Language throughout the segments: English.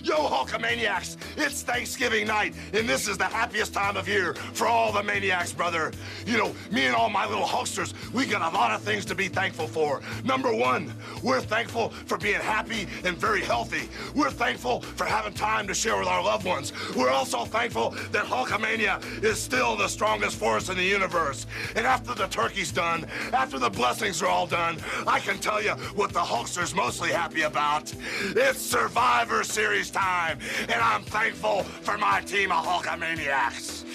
Yo, Hulkamaniacs, it's Thanksgiving night, and this is the happiest time of year for all the maniacs, brother. You know, me and all my little Hulksters, we got a lot of things to be thankful for. Number one, we're thankful for being happy and very healthy. We're thankful for having time to share with our loved ones. We're also thankful that Hulkamania is still the strongest force in the universe. And after the turkey's done, after the blessings are all done, I can tell you what the Hulkster's mostly happy about. It's Survivor Series time, and I'm thankful for my team of Hulkamaniacs.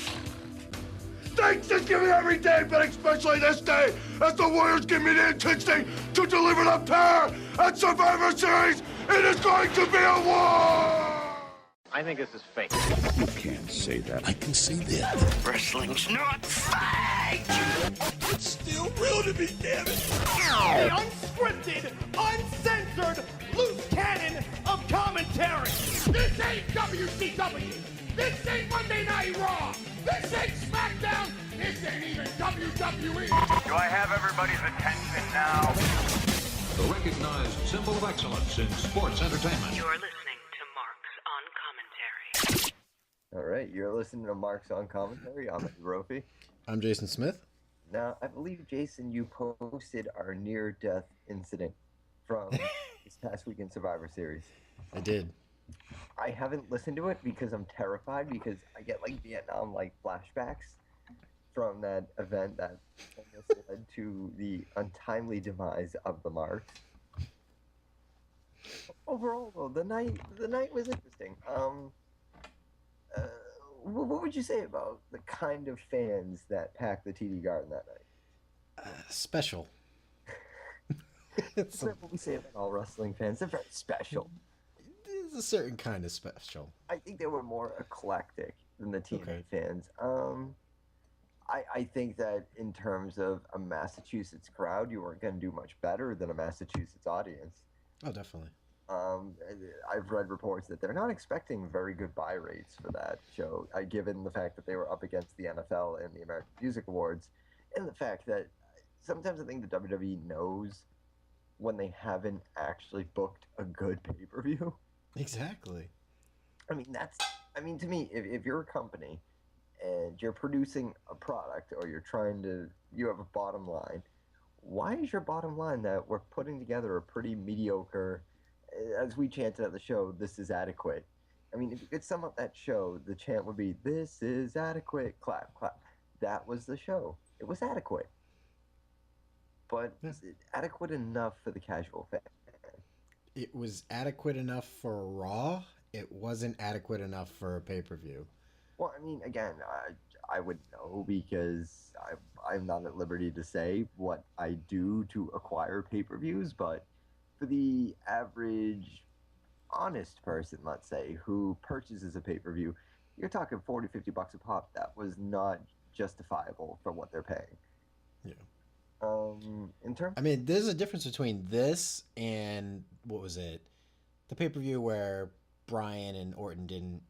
Thanksgiving every day, but especially this day, as the Warriors give me the instinct to deliver the pair at Survivor Series. It is going to be a war! I think this is fake. You can't say that. I can say that. Wrestling's not fake! It's still real to me, damn it! The unscripted, uncensored, loose cannon of commentary. This ain't WCW. This ain't Monday Night Raw. This ain't SmackDown. This ain't even WWE. Do I have everybody's attention now? The recognized symbol of excellence in sports entertainment. You're listening to Marks on Commentary. All right, you're listening to Marks on Commentary. I'm Rofi. I'm Jason Smith. Now, I believe, Jason, you posted our near-death incident from this past weekend Survivor Series. I did. I haven't listened to it because I'm terrified because I get like Vietnam flashbacks from that event that almost led to the untimely demise of the Marks. Overall, though, the night was interesting. What would you say about the kind of fans that packed the TD Garden that night? Special. That's what we say about all wrestling fans. They're very special. There's a certain kind of special. I think they were more eclectic than the TNA fans. I think that in terms of a Massachusetts crowd, you weren't going to do much better than a Massachusetts audience. Oh, definitely. I've read reports that they're not expecting very good buy rates for that show, given the fact that they were up against the NFL and the American Music Awards, and the fact that sometimes I think the WWE knows when they haven't actually booked a good pay-per-view. Exactly. I mean, to me, if you're a company and you're producing a product or you have a bottom line, why is your bottom line that we're putting together a pretty mediocre, as we chanted at the show, this is adequate? I mean, if you could sum up that show, the chant would be, this is adequate, clap, clap. That was the show. It was adequate. But is it adequate enough for the casual fan? It was adequate enough for Raw. It wasn't adequate enough for a pay-per-view. Well, I mean, again, I would know because I'm not at liberty to say what I do to acquire pay-per-views, but for the average honest person, let's say, who purchases a pay-per-view, you're talking $40-50 a pop. That was not justifiable for what they're paying. Yeah. There's a difference between this and what was it? The pay-per-view where Bryan and Orton didn't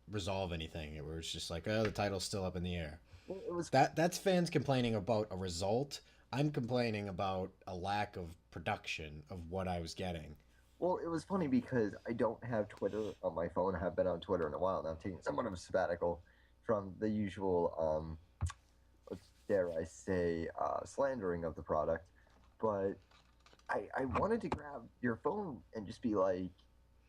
resolve anything. It was just like, oh, the title's still up in the air. Well, it was That's fans complaining about a result. I'm complaining about a lack of production of what I was getting. Well, it was funny because I don't have Twitter on my phone. I have been on Twitter in a while now. I'm taking somewhat of a sabbatical from the usual dare I say, slandering of the product, but I wanted to grab your phone and just be like,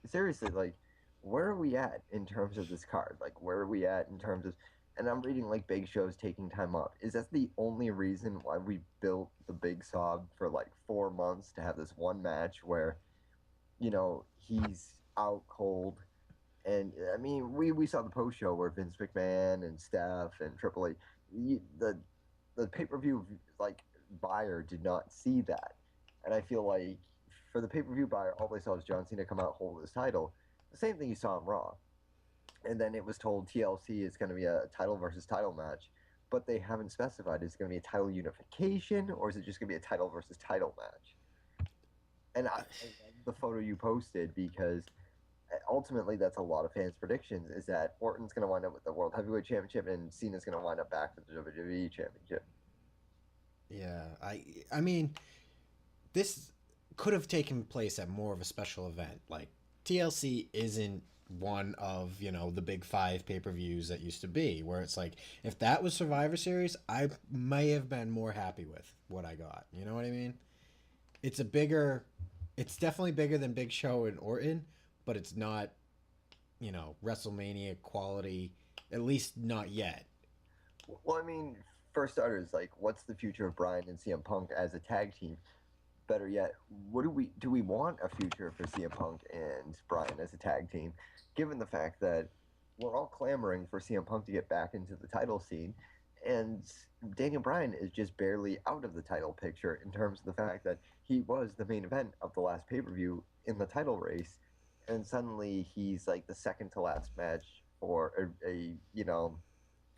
seriously, like, where are we at in terms of this card? Like, where are we at in terms of, and I'm reading, like, Big Show's taking time off. Is that the only reason why we built the Big Sob for, like, 4 months to have this one match where, you know, he's out cold? And, I mean, we saw the post-show where Vince McMahon and Steph and Triple H, the pay-per-view, like, buyer did not see that. And I feel like for the pay-per-view buyer, all they saw was John Cena come out, hold his title. The same thing you saw on Raw. And then it was told TLC is going to be a title versus title match. But they haven't specified, is it going to be a title unification, or is it just going to be a title versus title match? And I love the photo you posted because ultimately that's a lot of fans' predictions, is that Orton's going to wind up with the World Heavyweight Championship and Cena's going to wind up back with the WWE Championship. Yeah, I mean, this could have taken place at more of a special event. Like, TLC isn't one of, the big 5 pay-per-views that used to be, where it's like, if that was Survivor Series, I may have been more happy with what I got. You know what I mean? It's definitely bigger than Big Show and Orton, but it's not, WrestleMania quality, at least not yet. Well, I mean, for starters, like, what's the future of Bryan and CM Punk as a tag team? Better yet, what do we want a future for CM Punk and Bryan as a tag team, given the fact that we're all clamoring for CM Punk to get back into the title scene, and Daniel Bryan is just barely out of the title picture in terms of the fact that he was the main event of the last pay-per-view in the title race, and suddenly he's like the second to last match for a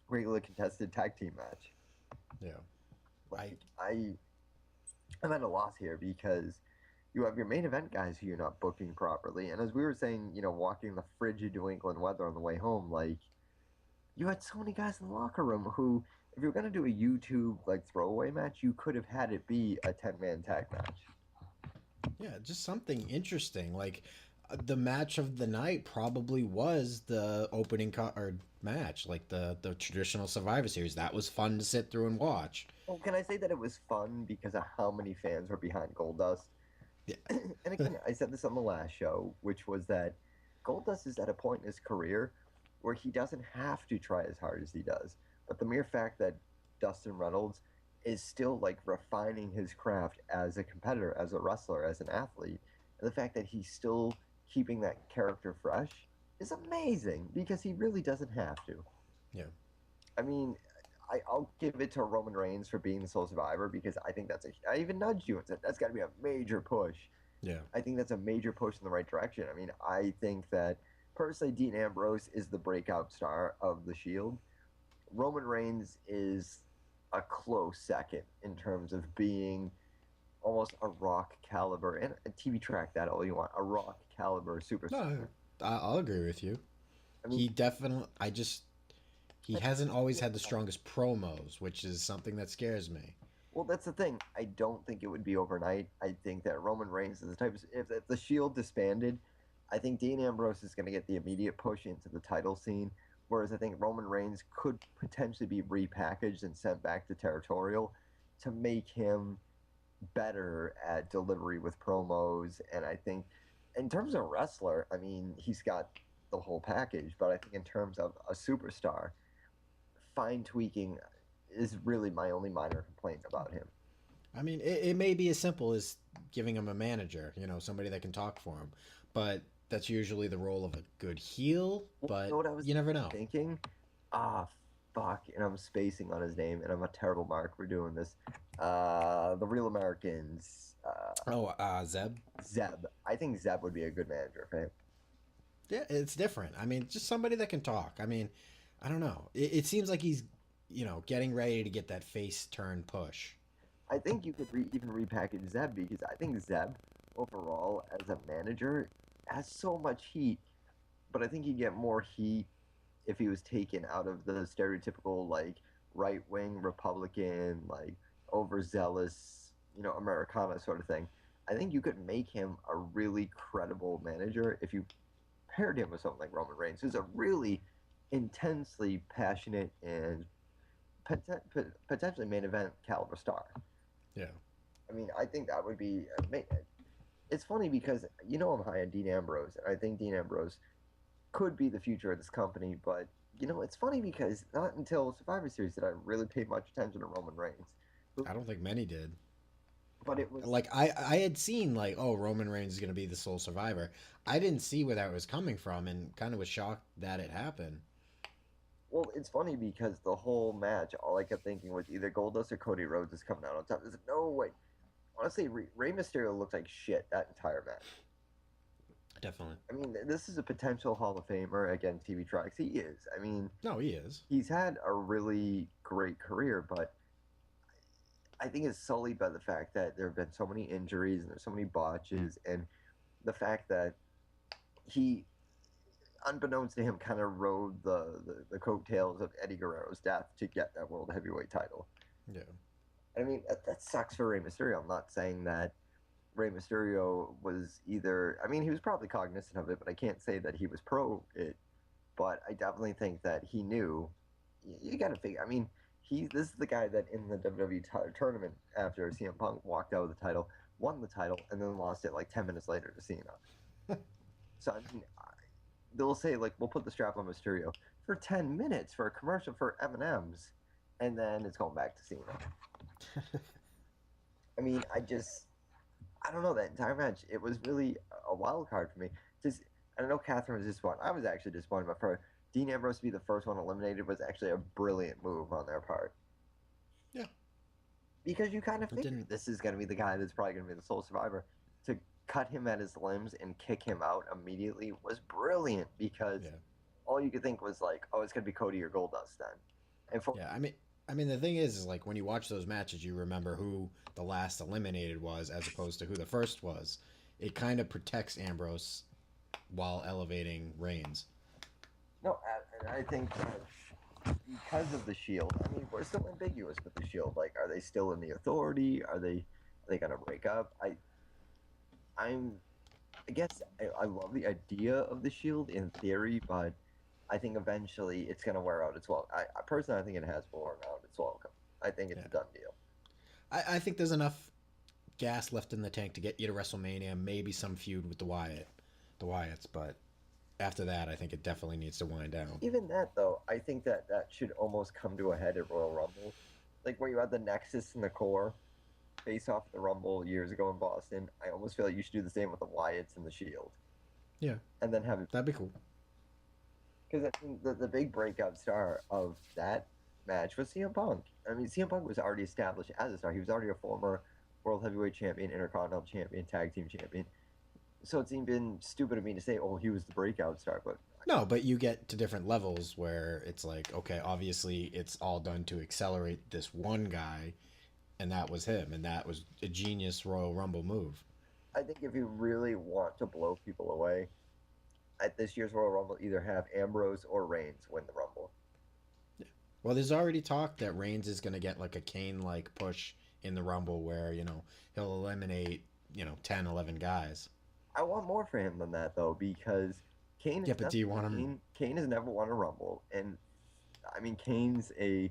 regularly contested tag team match. Yeah. I'm at a loss here because you have your main event guys who you're not booking properly. And as we were saying, walking the frigid New England weather on the way home, like, you had so many guys in the locker room who, if you were going to do a YouTube, like, throwaway match, you could have had it be a 10-man tag match. Yeah, just something interesting. Like, the match of the night probably was the opening match, like the traditional Survivor Series. That was fun to sit through and watch. Well, can I say that it was fun because of how many fans were behind Goldust? Yeah. And again, I said this on the last show, which was that Goldust is at a point in his career where he doesn't have to try as hard as he does. But the mere fact that Dustin Reynolds is still, like, refining his craft as a competitor, as a wrestler, as an athlete, and the fact that he's still keeping that character fresh is amazing because he really doesn't have to. Yeah. I mean, I'll give it to Roman Reigns for being the sole survivor because I think I even nudged you and said that's got to be a major push. Yeah. I think that's a major push in the right direction. I mean, I think that personally Dean Ambrose is the breakout star of the Shield. Roman Reigns is a close second in terms of being almost a Rock caliber, and TV track that all you want, a Rock caliber superstar. No, I'll agree with you. I mean, He definitely, he hasn't always had the strongest promos, which is something that scares me. Well, that's the thing. I don't think it would be overnight. I think that Roman Reigns is the type of, if the Shield disbanded, I think Dean Ambrose is going to get the immediate push into the title scene, whereas I think Roman Reigns could potentially be repackaged and sent back to territorial to make him better at delivery with promos. And I think in terms of wrestler, I mean, he's got the whole package, but I think in terms of a superstar, fine tweaking is really my only minor complaint about him. I mean, it may be as simple as giving him a manager, somebody that can talk for him, but that's usually the role of a good heel, but you never know. Thinking, fuck, and I'm spacing on his name, and I'm a terrible mark for doing this. The Real Americans. Zeb? Zeb. I think Zeb would be a good manager for him. Yeah, it's different. I mean, just somebody that can talk. I mean, I don't know. It seems like he's, getting ready to get that face turn push. I think you could even repackage Zeb because I think Zeb, overall, as a manager, has so much heat, but I think he'd get more heat if he was taken out of the stereotypical, like, right-wing Republican, like, overzealous, Americana sort of thing. I think you could make him a really credible manager if you paired him with someone like Roman Reigns, who's a really intensely passionate and potentially main event caliber star. Yeah. I mean, I think that would be it's funny because I'm high on Dean Ambrose, and I think Dean Ambrose could be the future of this company, but it's funny because not until Survivor Series did I really pay much attention to Roman Reigns. I don't think many did. But it was like I had seen like, oh, Roman Reigns is going to be the sole survivor. I didn't see where that was coming from, and kind of was shocked that it happened. Well, it's funny because the whole match, all I kept thinking was either Goldust or Cody Rhodes is coming out on top. There's no way. Honestly, Rey Mysterio looked like shit that entire match. Definitely. I mean, this is a potential Hall of Famer. Again, TV tracks. He is. I mean... No, he is. He's had a really great career, but I think it's sullied by the fact that there have been so many injuries and there's so many botches, and the fact that he, unbeknownst to him, kind of rode the coattails of Eddie Guerrero's death to get that World Heavyweight title. Yeah. I mean, that sucks for Rey Mysterio. I'm not saying that Rey Mysterio was either, I mean, he was probably cognizant of it, but I can't say that he was pro it. But I definitely think that he knew. You got to figure. I mean, this is the guy that in the WWE tournament after CM Punk walked out with the title, won the title, and then lost it like 10 minutes later to Cena. So I mean, they'll say like, we'll put the strap on Mysterio for 10 minutes for a commercial for M&Ms, and then it's going back to Cena. I mean, I don't know, that entire match, it was really a wild card for me. I know Kathryn was disappointed. I was actually disappointed, but for Dean Ambrose to be the first one eliminated was actually a brilliant move on their part. Yeah. Because you kind of figured this is going to be the guy that's probably going to be the sole survivor. To cut him at his limbs and kick him out immediately was brilliant, because all you could think was like, oh, it's going to be Cody or Goldust then. And I mean, the thing is like when you watch those matches, you remember who the last eliminated was as opposed to who the first was. It kind of protects Ambrose while elevating Reigns. No, and I think that because of the Shield, I mean, we're still ambiguous with the Shield. Like, are they still in the Authority? Are they going to break up? I guess I love the idea of the Shield in theory, but I think eventually it's going to wear out its welcome. I personally, I think it has worn out its welcome. I think it's a done deal. I think there's enough gas left in the tank to get you to WrestleMania, maybe some feud with the Wyatts, but after that, I think it definitely needs to wind down. Even that, though, I think that should almost come to a head at Royal Rumble. Like, where you had the Nexus and the Core face off the Rumble years ago in Boston, I almost feel like you should do the same with the Wyatts and the Shield. Yeah. And then have it... That'd be cool. Because I think the big breakout star of that match was CM Punk. I mean, CM Punk was already established as a star. He was already a former World Heavyweight Champion, Intercontinental Champion, Tag Team Champion. So it's even stupid of me to say, oh, he was the breakout star. But no, but you get to different levels where it's like, okay, obviously it's all done to accelerate this one guy, and that was him, and that was a genius Royal Rumble move. I think if you really want to blow people away, at this year's Royal Rumble, either have Ambrose or Reigns win the Rumble. Yeah. Well, there's already talk that Reigns is going to get like a Kane-like push in the Rumble where, he'll eliminate, 10, 11 guys. I want more for him than that, though, because Kane but do you want him? Kane has never won a Rumble, and, I mean, Kane's a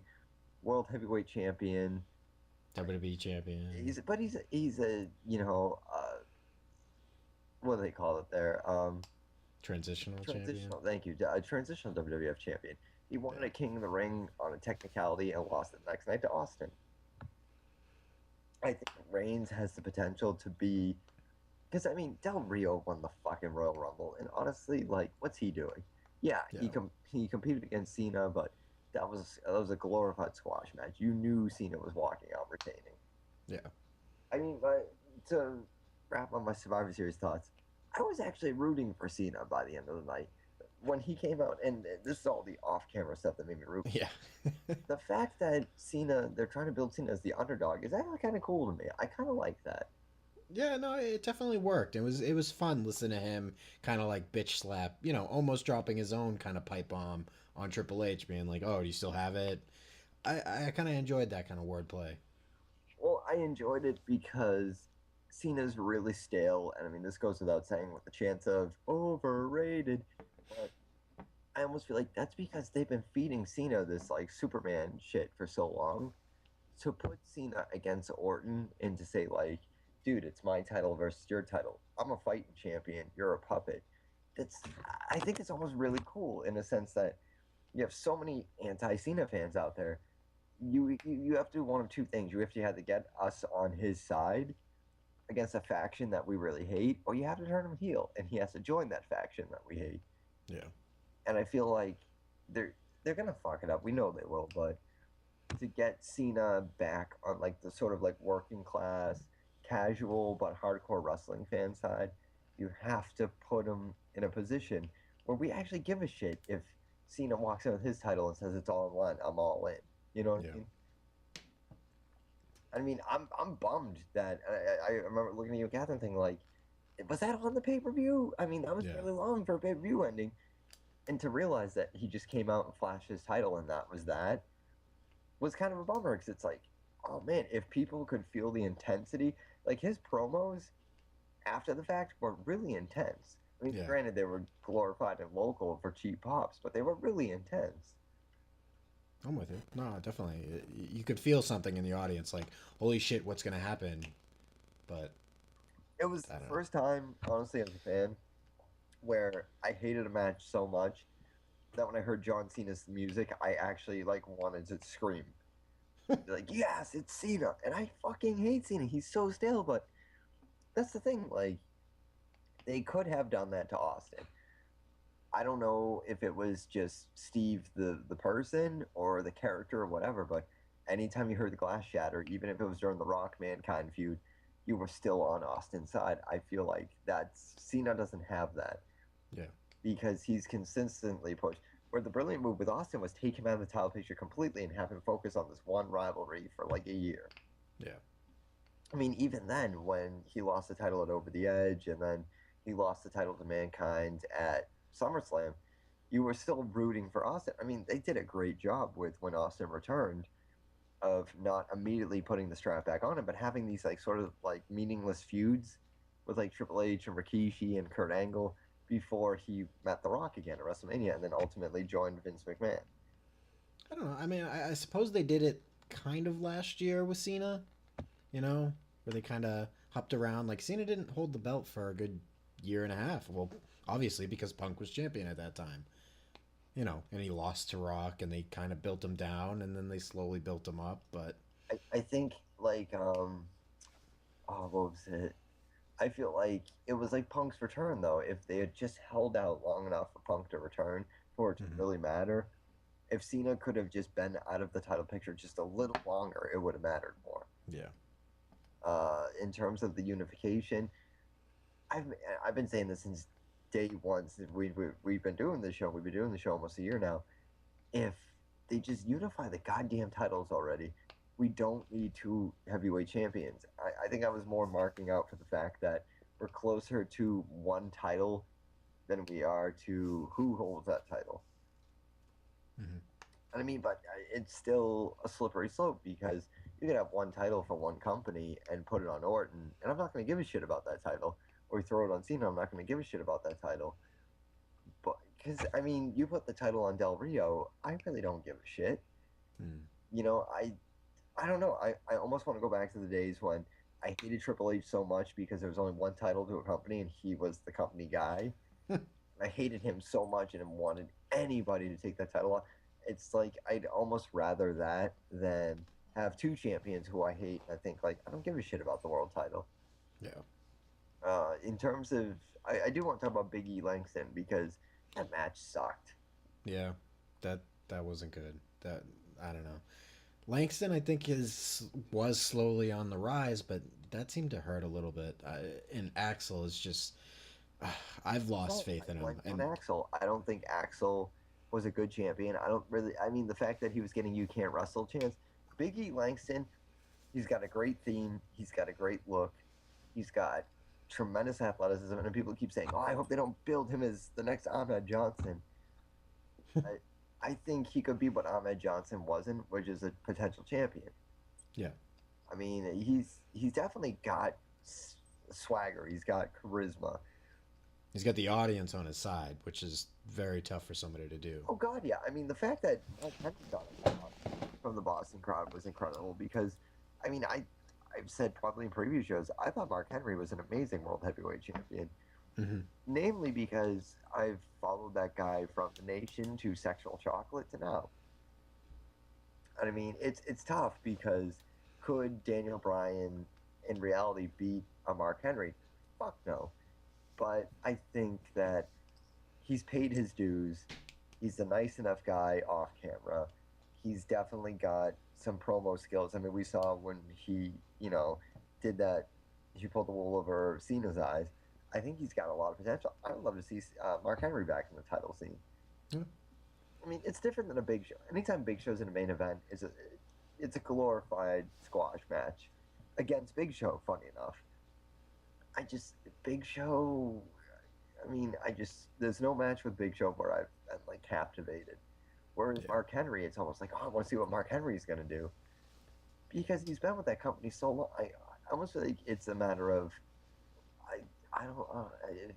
World Heavyweight Champion. WWE Champion. He's a what do they call it there? Transitional champion. Thank you. A transitional WWF champion. He won a King of the Ring on a technicality and lost it the next night to Austin. I think Reigns has the potential to be... Because, I mean, Del Rio won the fucking Royal Rumble, and honestly, like, what's he doing? Yeah. He competed against Cena, but that was a glorified squash match. You knew Cena was walking out retaining. Yeah. I mean, to wrap up my Survivor Series thoughts, I was actually rooting for Cena by the end of the night. When he came out, and this is all the off-camera stuff that made me root. Yeah. The fact that they're trying to build Cena as the underdog is actually kind of cool to me. I kind of like that. Yeah, no, it definitely worked. It was fun listening to him kind of like bitch slap, almost dropping his own kind of pipe bomb on Triple H, being like, "Oh, do you still have it?" I kind of enjoyed that kind of wordplay. Well, I enjoyed it because Cena's really stale, and I mean, this goes without saying with the chance of overrated, but I almost feel like that's because they've been feeding Cena this, like, Superman shit for so long. To put Cena against Orton and to say, like, dude, it's my title versus your title. I'm a fighting champion. You're a puppet. I think it's almost really cool in the sense that you have so many anti-Cena fans out there. You have to do one of two things. You have to get us on his side against a faction that we really hate, or you have to turn him heel, and he has to join that faction that we hate. Yeah. And I feel like they're gonna fuck it up. We know they will, but to get Cena back on, like, the sort of, like, working class, casual but hardcore wrestling fan side, you have to put him in a position where we actually give a shit if Cena walks in with his title and says it's all in line, I'm all in. You know what I mean? I mean, I'm bummed that I remember looking at you, Kathryn, thinking, like, was that on the pay-per-view? I mean, that was really long for a pay-per-view ending. And to realize that he just came out and flashed his title and that was kind of a bummer, because it's like, oh man, if people could feel the intensity, like his promos, after the fact were really intense. I mean, Yeah. granted, they were glorified and local for cheap pops, but they were really intense. I'm with you. No, definitely. You could feel something in the audience, like, holy shit, what's gonna happen? But It was I the don't know. first time, honestly, as a fan, where I hated a match so much that when I heard John Cena's music, I actually like wanted to scream. Like, yes, it's Cena, and I fucking hate Cena. He's so stale, but that's the thing. Like, they could have done that to Austin. I don't know if it was just Steve the person or the character or whatever, but anytime you heard the glass shatter, even if it was during the Rock Mankind feud, you were still on Austin's side. I feel like that's Cena doesn't have that Yeah. because he's consistently pushed. Where the brilliant move with Austin was take him out of the title picture completely and have him focus on this one rivalry for like a year. Yeah. I mean, even then, when he lost the title at Over the Edge and then he lost the title to Mankind at SummerSlam, you were still rooting for Austin. I mean, they did a great job with when Austin returned of not immediately putting the strap back on him, but having these like sort of like meaningless feuds with like Triple H and Rikishi and Kurt Angle before he met The Rock again at WrestleMania and then ultimately joined Vince McMahon. I don't know. I mean, I suppose they did it kind of last year with Cena, you know, where they kind of hopped around. Like, Cena didn't hold the belt for a good year and a half. Well, obviously, because Punk was champion at that time, you know, and he lost to Rock, and they kind of built him down, and then they slowly built him up. But I think like oh, what was it? I feel like it was like Punk's return though. If they had just held out long enough for Punk to return for it to really matter, if Cena could have just been out of the title picture just a little longer, it would have mattered more. yeah, In terms of the unification, I've I've been saying this since day one. Since we've been doing this show, we've been doing the show almost a year now. If they just unify the goddamn titles already, we don't need two heavyweight champions. I think I was more marking out for the fact that we're closer to one title than we are to who holds that title. Mhm. And I mean, but it's still a slippery slope because you could have one title for one company and put it on Orton, and I'm not going to give a shit about that title. Or you throw it on Cena, I'm not going to give a shit about that title. But because I mean, you put the title on Del Rio, I really don't give a shit. Mm. You know, I don't know. I almost want to go back to the days when I hated Triple H so much because there was only one title to a company and he was the company guy. I hated him so much and wanted anybody to take that title off. It's like I'd almost rather that than have two champions who I hate. I think like I don't give a shit about the world title. yeah, In terms of, I do want to talk about Big E Langston because that match sucked. yeah. That wasn't good. That I don't know. Langston, I think, was slowly on the rise, but that seemed to hurt a little bit. And Axel is just, I've lost faith in him. Like on And Axel, I don't think Axel was a good champion. I don't really. I mean, the fact that he was getting "You Can't Wrestle" chance. Big E Langston, he's got a great theme. He's got a great look. He's got tremendous athleticism, and people keep saying, "Oh, I hope they don't build him as the next Ahmed Johnson." I think he could be what Ahmed Johnson wasn't, which is a potential champion. yeah, I mean, he's definitely got swagger. He's got charisma. he's got the audience on his side, which is very tough for somebody to do. Oh God, yeah. I mean, the fact that Mark Henry got it from the Boston crowd was incredible because, I mean, I've said probably in previous shows I thought Mark Henry was an amazing world heavyweight champion. Mm-hmm. Namely because I've followed that guy from the Nation to Sexual Chocolate to now. And I mean, it's tough because could Daniel Bryan in reality beat a Mark Henry? Fuck no. But I think that he's paid his dues. He's a nice enough guy off camera. He's definitely got some promo skills. I mean, we saw when he, did that, he pulled the wool over Cena's eyes. I think he's got a lot of potential. I would love to see Mark Henry back in the title scene. Yeah. I mean, it's different than a Big Show. Anytime Big Show's in a main event, it's a glorified squash match against Big Show. Funny enough, Big Show. I mean, there's no match with Big Show where I've been like captivated. Whereas Mark Henry, it's almost like, oh, I want to see what Mark Henry's gonna do because he's been with that company so long. I almost feel like it's a matter of I don't.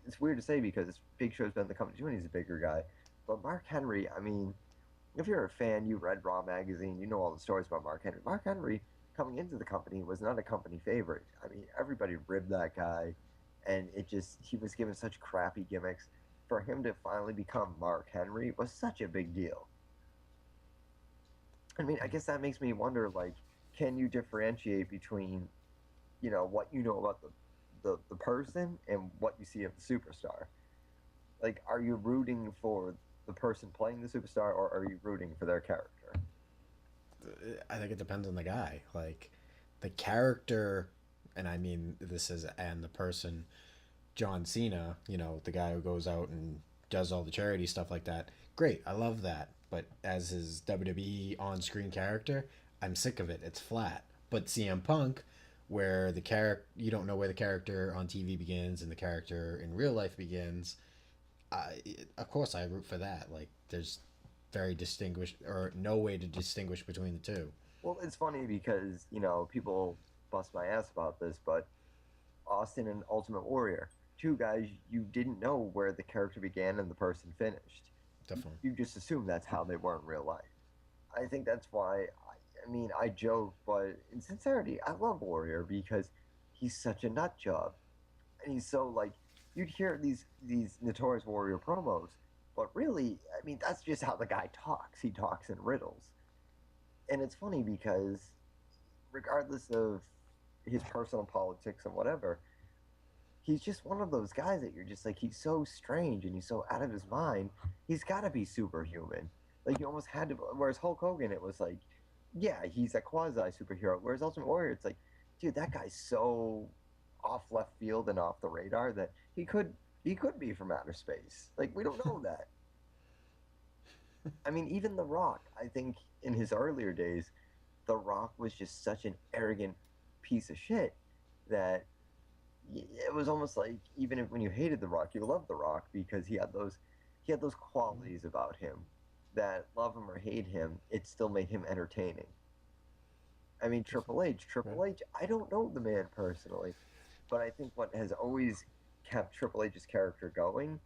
It's weird to say because Big Show's been in the company too, and he's a bigger guy. But Mark Henry, I mean, if you're a fan, you read Raw magazine, you know all the stories about Mark Henry. Mark Henry, coming into the company, was not a company favorite. I mean, everybody ribbed that guy, and he was given such crappy gimmicks. For him to finally become Mark Henry was such a big deal. I mean, I guess that makes me wonder, like, can you differentiate between, what you know about the person and what you see of the superstar? Like, are you rooting for the person playing the superstar, or are you rooting for their character? I think it depends on the guy. Like, the character, and I mean and the person, John Cena, the guy who goes out and does all the charity stuff like that. Great, I love that. But as his WWE on-screen character, I'm sick of it. It's flat. But CM Punk, where the character, you don't know where the character on TV begins and the character in real life begins. Of course, I root for that. Like, there's very distinguished or no way to distinguish between the two. Well, it's funny because, people bust my ass about this, but Austin and Ultimate Warrior, two guys you didn't know where the character began and the person finished. Definitely. You just assume that's how they were in real life. I think that's why, I joke, but in sincerity, I love Warrior because he's such a nut job. And he's so, like, you'd hear these Notorious Warrior promos, but really, that's just how the guy talks. He talks in riddles. And it's funny because regardless of his personal politics and whatever, he's just one of those guys that you're just like, he's so strange and he's so out of his mind. He's got to be superhuman. Like, you almost had to. Whereas Hulk Hogan, it was like, yeah, he's a quasi superhero. Whereas Ultimate Warrior, it's like, dude, that guy's so off left field and off the radar that he could be from outer space. Like, we don't know that. Even The Rock, I think in his earlier days, The Rock was just such an arrogant piece of shit that it was almost like, even when you hated The Rock, you loved The Rock because he had those qualities about him that, love him or hate him, it still made him entertaining. Triple H, I don't know the man personally, but I think what has always kept Triple H's character going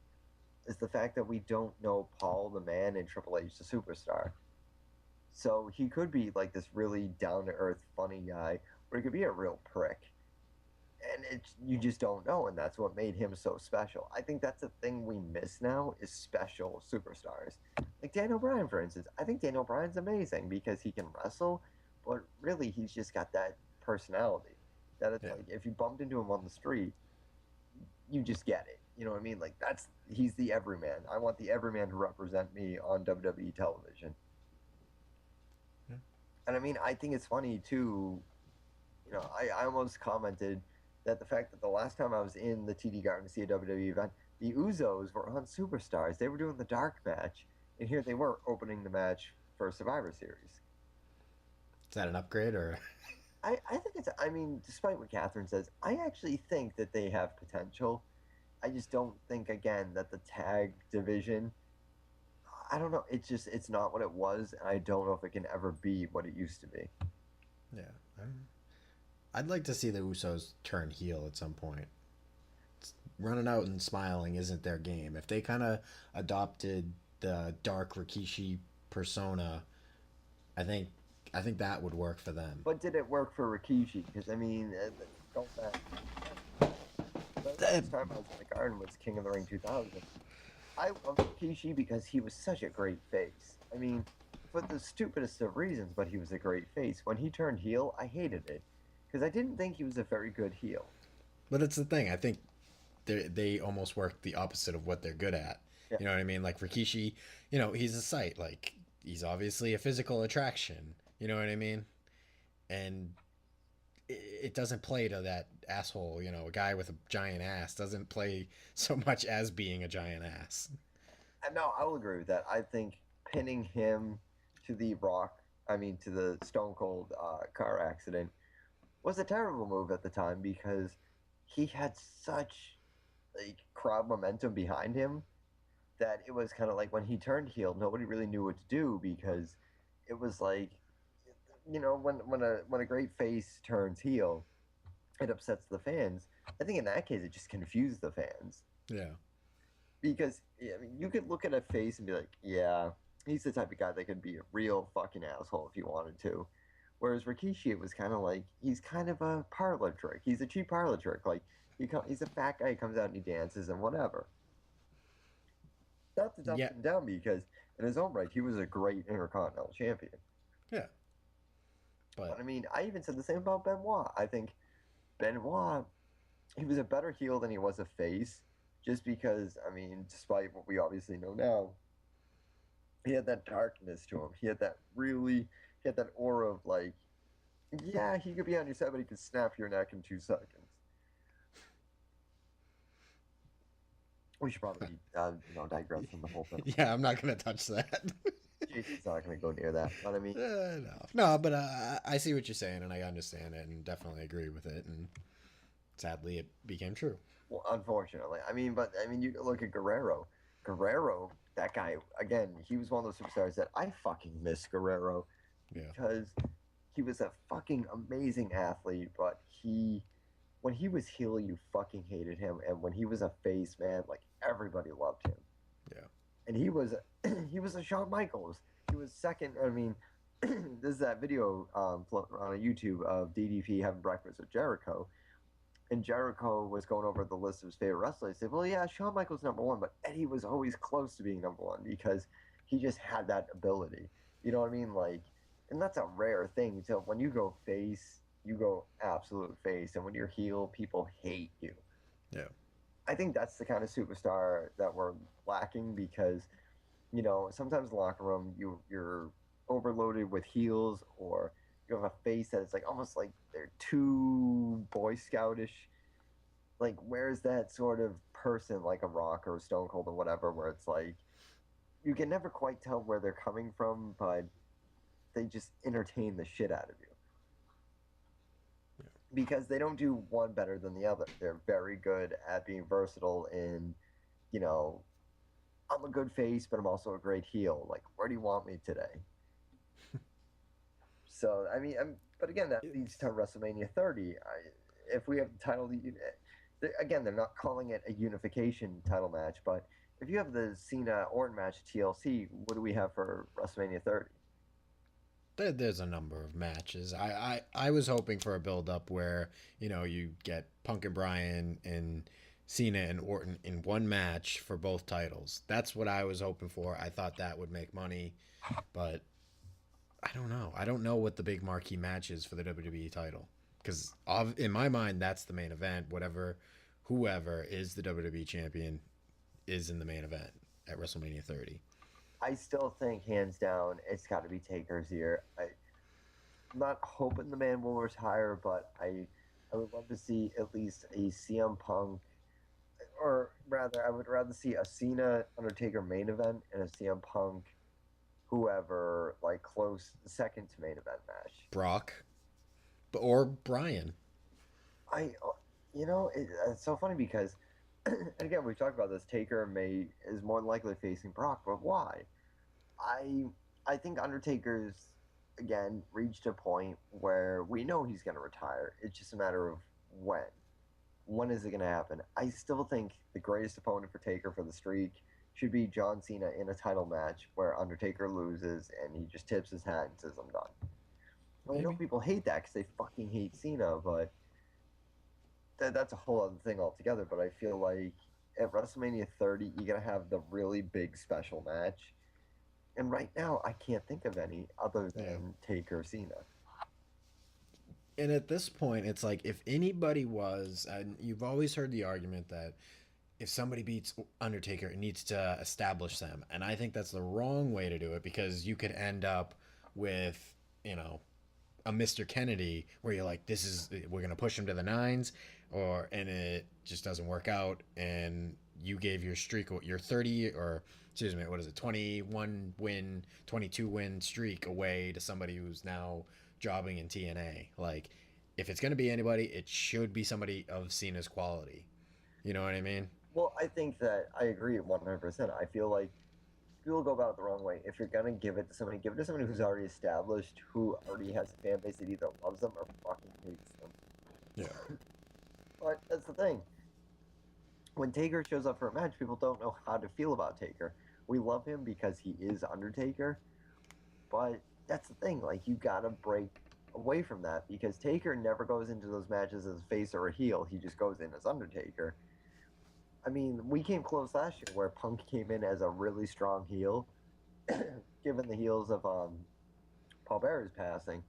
is the fact that we don't know Paul the man and Triple H the superstar. So he could be like this really down-to-earth, funny guy, or he could be a real prick. And you just don't know, and that's what made him so special. I think that's the thing we miss now, is special superstars. Like Daniel Bryan, for instance. I think Daniel Bryan's amazing because he can wrestle, but really he's just got that personality. That it's like, if you bumped into him on the street, you just get it. You know what I mean? Like, he's the everyman. I want the everyman to represent me on WWE television. Yeah. And I think it's funny too, I almost commented that the fact that the last time I was in the TD Garden to see a WWE event, the Uzos were on Superstars. They were doing the dark match, and here they were opening the match for Survivor Series. Is that an upgrade, or? I think it's, despite what Kathryn says, I actually think that they have potential. I just don't think, again, that the tag division, I don't know, it's not what it was, and I don't know if it can ever be what it used to be. Yeah. I'd like to see the Usos turn heel at some point. Running out and smiling isn't their game. If they kind of adopted the dark Rikishi persona, I think that would work for them. But did it work for Rikishi? Because, don't back. The last time I was in the Garden was King of the Ring 2000. I love Rikishi because he was such a great face. For the stupidest of reasons, but he was a great face. When he turned heel, I hated it. Because I didn't think he was a very good heel. But it's the thing. I think they almost work the opposite of what they're good at. Yeah. You know what I mean? Like Rikishi, he's a sight. Like, he's obviously a physical attraction. You know what I mean? And it doesn't play to that asshole, a guy with a giant ass doesn't play so much as being a giant ass. No, I will agree with that. I think pinning him to the to the Stone Cold car accident was a terrible move at the time because he had such crowd momentum behind him that it was kind of like when he turned heel, nobody really knew what to do because it was like, when a great face turns heel, it upsets the fans. I think in that case it just confused the fans. Yeah. Because I mean, you could look at a face and be like, yeah, he's the type of guy that could be a real fucking asshole if he wanted to. Whereas Rikishi, it was kind of like he's kind of a parlor trick. He's a cheap parlor trick. Like he's a fat guy. He comes out and he dances and whatever. Not to dump him down because in his own right, he was a great Intercontinental Champion. Yeah. But I mean, I even said the same about Benoit. I think Benoit, he was a better heel than he was a face, just because, I mean, despite what we obviously know now, he had that darkness to him. He had that aura of like, yeah, he could be on your side, but he could snap your neck in 2 seconds. We should probably, digress from the whole thing. Yeah, I'm not gonna touch that. Jason's not gonna go near that. But I mean, no, but I see what you're saying, and I understand it, and definitely agree with it. And sadly, it became true. Well, unfortunately, you look at Guerrero. Guerrero, that guy again. He was one of those superstars that I fucking miss Guerrero. Yeah. Because he was a fucking amazing athlete, but when he was heel, you fucking hated him, and when he was a face, man, like everybody loved him. Yeah. And he was a Shawn Michaels. He was second. I mean, there's that video floating around on YouTube of DDP having breakfast with Jericho, and Jericho was going over the list of his favorite wrestlers. He said, "Well, yeah, Shawn Michaels #1, but Eddie was always close to being #1 because he just had that ability." You know what I mean? Like, and that's a rare thing. So when you go face, you go absolute face, and when you're heel, people hate you. Yeah. I think that's the kind of superstar that we're lacking because, sometimes in the locker room you're overloaded with heels, or you have a face that it's like almost like they're too Boy Scoutish. Like, where's that sort of person like a Rock or a Stone Cold or whatever, where it's like you can never quite tell where they're coming from, but they just entertain the shit out of you. Because they don't do one better than the other. They're very good at being versatile in, I'm a good face, but I'm also a great heel. Like, where do you want me today? So, I mean, but again, that leads to WrestleMania 30. If we have the title, again, they're not calling it a unification title match, but if you have the Cena-Orton match at TLC, what do we have for WrestleMania 30? There's a number of matches. I was hoping for a build-up where, you get Punk and Bryan and Cena and Orton in one match for both titles. That's what I was hoping for. I thought that would make money, but I don't know. I don't know what the big marquee match is for the WWE title. Because in my mind, that's the main event. Whoever is the WWE champion is in the main event at WrestleMania 30. I still think, hands down, it's got to be Taker's year. I'm not hoping the man will retire, but I would love to see at least a CM Punk, or rather, I would rather see a Cena Undertaker main event and a CM Punk, whoever, like close second to main event match. Brock, or Bryan. It's so funny because. And again, we talked about this. Taker is more likely facing Brock, but why? I think Undertaker's again reached a point where we know he's going to retire. It's just a matter of when. When is it going to happen? I still think the greatest opponent for Taker for the streak should be John Cena in a title match where Undertaker loses and he just tips his hat and says, "I'm done." Well, I know people hate that because they fucking hate Cena, but. That's a whole other thing altogether, but I feel like at WrestleMania 30, you're going to have the really big special match. And right now, I can't think of any other than Taker Cena. And at this point, it's like if anybody was, and you've always heard the argument that if somebody beats Undertaker, it needs to establish them. And I think that's the wrong way to do it because you could end up with, a Mr. Kennedy where you're like, we're going to push him to the 9s. And it just doesn't work out, and you gave your streak, your 21 win, 22 win streak away to somebody who's now jobbing in TNA. Like, if it's going to be anybody, it should be somebody of Cena's quality. You know what I mean? Well, I think that I agree 100%. I feel like people go about it the wrong way. If you're going to give it to somebody, give it to somebody who's already established, who already has a fan base that either loves them or fucking hates them. Yeah. But that's the thing. When Taker shows up for a match, people don't know how to feel about Taker. We love him because he is Undertaker, but that's the thing. Like, you gotta break away from that because Taker never goes into those matches as a face or a heel. He just goes in as Undertaker. I mean, we came close last year where Punk came in as a really strong heel, given the heels of Paul Bearer's passing.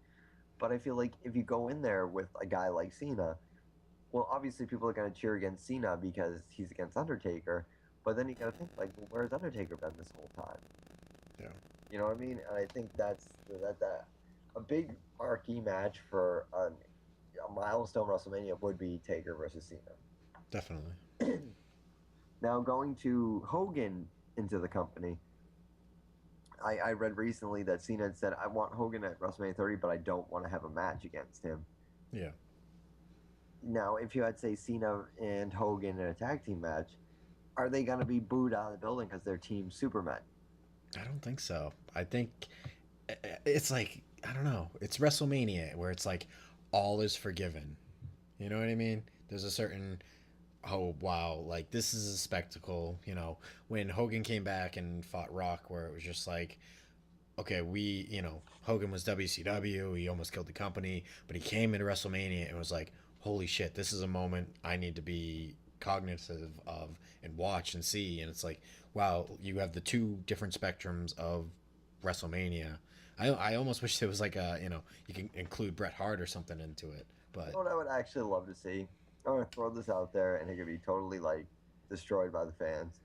But I feel like if you go in there with a guy like Cena, well, obviously people are going to cheer against Cena because he's against Undertaker. But then you got to think, like, well, where's Undertaker been this whole time? Yeah. You know what I mean? And I think that's a big marquee match for a milestone WrestleMania would be Taker versus Cena. Definitely. Now, going to Hogan into the company, I read recently that Cena had said, I want Hogan at WrestleMania 30, but I don't want to have a match against him. Yeah. Now, if you had, say, Cena and Hogan in a tag team match, are they going to be booed out of the building because they're Team Supermen? I don't think so. I think it's like, I don't know. It's WrestleMania where it's like all is forgiven. You know what I mean? There's a certain, oh, wow, like this is a spectacle. You know, when Hogan came back and fought Rock, where it was just like, okay, Hogan was WCW. He almost killed the company, but he came into WrestleMania and was like, holy shit, this is a moment I need to be cognitive of and watch and see. And it's like, wow, you have the two different spectrums of WrestleMania. I almost wish there was like you can include Bret Hart or something into it. But You know what I would actually love to see? I'm going to throw this out there, and it could be totally, like, destroyed by the fans.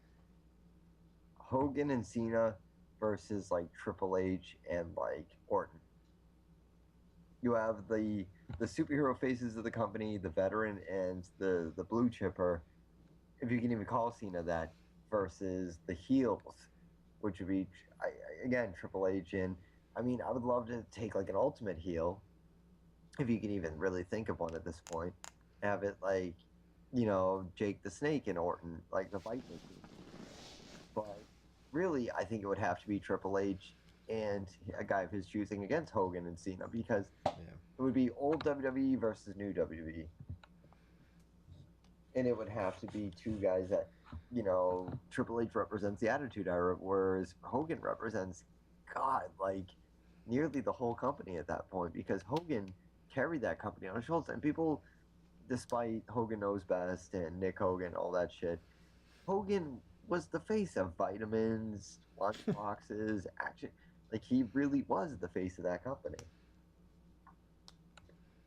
Hogan and Cena versus, like, Triple H and, like, Orton. You have the superhero faces of the company, the veteran, and the blue chipper, if you can even call Cena that, versus the heels, which would be, again, Triple H. And, I mean, I would love to take, like, an ultimate heel, if you can even really think of one at this point. Have it, like, Jake the Snake and Orton, like the fight machine. But really, I think it would have to be Triple H and a guy of his choosing against Hogan and Cena, because it would be old WWE versus new WWE. And it would have to be two guys that, Triple H represents the Attitude Era, whereas Hogan represents, God, like, nearly the whole company at that point, because Hogan carried that company on his shoulders. And people, despite Hogan Knows Best and Nick Hogan, all that shit, Hogan was the face of vitamins, lunchboxes, action. Like, he really was the face of that company.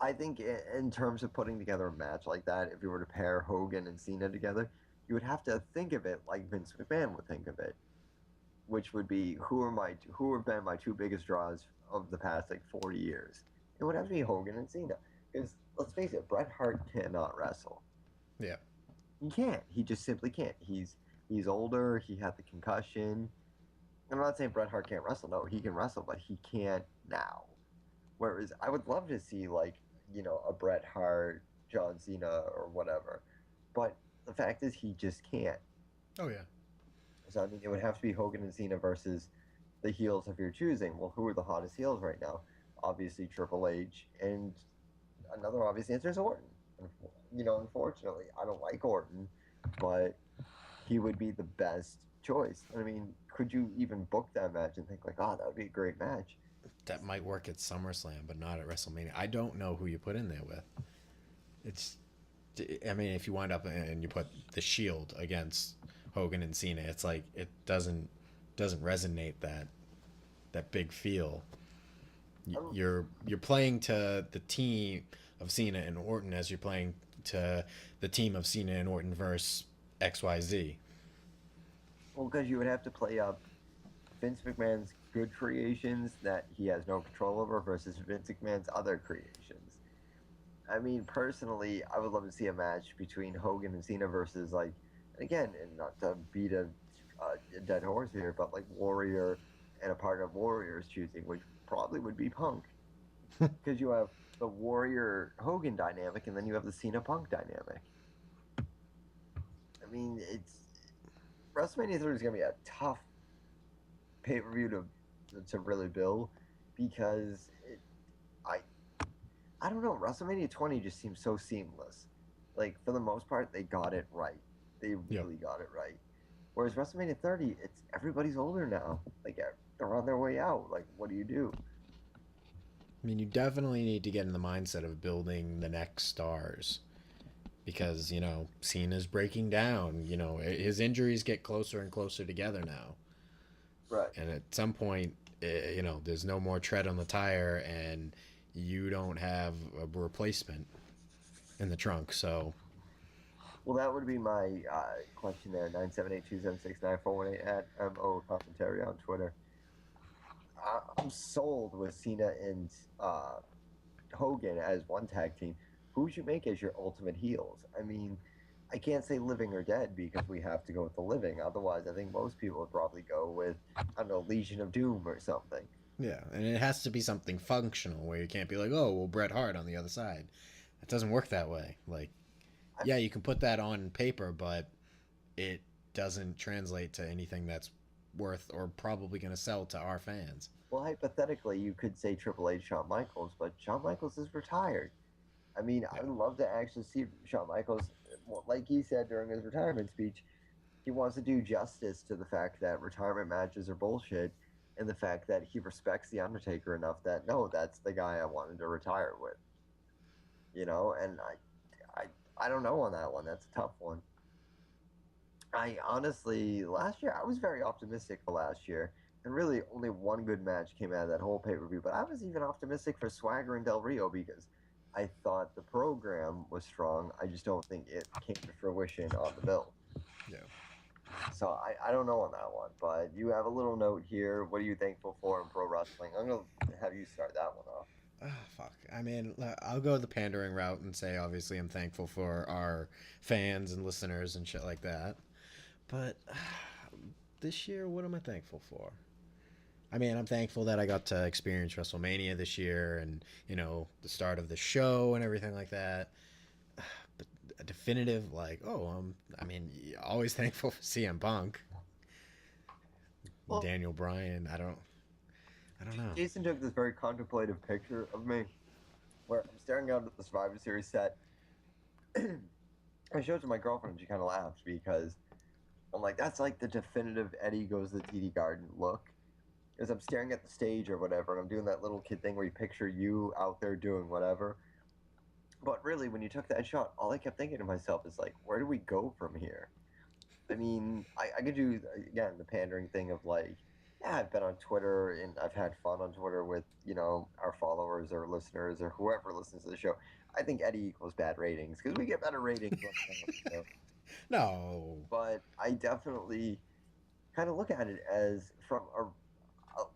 I think in terms of putting together a match like that, if you were to pair Hogan and Cena together, you would have to think of it like Vince McMahon would think of it, which would be, who have been my two biggest draws of the past, like, 40 years? It would have to be Hogan and Cena. Because, let's face it, Bret Hart cannot wrestle. yeah. He can't. He just simply can't. He's older. He had the concussion. I'm not saying Bret Hart can't wrestle. No, he can wrestle, but he can't now. Whereas I would love to see, like, a Bret Hart, John Cena, or whatever. But the fact is, he just can't. Oh, yeah. So, I mean, it would have to be Hogan and Cena versus the heels of your choosing. Well, who are the hottest heels right now? Obviously, Triple H. And another obvious answer is Orton. Unfortunately, I don't like Orton, but he would be the best choice. I mean, could you even book that match and think, like, oh, that would be a great match? That might work at SummerSlam, but not at WrestleMania. I don't know who you put in there with. I mean, if you wind up and you put the Shield against Hogan and Cena, it's like it doesn't resonate that big feel. You're playing to the team of Cena and Orton as you're playing to the team of Cena and Orton versus XYZ. Well, because you would have to play up Vince McMahon's good creations that he has no control over versus Vince McMahon's other creations. I mean, personally, I would love to see a match between Hogan and Cena versus, like, again, and not to beat a dead horse here, but like Warrior and a partner of Warrior's choosing, which probably would be Punk. Because you have the Warrior Hogan dynamic, and then you have the Cena Punk dynamic. I mean, WrestleMania 30 is going to be a tough pay-per-view to really build, because I don't know, WrestleMania 20 just seems so seamless. like for the most part, they got it right. They really got it right. Whereas WrestleMania 30, it's everybody's older now. Like they're on their way out. Like, what do you do? I mean, you definitely need to get in the mindset of building the next stars because, you know, Cena's breaking down. You know, his injuries get closer and closer together now. Right. And at some point, you know, there's no more tread on the tire and you don't have a replacement in the trunk. So, well, that would be my question there. 978-276-9418 at MO Commentary on Twitter. I'm sold with Cena and Hogan as one tag team. Who would you make as your ultimate heels? I mean, I can't say living or dead because we have to go with the living. Otherwise, I think most people would probably go with, I don't know, Legion of Doom or something. yeah, and it has to be something functional where you can't be like, oh, well, Bret Hart on the other side. It doesn't work that way. Like, yeah, you can put that on paper, but it doesn't translate to anything that's worth or probably going to sell to our fans. Well, hypothetically, you could say Triple H, Shawn Michaels, but Shawn Michaels is retired. I mean, I'd love to actually see Shawn Michaels, like he said during his retirement speech, he wants to do justice to the fact that retirement matches are bullshit and the fact that he respects The Undertaker enough that, no, that's the guy I wanted to retire with. You know, and I don't know on that one. That's a tough one. I honestly, last year, I was very optimistic for last year. And really, only one good match came out of that whole pay-per-view. But I was even optimistic for Swagger and Del Rio because I thought the program was strong. I just don't think it came to fruition on the bill. Yeah. So I don't know on that one. But you have a little note here. What are you thankful for in pro wrestling? I'm going to have you start that one off. Fuck. I mean, I'll go the pandering route and say, obviously, I'm thankful for our fans and listeners and shit like that. But this year, what am I thankful for? I mean, I'm thankful that I got to experience WrestleMania this year and, you know, the start of the show and everything like that. But a definitive, like, I mean, always thankful for CM Punk. Well, Daniel Bryan, I don't know. Jason took this very contemplative picture of me where I'm staring out at the Survivor Series set. I showed it to my girlfriend and she kind of laughed because I'm like, that's like the definitive Eddie goes to the TD Garden look. As I'm staring at the stage or whatever, and I'm doing that little kid thing where you picture you out there doing whatever. But really, when you took that shot, all I kept thinking to myself is like, where do we go from here? I mean, I could do, again, the pandering thing of like, yeah, I've been on Twitter and I've had fun on Twitter with, you know, our followers or listeners or whoever listens to the show. I think Eddie equals bad ratings because we get better ratings. No. But I definitely kind of look at it as from a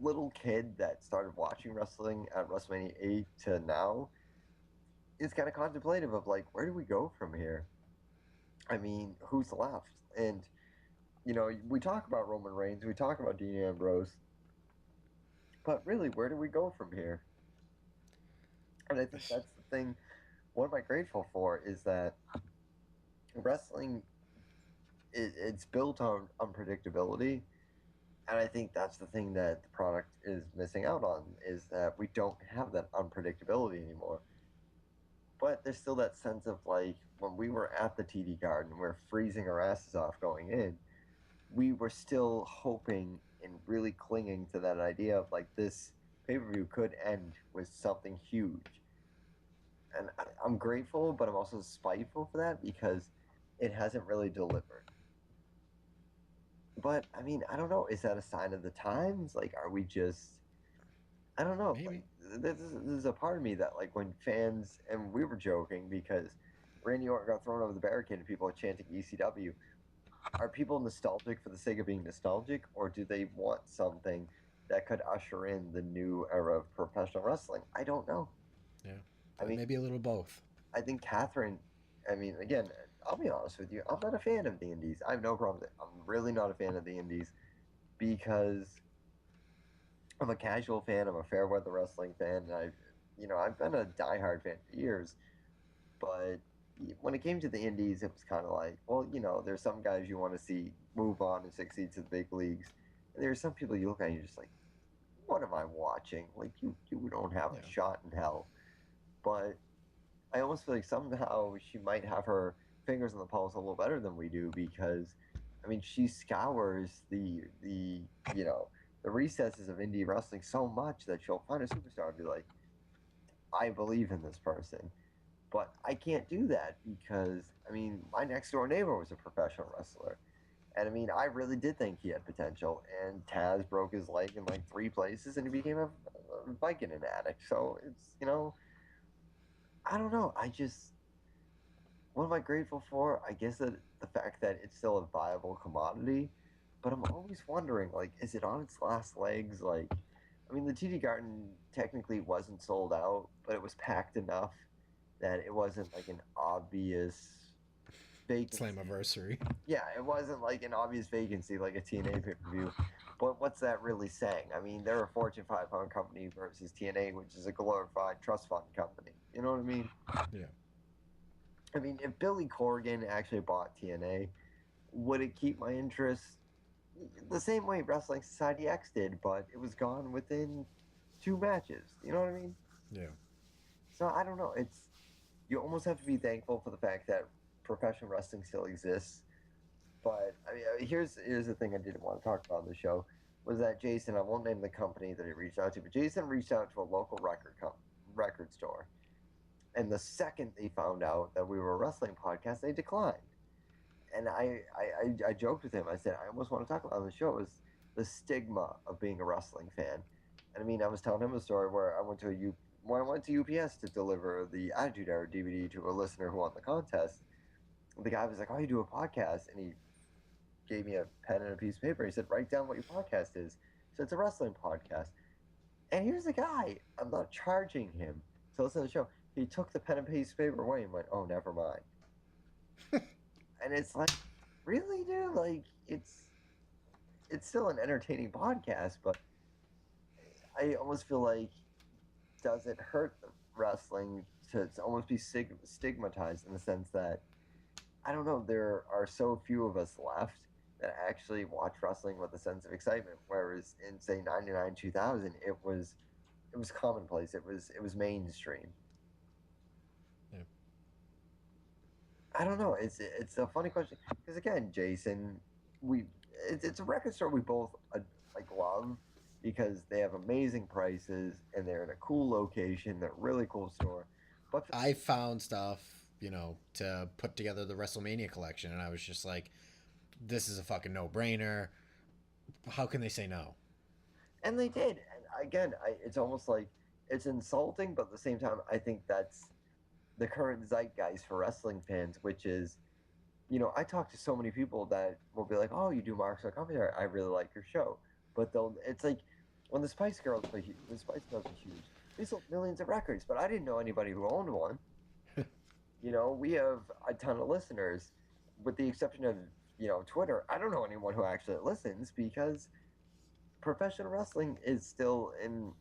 little kid that started watching wrestling at WrestleMania 8 to now is kind of contemplative of like, where do we go from here? I mean, who's left? And, you know, we talk about Roman Reigns, we talk about Dean Ambrose, but really, where do we go from here? And I think that's the thing. What am I grateful for is that wrestling, it's built on unpredictability. And I think that's the thing that the product is missing out on, is that we don't have that unpredictability anymore. But there's still that sense of like, when we were at the TD Garden, we're freezing our asses off going in, we were still hoping and really clinging to that idea of like, this pay-per-view could end with something huge. And I'm grateful, but I'm also spiteful for that because it hasn't really delivered. But, I mean, I don't know. Is that a sign of the times? Like, are we just... I don't know. Maybe. Like, there's a part of me that, like, when fans... And we were joking because Randy Orton got thrown over the barricade and people are chanting ECW. Are people nostalgic for the sake of being nostalgic? Or do they want something that could usher in the new era of professional wrestling? I don't know. Yeah. I mean, maybe a little both. I think Kathryn... I mean, again... I'll be honest with you. I'm not a fan of the Indies. I have no problem with it. I'm really not a fan of the Indies because I'm a casual fan. I'm a fair weather wrestling fan. And I've been a diehard fan for years. But when it came to the Indies, it was kind of like, well, you know, there's some guys you want to see move on and succeed to the big leagues. And there's some people you look at and you're just like, what am I watching? Like, you don't have a shot in hell. But I almost feel like somehow she might have her fingers on the pulse a little better than we do because, I mean, she scours you know the recesses of indie wrestling so much that she'll find a superstar and be like, I believe in this person. But I can't do that because, I mean, my next door neighbor was a professional wrestler. And I mean, I really did think he had potential. And Taz broke his leg in like 3 places and he became a Viking addict. So it's, I don't know. What am I grateful for? I guess that the fact that it's still a viable commodity. But I'm always wondering, like, is it on its last legs? Like, I mean, the TD Garden technically wasn't sold out, but it was packed enough that it wasn't like an obvious vacancy. Slammiversary. Yeah, it wasn't like an obvious vacancy like a TNA pay-per-view. But what's that really saying? I mean, they're a Fortune 500 company versus TNA, which is a glorified trust fund company. You know what I mean? Yeah. I mean, if Billy Corgan actually bought TNA, would it keep my interest the same way Wrestling Society X did, but it was gone within 2 matches? You know what I mean? Yeah. So I don't know. You almost have to be thankful for the fact that professional wrestling still exists. But I mean, here's the thing I didn't want to talk about on the show was that Jason, I won't name the company that he reached out to, but Jason reached out to a local record store, and the second they found out that we were a wrestling podcast, they declined. And I joked with him. I said I almost want to talk about on the show is the stigma of being a wrestling fan. And I mean, I was telling him a story where I went to UPS to deliver the Attitude Era DVD to a listener who won the contest. The guy was like, "Oh, you do a podcast?" And he gave me a pen and a piece of paper. He said, "Write down what your podcast is." So it's a wrestling podcast. And here's the guy. I'm not charging him to listen to the show. He took the pen and piece of paper away and went, "Oh, never mind." And it's like, really, dude? Like, it's still an entertaining podcast, but I almost feel like, does it hurt the wrestling to almost be stigmatized in the sense that, I don't know, there are so few of us left that actually watch wrestling with a sense of excitement, whereas in, say, 99, 2000, it was commonplace. It was mainstream. Yeah. I don't know. It's a funny question because again, Jason, it's a record store we both like love because they have amazing prices and they're in a cool location. They're a really cool store. But I found stuff, to put together the WrestleMania collection, and I was just like, this is a fucking no-brainer. How can they say no? And they did. And again, it's almost like it's insulting, but at the same time, I think that's the current zeitgeist for wrestling fans, which is, I talk to so many people that will be like, "Oh, you do Marks on Commentary. I really like your show." But it's like when the Spice Girls are huge. They sold millions of records, but I didn't know anybody who owned one. We have a ton of listeners, with the exception of Twitter. I don't know anyone who actually listens because professional wrestling is still in.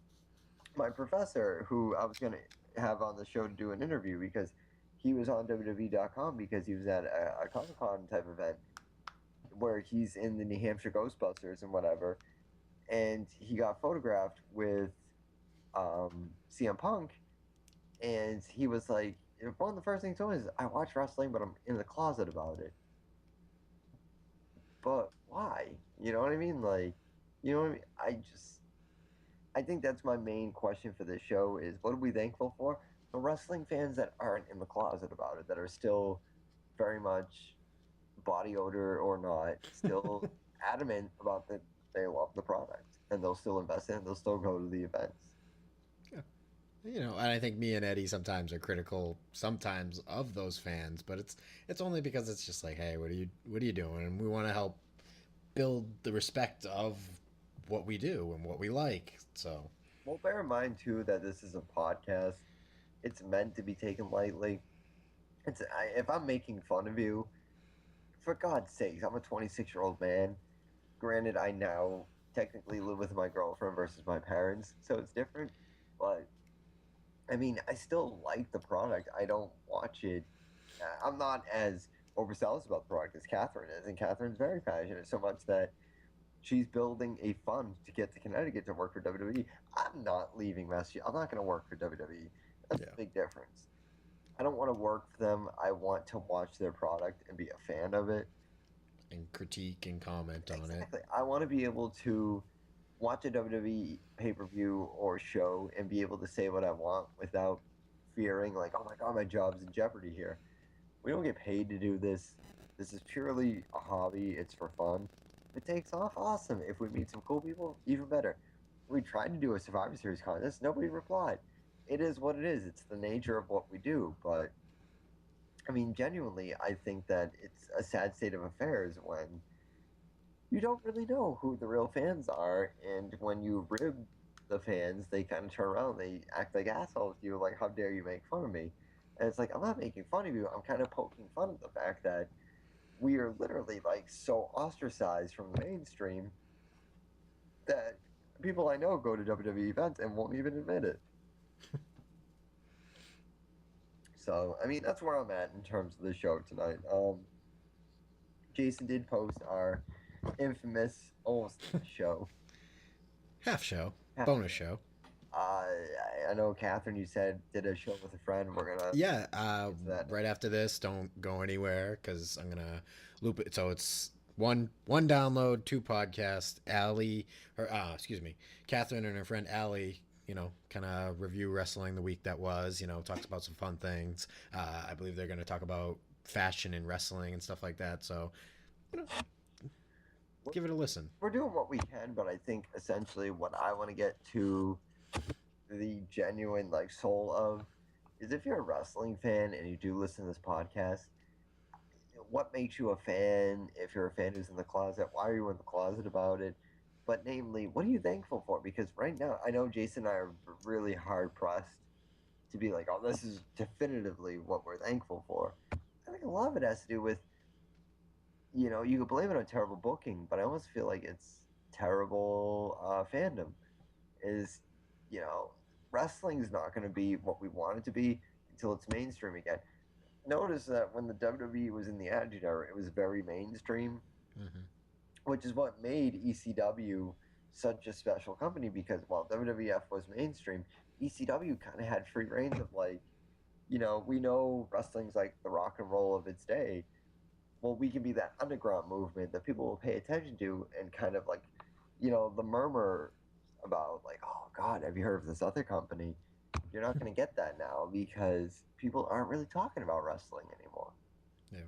My professor, who I was going to have on the show to do an interview because he was on WWE.com because he was at a Comic-Con type event where he's in the New Hampshire Ghostbusters and whatever, and he got photographed with CM Punk, and he was like, one of the first things he told me is, "I watch wrestling, but I'm in the closet about it." But why? You know what I mean? Like, you know what I mean? I think that's my main question for this show is, what are we thankful for? The wrestling fans that aren't in the closet about it, that are still very much body odor or not, still adamant about that they love the product and they'll still invest in it, they'll still go to the events. Yeah. And I think me and Eddie sometimes are critical sometimes of those fans, but it's only because it's just like, hey, what are you doing? And we want to help build the respect of what we do and what we like. So, well, bear in mind too that this is a podcast. It's meant to be taken lightly. If I'm making fun of you, for God's sakes, I'm a 26-year-old man. Granted, I now technically live with my girlfriend versus my parents, so it's different. But I mean, I still like the product. I don't watch it. I'm not as overzealous about the product as Kathryn is, and Kathryn's very passionate, so much that she's building a fund to get to Connecticut to work for WWE. I'm not leaving Massachusetts. I'm not going to work for WWE. That's a big difference. I don't want to work for them. I want to watch their product and be a fan of it. And critique and comment on it. Exactly. I want to be able to watch a WWE pay per view or show and be able to say what I want without fearing, like, oh my God, my job's in jeopardy here. We don't get paid to do this. This is purely a hobby. It's for fun. If it takes off, awesome. If we meet some cool people, even better. We tried to do a Survivor Series contest. Nobody replied. It is what it is. It's the nature of what we do. But, I mean, genuinely, I think that it's a sad state of affairs when you don't really know who the real fans are. And when you rib the fans, they kind of turn around. They act like assholes to you, like, how dare you make fun of me? And it's like, I'm not making fun of you. I'm kind of poking fun at the fact that we are literally like so ostracized from the mainstream that people I know go to WWE events and won't even admit it. So, I mean, that's where I'm at in terms of the show tonight. Jason did post our infamous almost show. Half show. Bonus show. I know, Kathryn, you said did a show with a friend. We're gonna Right after this, don't go anywhere because I'm gonna loop it. So it's one download, 2 podcasts. Kathryn and her friend Allie, kind of review wrestling the week that was. Talks about some fun things. I believe they're gonna talk about fashion and wrestling and stuff like that. So, give it a listen. We're doing what we can, but I think essentially what I want to get to the genuine soul of is if you're a wrestling fan and you do listen to this podcast, what makes you a fan? If you're a fan who's in the closet, why are you in the closet about it? But namely, what are you thankful for? Because right now, I know Jason and I are really hard pressed to be like, oh, this is definitively what we're thankful for. I think a lot of it has to do with, you could blame it on terrible booking, but I almost feel like it's terrible fandom. Is, wrestling is not going to be what we want it to be until it's mainstream again. Notice that when the WWE was in the Attitude Era, it was very mainstream, which is what made ECW such a special company because while WWF was mainstream, ECW kind of had free reigns of we know wrestling's like the rock and roll of its day. Well, we can be that underground movement that people will pay attention to and kind of the murmur about oh God, have you heard of this other company? You're not going to get that now because people aren't really talking about wrestling anymore. Yeah.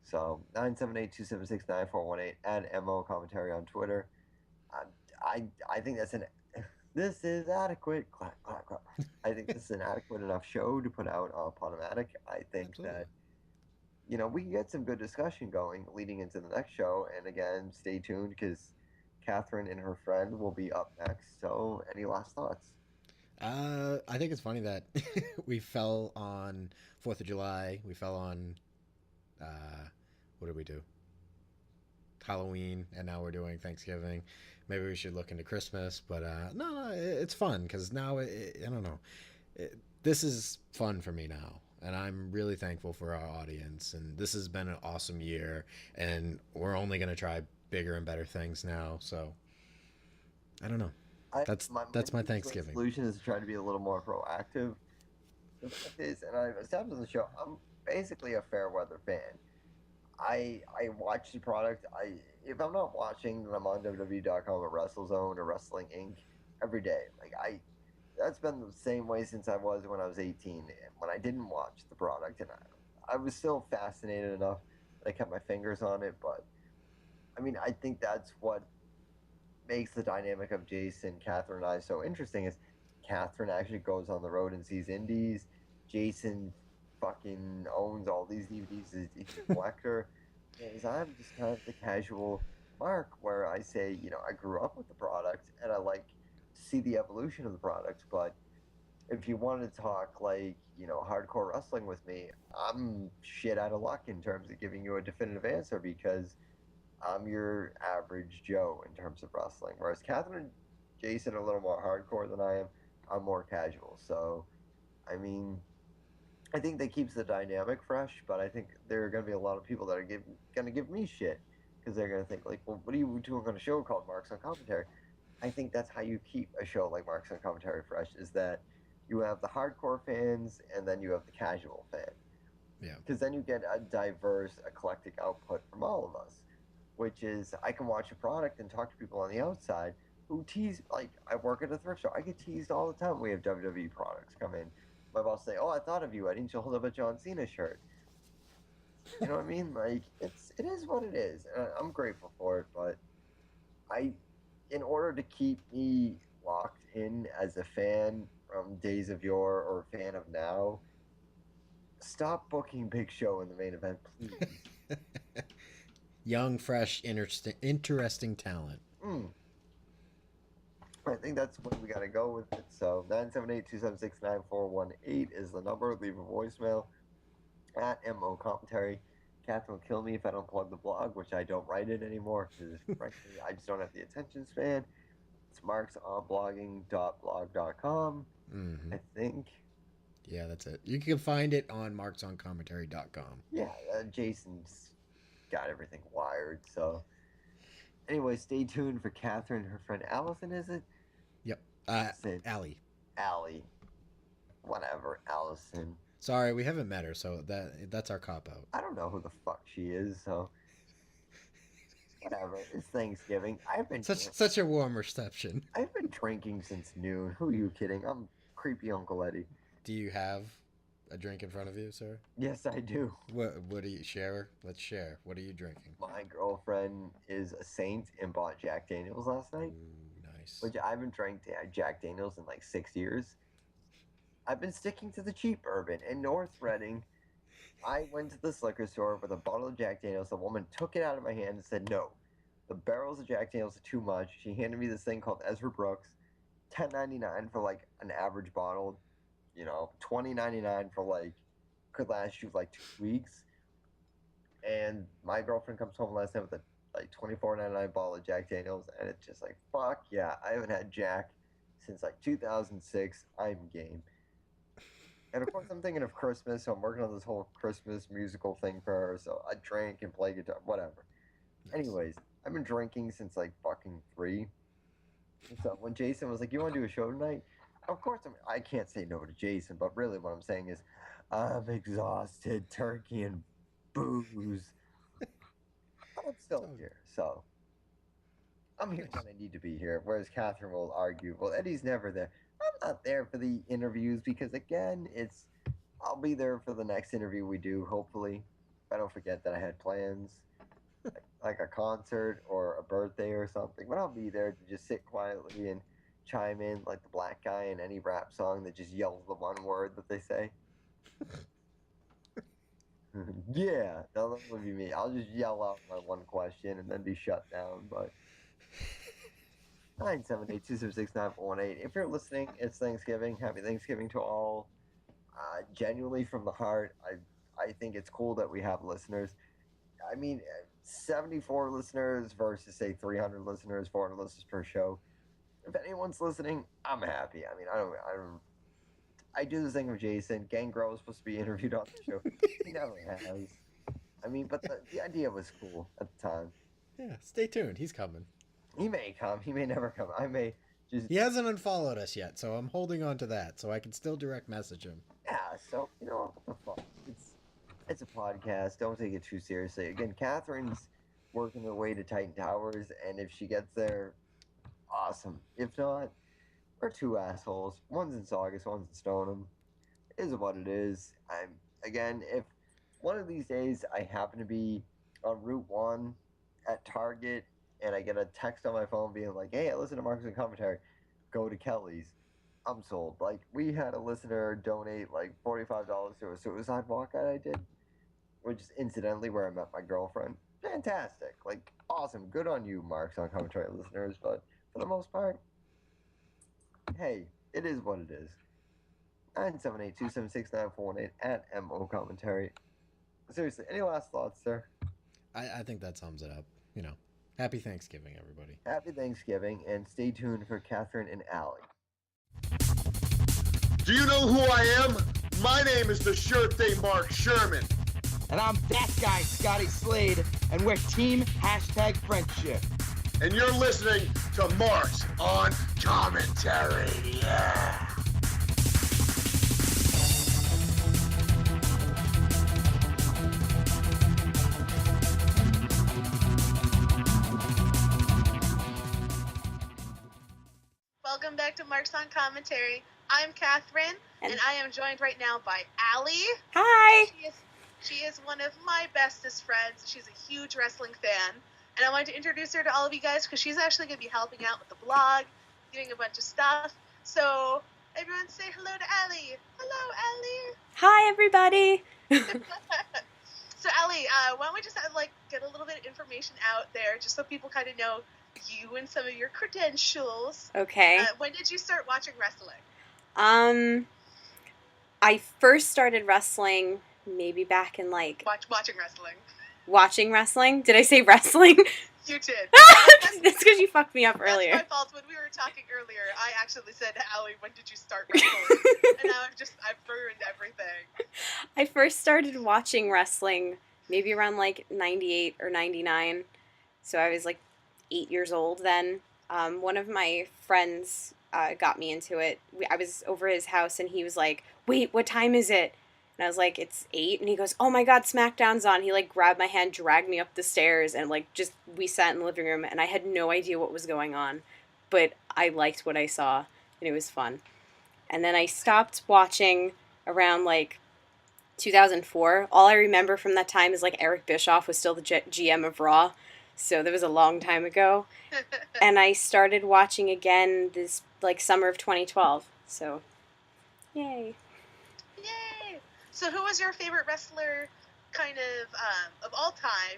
So 978-276-9418 and MO commentary on Twitter. I think this is adequate. Clap, clap, clap. I think this is an adequate enough show to put out on Podomatic. I think Absolutely. that we can get some good discussion going leading into the next show. And again, stay tuned because Kathryn and her friend will be up next. So, any last thoughts? I think it's funny that we fell on 4th of July. We fell on, what did we do? Halloween, and now we're doing Thanksgiving. Maybe we should look into Christmas, but no, it's fun because now, I don't know. This is fun for me now, and I'm really thankful for our audience, and this has been an awesome year, and we're only going to try bigger and better things now, so I don't know. That's my Thanksgiving. Solution is to try to be a little more proactive. The fact is, and I've established on the show, I'm basically a fair weather fan. I watch the product. If I'm not watching, then I'm on WWE.com or WrestleZone or Wrestling Inc. every day. That's been the same way since I was when I was 18, and when I didn't watch the product, and I was still fascinated enough that I kept my fingers on it. But I mean, I think that's what makes the dynamic of Jason, Kathryn, and I so interesting is Kathryn actually goes on the road and sees indies. Jason fucking owns all these DVDs. He's a collector. Whereas I'm just kind of the casual mark where I say, I grew up with the product and I like to see the evolution of the product. But if you wanted to talk hardcore wrestling with me, I'm shit out of luck in terms of giving you a definitive answer because I'm your average Joe in terms of wrestling. Whereas Kathryn and Jason are a little more hardcore than I am. I'm more casual. So, I mean, I think that keeps the dynamic fresh, but I think there are going to be a lot of people that are going to give me shit because they're going to think, well, what are you doing on a show called Marks on Commentary? I think that's how you keep a show like Marks on Commentary fresh is that You have the hardcore fans, and then you have the casual fan. Yeah. Because then you get a diverse, eclectic output from all of us, which is I can watch a product and talk to people on the outside who tease. Like, I work at a thrift store. I get teased all the time. We have WWE products come in. My boss say, "Oh, I thought of you. Why didn't you hold up a John Cena shirt?" You know what I mean? Like, it is what it is. And I'm grateful for it, but in order to keep me locked in as a fan from days of yore or a fan of now, stop booking Big Show in the main event, please. Young, fresh, interesting talent. I think that's what we got to go with it. So 978-276-9418 is the number. Leave a voicemail at MO Commentary. Kathryn will kill me if I don't plug the blog, which I don't write it anymore because, frankly, I just don't have the attention span. It's marksonblogging.blog.com, I think. Yeah, that's it. You can find it on marksOnCommentary.com. Yeah, Jason's got everything wired. So, anyway, stay tuned for Kathryn. Her friend Allison, is it? Yep. Allie. Whatever, Allison. Sorry, we haven't met her, so that's our cop-out. I don't know who the fuck she is, so... Whatever, it's Thanksgiving. I've been... Such a warm reception. I've been drinking since noon. Who are you kidding? I'm creepy Uncle Eddie. Do you have a drink in front of you, sir? Yes, I do. What do you share? Let's share. What are you drinking? My girlfriend is a saint and bought Jack Daniels last night. Ooh, nice. Which I haven't drank Jack Daniels in like 6 years. I've been sticking to the cheap bourbon. In North Reading, I went to this liquor store with a bottle of Jack Daniels. The woman took it out of my hand and said, "No, the barrels of Jack Daniels are too much." She handed me this thing called Ezra Brooks, $10.99 for like an average bottle. You know, $20.99 for like, could last you like 2 weeks. And my girlfriend comes home last night with a like $24.99 bottle of Jack Daniels, and it's just like, fuck yeah, I haven't had Jack since like 2006. I'm game. And of course, I'm thinking of Christmas, so I'm working on this whole Christmas musical thing for her. So I drank and play guitar, whatever. Nice. Anyways, I've been drinking since like fucking 3. So when Jason was like, "You want to do a show tonight?" Of course, I can't say no to Jason, but really what I'm saying is, I'm exhausted, turkey and booze. But I'm still here, so I'm here when I need to be here. Whereas Kathryn will argue, "Well, Eddie's never there." I'm not there for the interviews because, again, I'll be there for the next interview we do, hopefully. If I don't forget that I had plans, like a concert or a birthday or something. But I'll be there to just sit quietly and chime in like the black guy in any rap song that just yells the one word that they say. Yeah, that would be me. I'll just yell out my one question and then be shut down, but... 978-276-9418. If you're listening, it's Thanksgiving. Happy Thanksgiving to all. Genuinely from the heart, I think it's cool that we have listeners. I mean, 74 listeners versus, say, 300 listeners, 400 listeners per show. If anyone's listening, I'm happy. I mean, I do this thing with Jason. Gangrel was supposed to be interviewed on the show. He never has. I mean, but the idea was cool at the time. Yeah, stay tuned. He's coming. He may come. He may never come. I may just... He hasn't unfollowed us yet, so I'm holding on to that, so I can still direct message him. Yeah, so, you know, what the fuck? It's a podcast. Don't take it too seriously. Again, Kathryn's working her way to Titan Towers, and if she gets there, awesome. If not, we're two assholes. One's in Saugus, one's in Stoneham. It is what it is. Again, if one of these days I happen to be on Route 1 at Target, and I get a text on my phone being like, "Hey, I listen to Marks and Commentary, go to Kelly's," I'm sold. Like, we had a listener donate like $45 to a suicide walkout I did, which is incidentally where I met my girlfriend. Fantastic. Like, awesome. Good on you, Marks on Commentary listeners. But for the most part, hey, it is what it is. 978-276-9418 at MO Commentary. Seriously, any last thoughts, sir? I think that sums it up. You know, happy Thanksgiving, everybody. Happy Thanksgiving, and stay tuned for Kathryn and Allie. Do you know who I am? My name is the Sure Thing Mark Sherman. And I'm that guy, Scotty Slade, and we're Team #Friendship. And you're listening to Marks on Commentary. Yeah. welcome back to Marks on Commentary. I'm Kathryn, and I am joined right now by Allie. Hi! She is one of my bestest friends. She's a huge wrestling fan, and I wanted to introduce her to all of you guys because she's actually going to be helping out with the blog, doing a bunch of stuff. So, everyone say hello to Allie. Hello, Allie. Hi, everybody. So, Allie, why don't we just get a little bit of information out there just so people kind of know you and some of your credentials. Okay. When did you start watching wrestling? I first started wrestling maybe back in watching wrestling. Watching wrestling? Did I say wrestling? You did. That's because you fucked me up earlier. That's my fault. When we were talking earlier, I actually said to Allie, when did you start wrestling? And now I've ruined everything. I first started watching wrestling maybe around 98 or 99. So I was 8 years old then. One of my friends got me into it. I was over at his house and he was like, wait, what time is it? And I was like, it's 8. And he goes, oh my God, SmackDown's on. He grabbed my hand, dragged me up the stairs, and we sat in the living room and I had no idea what was going on. But I liked what I saw and it was fun. And then I stopped watching around 2004. All I remember from that time is Eric Bischoff was still the GM of Raw. So that was a long time ago. And I started watching again this summer of 2012. So, yay. Yay! So who was your favorite wrestler kind of all time,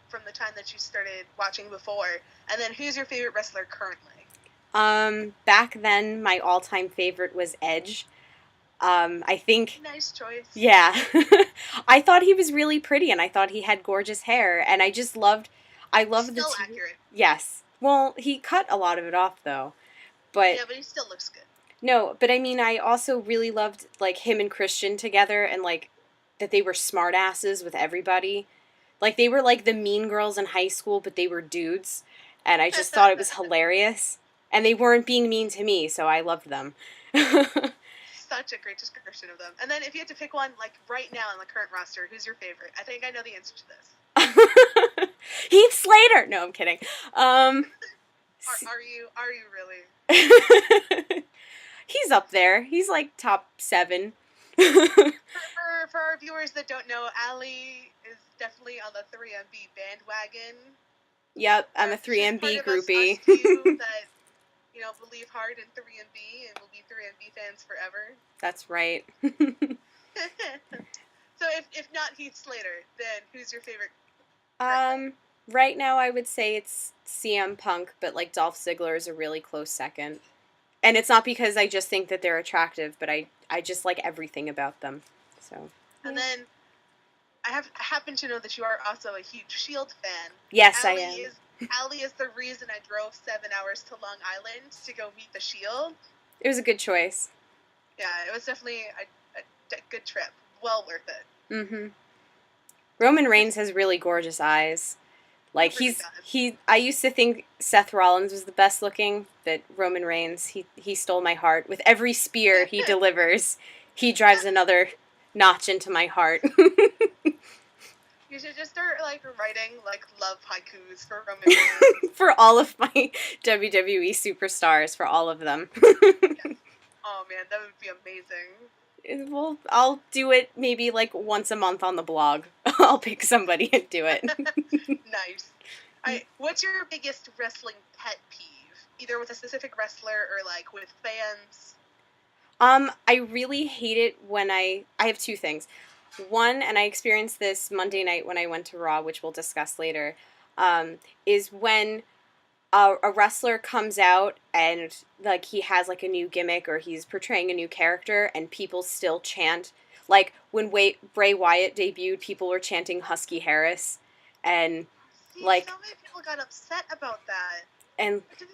from the time that you started watching before? And then who's your favorite wrestler currently? Back then my all-time favorite was Edge. I think... Nice choice. Yeah. I thought he was really pretty and I thought he had gorgeous hair and I just loved... Still accurate. Yes. Well, he cut a lot of it off, though. But yeah, but he still looks good. No, but I mean, I also really loved, him and Christian together and, that they were smartasses with everybody. They were, the mean girls in high school, but they were dudes. And I just thought it was hilarious. And they weren't being mean to me, so I loved them. Such a great description of them. And then if you had to pick one, right now on the current roster, who's your favorite? I think I know the answer to this. Heath Slater. No, I'm kidding. Are you really? He's up there. He's top 7. for our viewers that don't know, Allie is definitely on the 3MB bandwagon. Yep, I'm a 3MB groupie. Us two that believe hard in 3MB and will be 3MB fans forever. That's right. So if not Heath Slater, then who's your favorite? Right now I would say it's CM Punk, but Dolph Ziggler is a really close second. And it's not because I just think that they're attractive, but I just like everything about them. So. And then I happen to know that you are also a huge Shield fan. Yes, I am. Allie is the reason I drove 7 hours to Long Island to go meet the Shield. It was a good choice. Yeah, it was definitely a good trip. Well worth it. Mm-hmm. Roman Reigns has really gorgeous eyes. I used to think Seth Rollins was the best looking, but Roman Reigns, he stole my heart. With every spear he delivers, he drives another notch into my heart. You should just start writing love haikus for Roman Reigns. For all of my WWE superstars, for all of them. Yes. Oh man, that would be amazing. Well, I'll do it maybe once a month on the blog. I'll pick somebody and do it. Nice. What's your biggest wrestling pet peeve? Either with a specific wrestler or with fans? I really hate it when I have two things. One, and I experienced this Monday night when I went to Raw, which we'll discuss later, is when a wrestler comes out and he has a new gimmick or he's portraying a new character and people still chant. When Bray Wyatt debuted, people were chanting Husky Harris, and so many people got upset about that. And to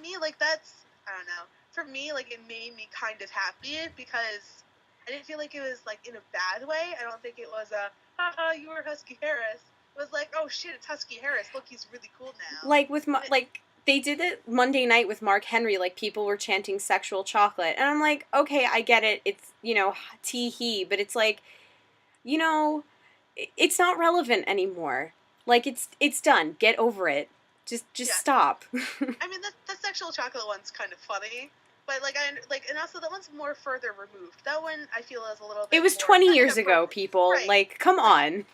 me, that's, I don't know. For me, it made me kind of happy because I didn't feel like it was in a bad way. I don't think it was a haha, you were Husky Harris. It was oh shit, it's Husky Harris. Look, he's really cool now. They did it Monday night with Mark Henry. People were chanting sexual chocolate. And I'm okay, I get it. It's, tee-hee. But it's it's not relevant anymore. It's done. Get over it. Just stop. I mean, that's sexual chocolate one's kind of funny, but and also that one's more further removed. That one I feel is a little bit. It was more 20 years ago, people. Right. Like, come on.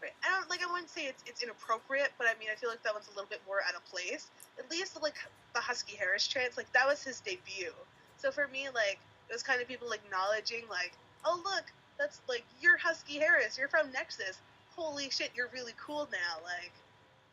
Right. I wouldn't say it's inappropriate, but I mean, I feel like that one's a little bit more out of place. At least, like, the Husky Harris chants, like, that was his debut. So for me, like, it was kind of people acknowledging, like, oh, look, that's, like, you're Husky Harris, you're from Nexus. Holy shit, you're really cool now. Like,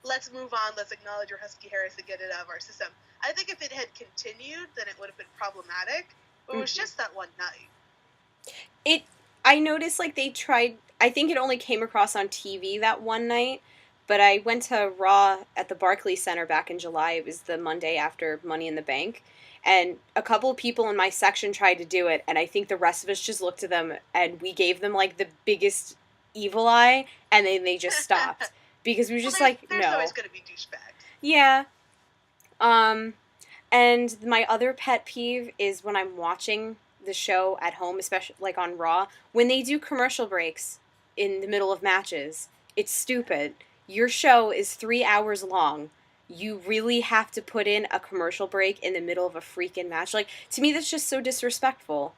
let's move on, let's acknowledge your Husky Harris and get it out of our system. I think if it had continued, then it would have been problematic, but it was just that one night. I noticed, like, they tried, I think it only came across on TV that one night, but I went to Raw at the Barclays Center back in July. It was the Monday after Money in the Bank, and a couple of people in my section tried to do it, and I think the rest of us just looked at them, and we gave them, like, the biggest evil eye, and then they just stopped. Because we were just there's no. There's always going to be douchebags. Yeah. And my other pet peeve is when I'm watching the show at home, especially like on Raw, when they do commercial breaks in the middle of matches. It's stupid. Your show is 3 hours long. You really have to put in a commercial break in the middle of a freaking match. Like, to me, that's just so disrespectful.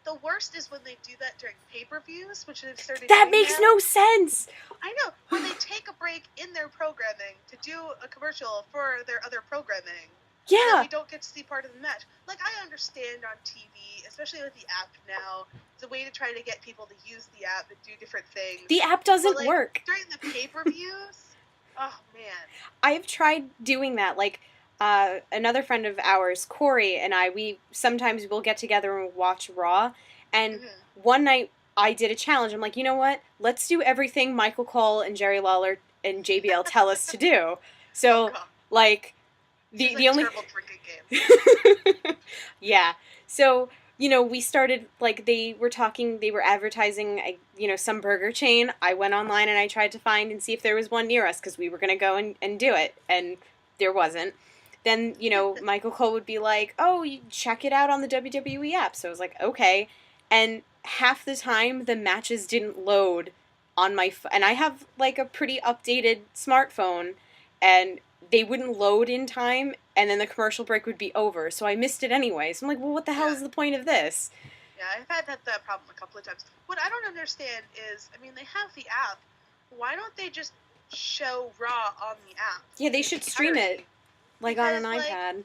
The worst is when they do that during pay-per-views, which they've started That doing makes now. no sense! I know. When they take a break in their programming to do a commercial for their other programming. Yeah. And we don't get to see part of the match. Like, I understand on TV, especially with the app now, it's a way to try to get people to use the app and do different things. The app doesn't work. During the pay-per-views, oh, man. I've tried doing that. Like, another friend of ours, Corey, and we sometimes will get together and watch Raw. And one night I did a challenge. I'm like, you know what? Let's do everything Michael Cole and Jerry Lawler and JBL tell us to do. So, like, the only terrible drinking game. yeah. So, we started, like, they were advertising, some burger chain. I went online and I tried to find and see if there was one near us because we were going to go and do it. And there wasn't. Then, Michael Cole would be like, oh, you check it out on the WWE app. So I was like, okay. And half the time, the matches didn't load on my phone. And I have, like, a pretty updated smartphone. And they wouldn't load in time. And then the commercial break would be over. So I missed it anyway. So I'm like, well, what the hell is the point of this? Yeah, I've had that problem a couple of times. What I don't understand is, I mean, they have the app. Why don't they just show Raw on the app? Yeah, they should stream it. Like, on an iPad.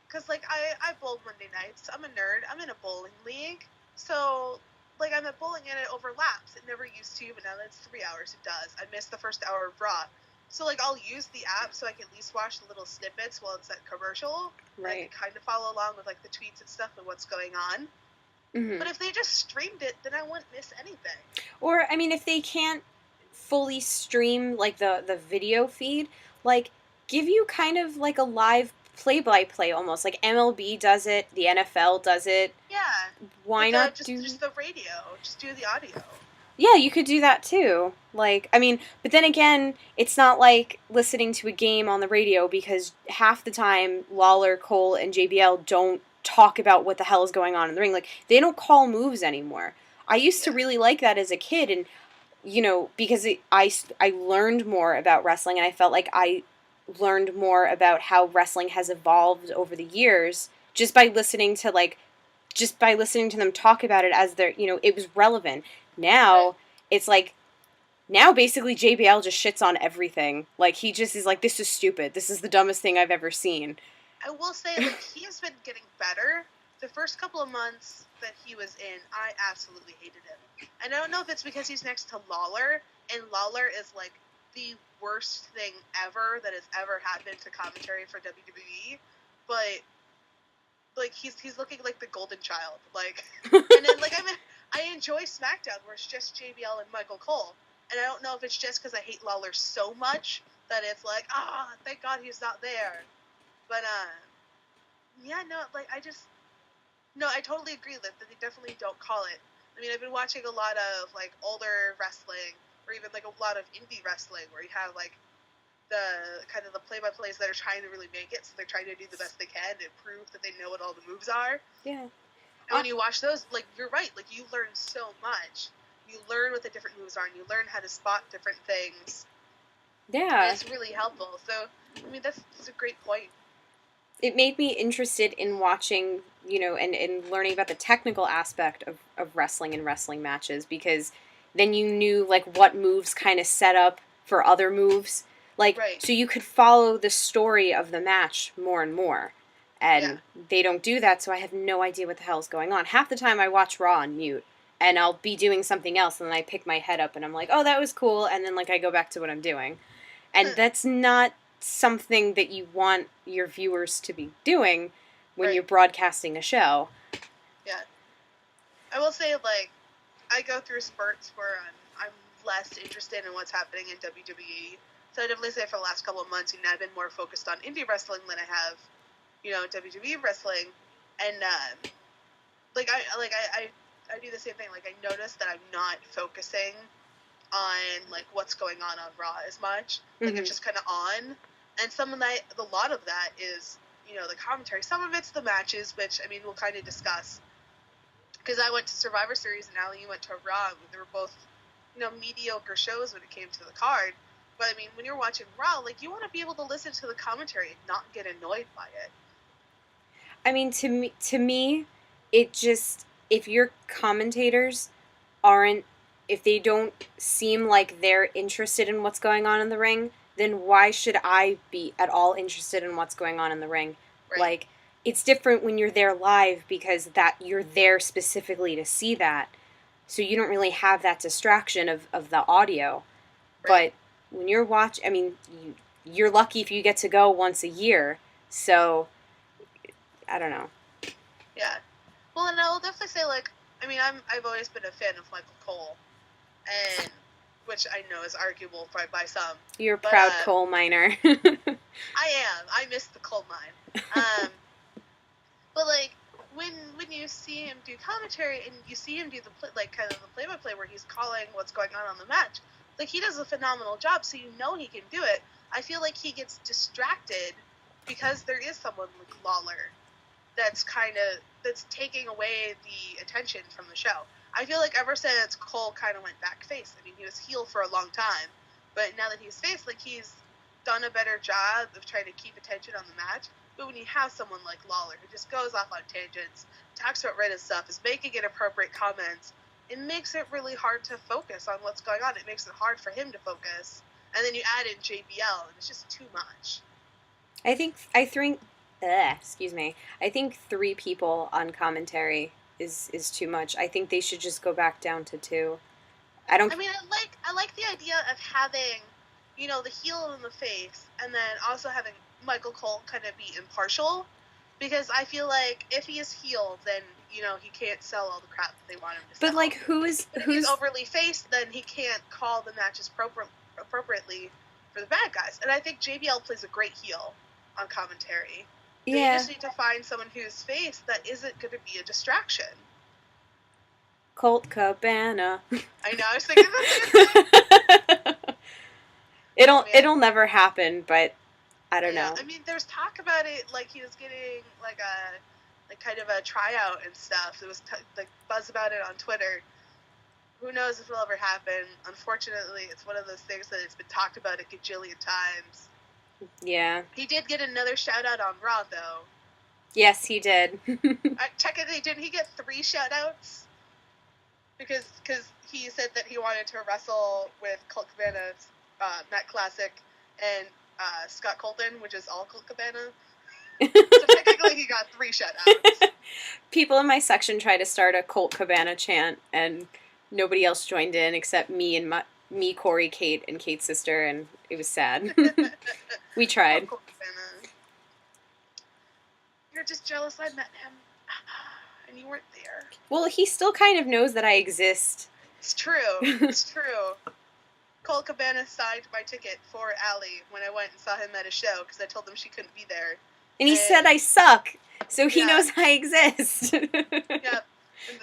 Because, like, I bowl Monday nights. I'm a nerd. I'm in a bowling league. So, like, I'm at bowling and it overlaps. It never used to, but now that it's 3 hours, it does. I missed the first hour of Raw. So, like, I'll use the app so I can at least watch the little snippets while it's at commercial. Right. I can kind of follow along with, like, the tweets and stuff and what's going on. Mm-hmm. But if they just streamed it, then I wouldn't miss anything. Or, I mean, if they can't fully stream, like, the video feed, like, give you kind of, like, a live play-by-play almost. Like, MLB does it, the NFL does it. Yeah. Why not just the radio. Just do the audio. Yeah, you could do that too. Like, I mean, but then again, it's not like listening to a game on the radio because half the time Lawler, Cole, and JBL don't talk about what the hell is going on in the ring. Like, they don't call moves anymore. I used to really like that as a kid, and, because I learned more about wrestling, and I felt like I learned more about how wrestling has evolved over the years just by listening to them talk about it as their, it was relevant. Now, it's like, now basically JBL just shits on everything. Like, he just is like, this is stupid. This is the dumbest thing I've ever seen. I will say, like, he has been getting better. The first couple of months that he was in, I absolutely hated him. And I don't know if it's because he's next to Lawler, and Lawler is, like, the worst thing ever that has ever happened to commentary for WWE, but, like, he's looking like the golden child, like, and then, like, I enjoy SmackDown where it's just JBL and Michael Cole, and I don't know if it's just because I hate Lawler so much that it's like, thank God he's not there, but, yeah, no, like, I totally agree that they definitely don't call it. I mean, I've been watching a lot of, like, older wrestling, or even, like, a lot of indie wrestling, where you have, like, the kind of the play-by-plays that are trying to really make it, so they're trying to do the best they can to prove that they know what all the moves are. Yeah. And when you watch those, like, you're right, like, you learn so much. You learn what the different moves are, and you learn how to spot different things. Yeah. And it's really helpful. So, I mean, that's a great point. it made me interested in watching, and learning about the technical aspect of wrestling and wrestling matches, because then you knew, like, what moves kind of set up for other moves. Like, Right. so you could follow the story of the match more and more. And they don't do that, so I have no idea what the hell is going on. Half the time I watch Raw on mute, and I'll be doing something else, and then I pick my head up, and I'm like, oh, that was cool, and then, like, I go back to what I'm doing. And that's not something that you want your viewers to be doing when you're broadcasting a show. Yeah. I will say, like, I go through spurts where I'm less interested in what's happening in WWE. So I definitely say for the last couple of months, I've been more focused on indie wrestling than I have, WWE wrestling. And, I do the same thing. Like, I notice that I'm not focusing on, like, what's going on Raw as much. Like, it's just kind of on. And a lot of that is, the commentary. Some of it's the matches, which, I mean, we'll kind of discuss. Because I went to Survivor Series and Allie, you went to Raw. They were both, mediocre shows when it came to the card. But, I mean, when you're watching Raw, like, you want to be able to listen to the commentary and not get annoyed by it. I mean, to me, it just, if your commentators if they don't seem like they're interested in what's going on in the ring, then why should I be at all interested in what's going on in the ring? Right. Like, it's different when you're there live, because you're there specifically to see that. So you don't really have that distraction of the audio. Right. But when you're you're lucky if you get to go once a year. So, I don't know. Yeah. Well, and I'll definitely say, like, I mean, I've always been a fan of Michael Cole, and which I know is arguable by some. You're a proud coal miner. I am. I miss the coal mine. But, like, when you see him do commentary and you see him do the play-by-play where he's calling what's going on the match, like, he does a phenomenal job, so you know he can do it. I feel like he gets distracted because there is someone like Lawler that's taking away the attention from the show. I feel like ever since Cole kind of went back face, I mean, he was heel for a long time, but now that he's face, like, he's done a better job of trying to keep attention on the match. But when you have someone like Lawler who just goes off on tangents, talks about random stuff, is making inappropriate comments, it makes it really hard to focus on what's going on. It makes it hard for him to focus. And then you add in JBL, and it's just too much. I think 3 people on commentary is too much. I think they should just go back down to 2. I like the idea of having, the heel and the face, and then also having Michael Cole kind of be impartial, because I feel like if he is heel, then, he can't sell all the crap that they want him to sell. But, like, If he's overly faced, then he can't call the matches appropriately for the bad guys. And I think JBL plays a great heel on commentary. So you just need to find someone who's face that isn't going to be a distraction. Colt Cabana. I know, I was thinking the same thing. It'll never happen, but I don't know. I mean, there's talk about it, like he was getting like kind of a tryout and stuff. There was like buzz about it on Twitter. Who knows if it'll ever happen? Unfortunately, it's one of those things that it's been talked about a gajillion times. Yeah. He did get another shout out on Raw, though. Yes, he did. Technically, didn't he get 3 shout outs? Because he said that he wanted to wrestle with Colt Cabana's Matt Classic and Scott Colton, which is all Colt Cabana. So technically, he got 3 shout outs. People in my section tried to start a Colt Cabana chant, and nobody else joined in except me, Corey, Kate, and Kate's sister, and it was sad. We tried. Colt Cabana. You're just jealous I met him, and you weren't there. Well, he still kind of knows that I exist. It's true. It's true. Colt Cabana signed my ticket for Allie when I went and saw him at a show because I told him she couldn't be there. And he said I suck, so he knows I exist. Yep.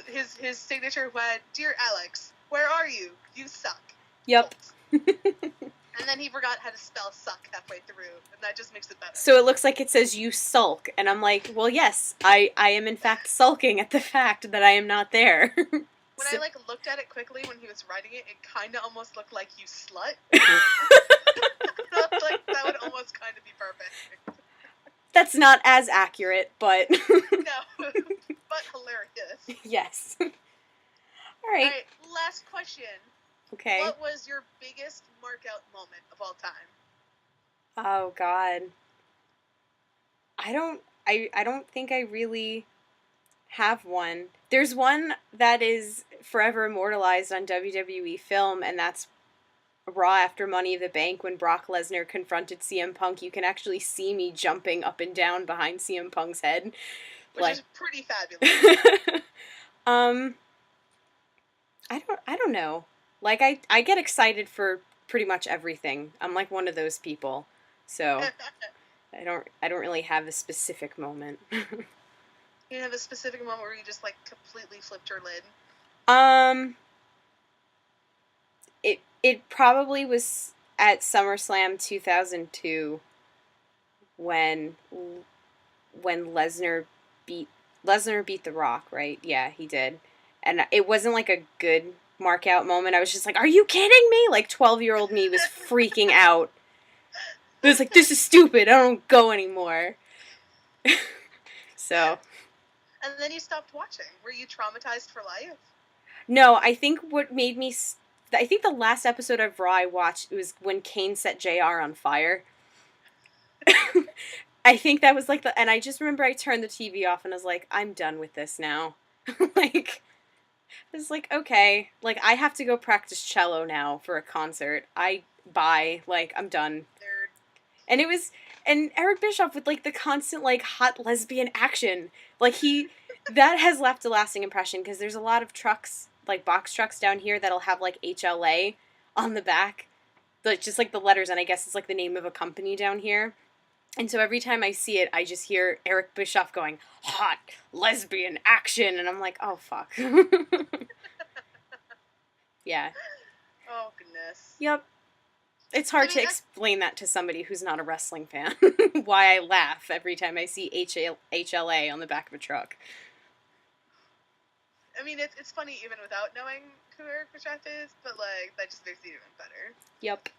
His signature went, "Dear Alex, where are you? You suck." Yep. And then he forgot how to spell suck halfway through, and that just makes it better. So it looks like it says you sulk, and I'm like, well, yes, I am in fact sulking at the fact that I am not there. When I looked at it quickly when he was writing it, it kind of almost looked like you slut. Like, that would almost kind of be perfect. That's not as accurate, but No, but hilarious. yes. All All right. right, last question. Okay. What was your biggest mark-out moment of all time? Oh God. I don't think I really have one. There's one that is forever immortalized on WWE film, and that's Raw after Money in the Bank when Brock Lesnar confronted CM Punk. You can actually see me jumping up and down behind CM Punk's head. Which is pretty fabulous. I don't know. Like I get excited for pretty much everything. I'm like one of those people. So I don't really have a specific moment. You have a specific moment where you just like completely flipped your lid? It probably was at SummerSlam 2002 when Lesnar beat The Rock, right? Yeah, he did. And it wasn't like a good mark out moment. I was just like, "Are you kidding me?" Like 12-year-old me was freaking out. It was like, "This is stupid. I don't go anymore." So, and then you stopped watching. Were you traumatized for life? No, I think what made me I think the last episode of Raw I watched was when Kane set JR on fire. I think that was like and I just remember I turned the TV off and I was like, I'm done with this now. Like, I was like, okay, like I have to go practice cello now for a concert. Bye, like I'm done. Nerd. And and Eric Bischoff with like the constant like hot lesbian action. Like that has left a lasting impression because there's a lot of trucks, like box trucks down here that'll have like HLA on the back. Like just like the letters, and I guess it's like the name of a company down here. And so every time I see it, I just hear Eric Bischoff going, hot lesbian action, and I'm like, oh fuck. Yeah. Oh goodness. Yep. It's hard to explain that to somebody who's not a wrestling fan. Why I laugh every time I see HLA on the back of a truck. I mean, it's funny even without knowing who Eric Bischoff is, but like that just makes it even better. Yep.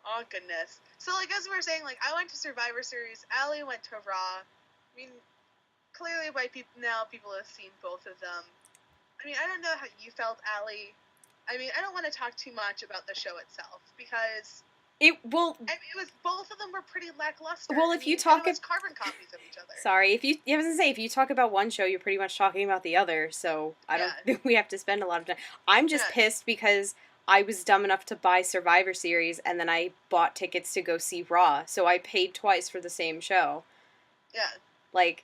Oh goodness. So like as we were saying, like I went to Survivor Series, Allie went to Raw. I mean, clearly by people have seen both of them. I mean, I don't know how you felt, Allie. I mean, I don't want to talk too much about the show itself because it was both of them were pretty lackluster. Well, if you talk about carbon copies of each other. Sorry, I was gonna say if you talk about one show, you're pretty much talking about the other. So I don't think we have to spend a lot of time. I'm just pissed because I was dumb enough to buy Survivor Series and then I bought tickets to go see Raw, so I paid twice for the same show. Yeah. Like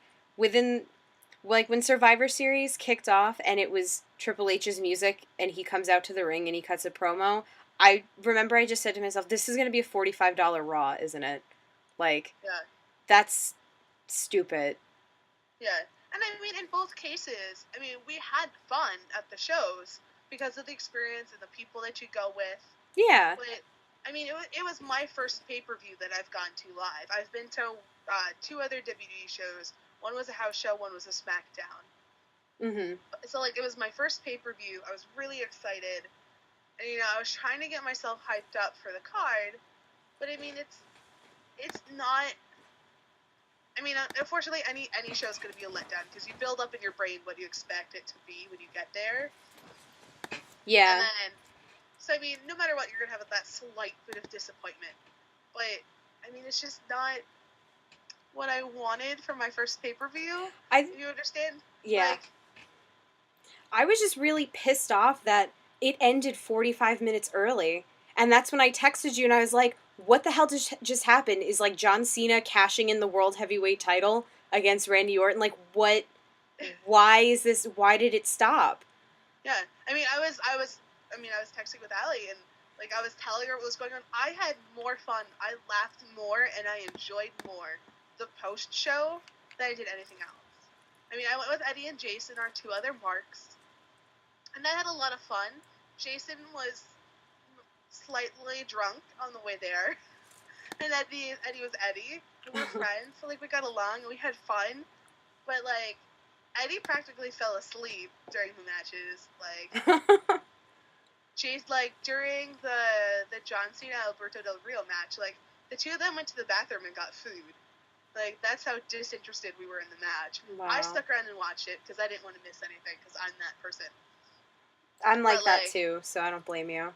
when Survivor Series kicked off and it was Triple H's music and he comes out to the ring and he cuts a promo, I remember I just said to myself, this is going to be a $45 Raw, isn't it? Like, that's stupid. Yeah. And I mean, in both cases, I mean, we had fun at the shows because of the experience and the people that you go with. Yeah. But, I mean, it was my first pay-per-view that I've gone to live. I've been to 2 other WWE shows. One was a house show, one was a SmackDown. Mm-hmm. So, like, it was my first pay-per-view. I was really excited. And, you know, I was trying to get myself hyped up for the card. But, I mean, it's not... I mean, unfortunately, any show is going to be a letdown because you build up in your brain what you expect it to be when you get there. Yeah. And then... So, I mean, no matter what, you're going to have that slight bit of disappointment. But, I mean, it's just not what I wanted for my first pay-per-view. You understand? Yeah. Like, I was just really pissed off that it ended 45 minutes early. And that's when I texted you and I was like, what the hell just happened? Is, like, John Cena cashing in the World Heavyweight title against Randy Orton? Like, what? Why is this? Why did it stop? Yeah. I mean, I was texting with Allie and, like, I was telling her what was going on. I had more fun. I laughed more and I enjoyed more the post-show than I did anything else. I mean, I went with Eddie and Jason, our 2 other marks, and I had a lot of fun. Jason was slightly drunk on the way there, and Eddie was Eddie. We were friends, so, like, we got along and we had fun, but, like, Eddie practically fell asleep during the matches, like... during the John Cena Alberto Del Rio match, like, the 2 of them went to the bathroom and got food. Like, that's how disinterested we were in the match. Wow. I stuck around and watched it because I didn't want to miss anything because I'm that person. I'm like But, that like, too, so I don't blame you.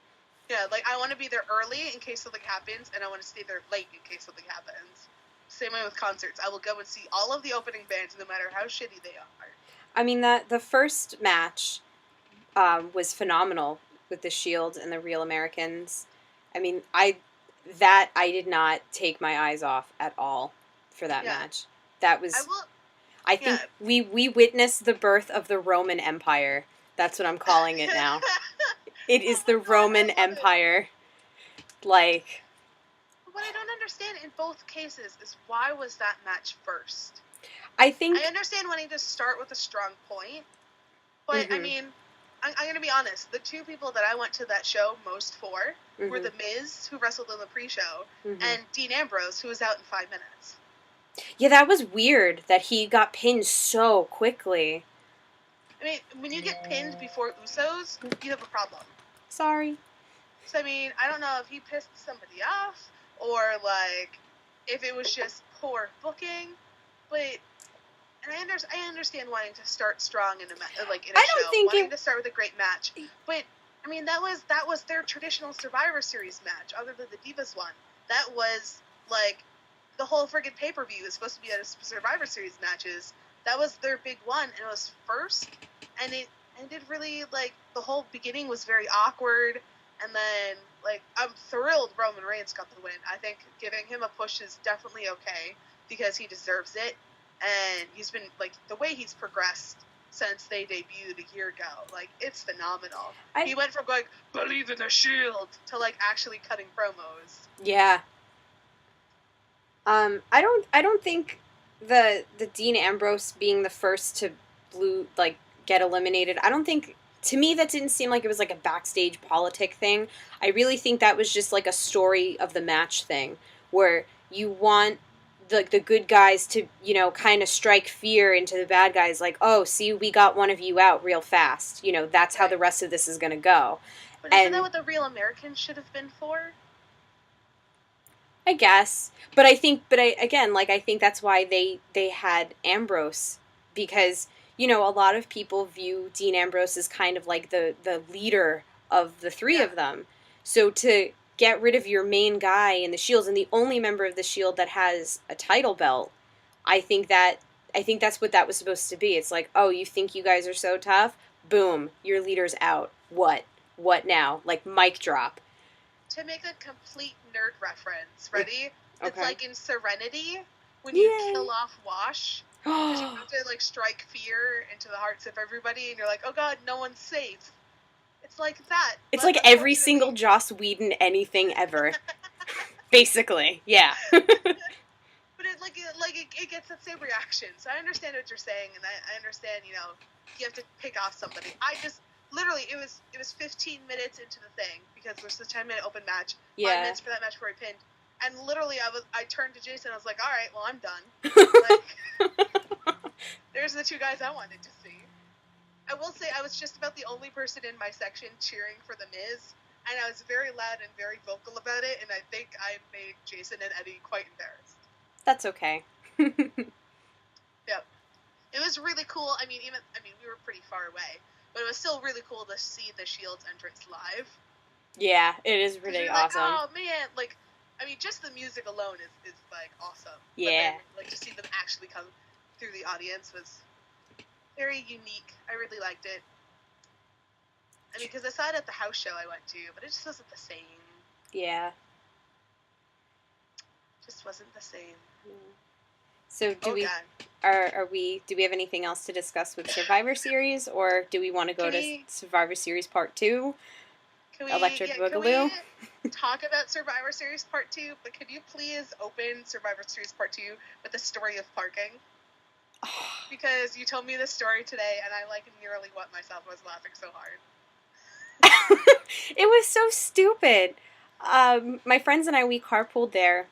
Yeah, like, I want to be there early in case something happens, and I want to stay there late in case something happens. Same way with concerts. I will go and see all of the opening bands, no matter how shitty they are. I mean, the first match was phenomenal with the Shield and the Real Americans. I mean, I did not take my eyes off at all for that match. That was. I think we witnessed the birth of the Roman Empire. That's what I'm calling it now. It is the Roman Empire. Like. What I don't understand in both cases is why was that match first? I understand wanting to start with a strong point, but I mean, I'm going to be honest. The two people that I went to that show most for were The Miz, who wrestled in the pre-show, and Dean Ambrose, who was out in 5 minutes. Yeah, that was weird that he got pinned so quickly. I mean, when you get pinned before Usos, you have a problem. Sorry. So, I mean, I don't know if he pissed somebody off or, like, if it was just poor booking, but... And I understand wanting to start strong in a show, wanting to start with a great match, but I mean that was their traditional Survivor Series match, other than the Divas one. That was like the whole friggin' pay-per-view is supposed to be at a Survivor Series matches. That was their big one, and it was first, and it ended really like the whole beginning was very awkward, and then like I'm thrilled Roman Reigns got the win. I think giving him a push is definitely okay because he deserves it. And he's been, like, the way he's progressed since they debuted a year ago, like, it's phenomenal. He went from going, believe in the Shield, to, like, actually cutting promos. Yeah. I don't think the Dean Ambrose being the first to get eliminated, I don't think, to me that didn't seem like it was, like, a backstage politic thing. I really think that was just, like, a story of the match thing, where you want the good guys to, you know, kind of strike fear into the bad guys, like, oh, see, we got one of you out real fast. You know, that's how the rest of this is going to go. But isn't that what the Real Americans should have been for? I guess. But I think that's why they had Ambrose. Because, you know, a lot of people view Dean Ambrose as kind of like the leader of the three of them. So to get rid of your main guy in the Shields and the only member of the Shield that has a title belt, I think that's what that was supposed to be. It's like, oh, you think you guys are so tough? Boom, your leader's out. What now? Like, mic drop. To make a complete nerd reference, ready? Okay. It's like in Serenity, when you kill off Wash, because you have to, like, strike fear into the hearts of everybody, and you're like, oh god, no one's safe. It's like that. It's like every single Joss Whedon anything ever. Basically, yeah. But it gets that same reaction. So I understand what you're saying, and I understand, you know, you have to pick off somebody. I just, literally, it was 15 minutes into the thing, because it was a 10-minute open match. 5 minutes for that match before he pinned. And literally, I turned to Jason, I was like, alright, well, I'm done. Like, there's the two guys I wanted to see. I will say I was just about the only person in my section cheering for The Miz, and I was very loud and very vocal about it, and I think I made Jason and Eddie quite embarrassed. That's okay. Yep. It was really cool. I mean, we were pretty far away, but it was still really cool to see the Shield's entrance live. Yeah, it is really awesome. Like, oh man, like, I mean, just the music alone is like awesome. Yeah. But then, like, to see them actually come through the audience was very unique. I really liked it. I mean, because I saw it at the house show I went to, but it just wasn't the same. Yeah. Just wasn't the same. So do we have anything else to discuss with Survivor Series, or do we want to go to Survivor Series Part 2? Electric Boogaloo? Can we talk about Survivor Series Part 2, but could you please open Survivor Series Part 2 with the story of parking? Because you told me this story today, and I nearly wet myself. I was laughing so hard. It was so stupid. My friends and I, we carpooled there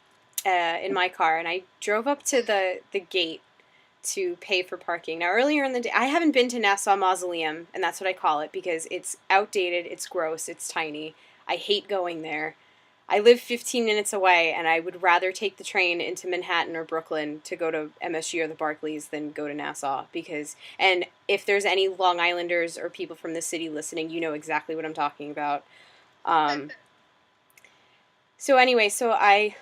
in my car, and I drove up to the gate to pay for parking. Now, earlier in the day, I haven't been to Nassau Mausoleum, and that's what I call it, because it's outdated, it's gross, it's tiny. I hate going there. I live 15 minutes away, and I would rather take the train into Manhattan or Brooklyn to go to MSG or the Barclays than go to Nassau. And if there's any Long Islanders or people from the city listening, you know exactly what I'm talking about. So anyway, I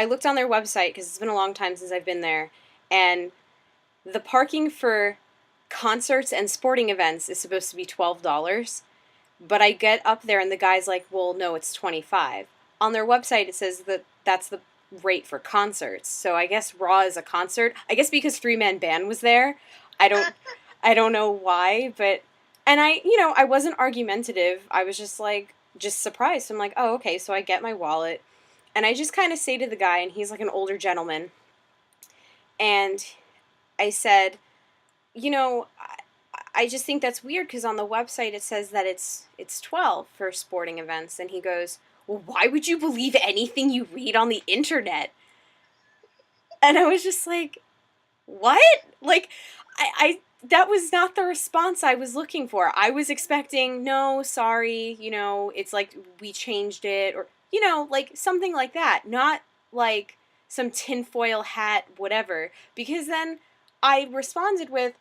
looked on their website, because it's been a long time since I've been there, and the parking for concerts and sporting events is supposed to be $12, but I get up there and the guy's like, well, no, it's $25. On their website, it says that that's the rate for concerts. So I guess Raw is a concert. I guess because Three Man Band was there. I don't know why, and I wasn't argumentative. I was just surprised. I'm like, oh, okay. So I get my wallet, and I just kind of say to the guy, and he's like an older gentleman, and I said, I just think that's weird because on the website it says that it's $12 for sporting events, and he goes, well, why would you believe anything you read on the internet? And I was just like, what? Like, I that was not the response I was looking for. I was expecting, no, sorry, it's like we changed it, or, like something like that. Not like some tinfoil hat, whatever. Because then I responded with,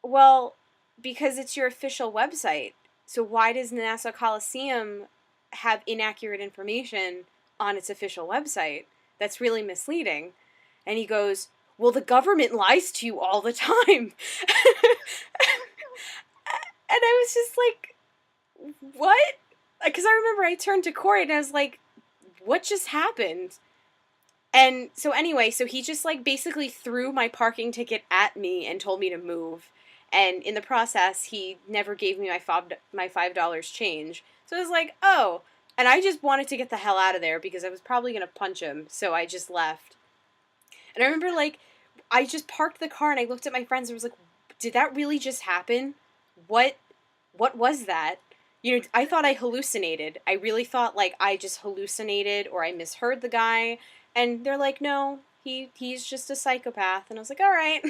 well, because it's your official website. So why does Nassau Coliseum have inaccurate information on its official website? That's really misleading. And he goes, well, the government lies to you all the time. And I was just like, what? Because I remember I turned to Corey and I was like, what just happened? And so anyway, so he just basically threw my parking ticket at me and told me to move. And in the process, he never gave me my $5 change. So I was like, oh. And I just wanted to get the hell out of there because I was probably going to punch him. So I just left. And I remember, I just parked the car and I looked at my friends and was like, did that really just happen? What was that? I thought I hallucinated. I really thought, I just hallucinated or I misheard the guy. And they're like, no, he's just a psychopath. And I was like, all right.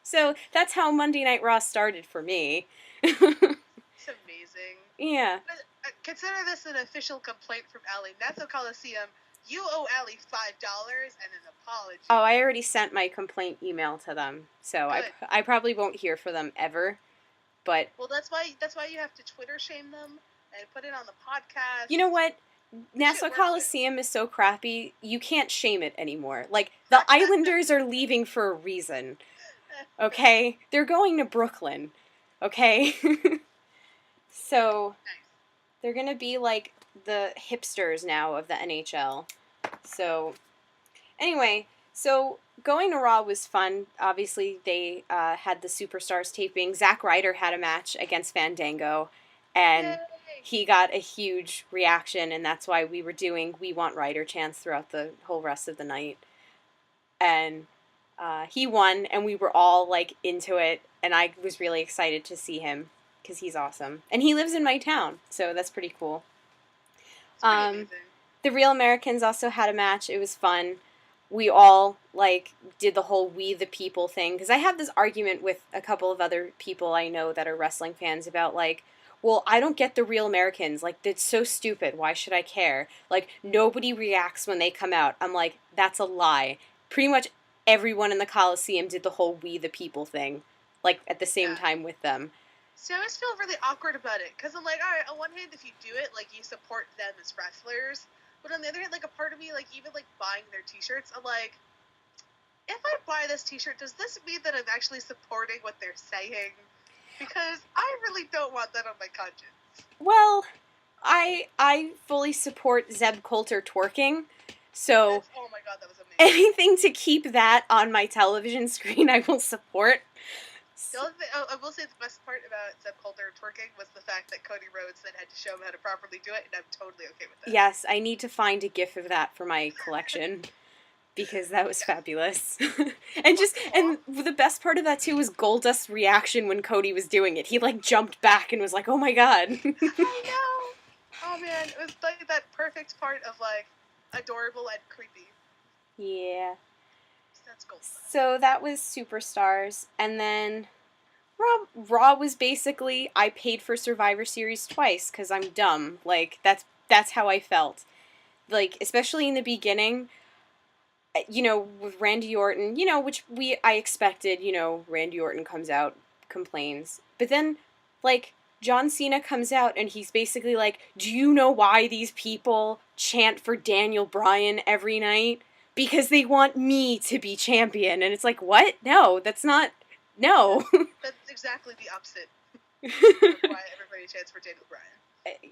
So that's how Monday Night Raw started for me. It's amazing. Yeah. But consider this an official complaint from Allie. Nassau Coliseum, you owe Allie $5 and an apology. Oh, I already sent my complaint email to them. So I probably won't hear from them ever. But well, that's why you have to Twitter shame them and put it on the podcast. You know what? Nassau Coliseum is so crappy, you can't shame it anymore. The Islanders are leaving for a reason. Okay? They're going to Brooklyn. Okay? So, they're gonna be the hipsters now of the NHL. So, anyway, so going to Raw was fun. Obviously, they had the Superstars taping. Zack Ryder had a match against Fandango, and he got a huge reaction, and that's why we were doing We Want Ryder chants throughout the whole rest of the night. And he won, and we were all into it, and I was really excited to see him because he's awesome, and he lives in my town, so that's pretty cool. The Real Americans also had a match. It was fun. We all did the whole We the People thing, because I have this argument with a couple of other people I know that are wrestling fans about well, I don't get the Real Americans. That's so stupid. Why should I care? Nobody reacts when they come out. I'm like, that's a lie. Pretty much everyone in the Coliseum did the whole We the People thing, at the same time with them. See, I always feel really awkward about it, because I'm like, all right, on one hand, if you do it, you support them as wrestlers, but on the other hand, a part of me, even, buying their t-shirts, I'm like, if I buy this t-shirt, does this mean that I'm actually supporting what they're saying? Because I really don't want that on my conscience. Well, I fully support Zeb Coulter twerking, so oh my god, that was amazing. Anything to keep that on my television screen, I will support. The only thing, I will say the best part about Zeb Coulter twerking was the fact that Cody Rhodes then had to show him how to properly do it, and I'm totally okay with that. Yes, I need to find a gif of that for my collection, because that was fabulous. And the best part of that too was Goldust's reaction when Cody was doing it. He jumped back and was like, "Oh my god!" I know. Oh man, it was that perfect part of adorable and creepy. Yeah. That's Goldust. So that was Superstars, and then Raw was basically I paid for Survivor Series twice because I'm dumb. That's how I felt. like, especially in the beginning, you know, with Randy Orton, you know, which I expected, you know, Randy Orton comes out, complains. But then, like, John Cena comes out and he's basically like, do you know why these people chant for Daniel Bryan every night? Because they want me to be champion. And it's like, what? No, that's not, no. That's exactly the opposite of why everybody chants for Daniel Bryan.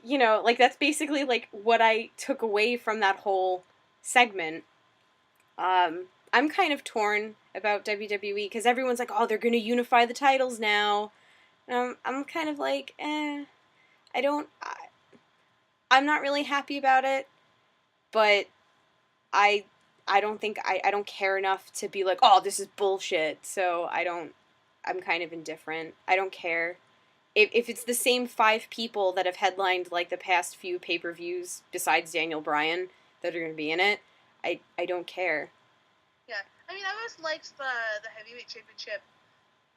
You know, like, that's basically, like, what I took away from that whole segment. I'm kind of torn about WWE because everyone's like, oh, they're going to unify the titles now. I'm kind of like, I'm not really happy about it, but I don't think, I don't care enough to be like, oh, this is bullshit, so I'm kind of indifferent. I don't care. If it's the same 5 people that have headlined, like, the past few pay-per-views besides Daniel Bryan that are going to be in it, I don't care. Yeah, I mean, I always liked the Heavyweight Championship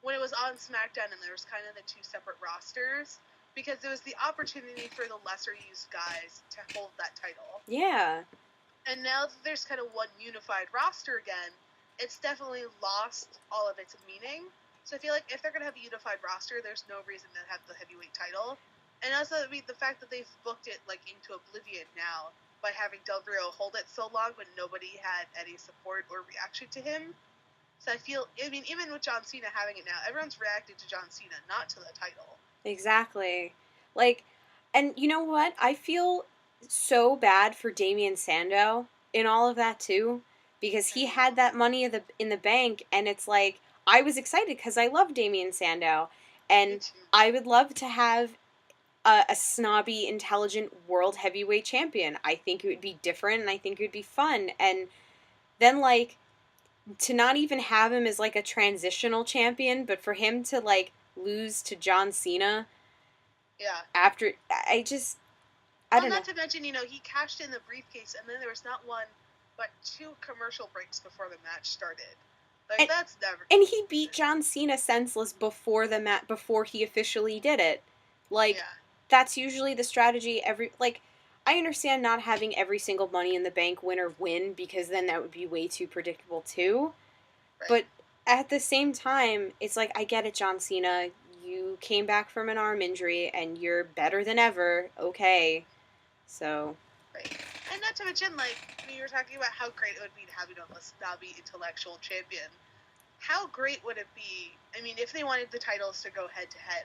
when it was on SmackDown and there was kind of the 2 separate rosters, because it was the opportunity for the lesser-used guys to hold that title. Yeah. And now that there's kind of one unified roster again, it's definitely lost all of its meaning. So I feel like if they're going to have a unified roster, there's no reason to have the heavyweight title. And also, I mean, the fact that they've booked it, like, into oblivion now by having Del Rio hold it so long when nobody had any support or reaction to him. So I feel, I mean, even with John Cena having it now, everyone's reacting to John Cena, not to the title. Exactly. Like, and you know what? I feel so bad for Damien Sandow in all of that too, because he had that money in the bank, and it's like, I was excited because I love Damien Sandow, and I would love to have a snobby, intelligent world heavyweight champion. I think it would be different, and I think it would be fun. And then, like, to not even have him as, like, a transitional champion, but for him to, like, lose to John Cena. Yeah. After, I don't know. Not to mention, you know, he cashed in the briefcase, and then there was not one, but 2 commercial breaks before the match started. Like, that's never. And he beat John Cena senseless before before he officially did it. Like, yeah. That's usually the strategy I understand not having every single Money in the Bank winner win, because then that would be way too predictable too. Right. But at the same time, it's like, I get it, John Cena. You came back from an arm injury, and you're better than ever. Okay. So. Right. And not to mention, like, when you were talking about how great it would be to have, you know, a snobby intellectual champion. How great would it be, I mean, if they wanted the titles to go head-to-head,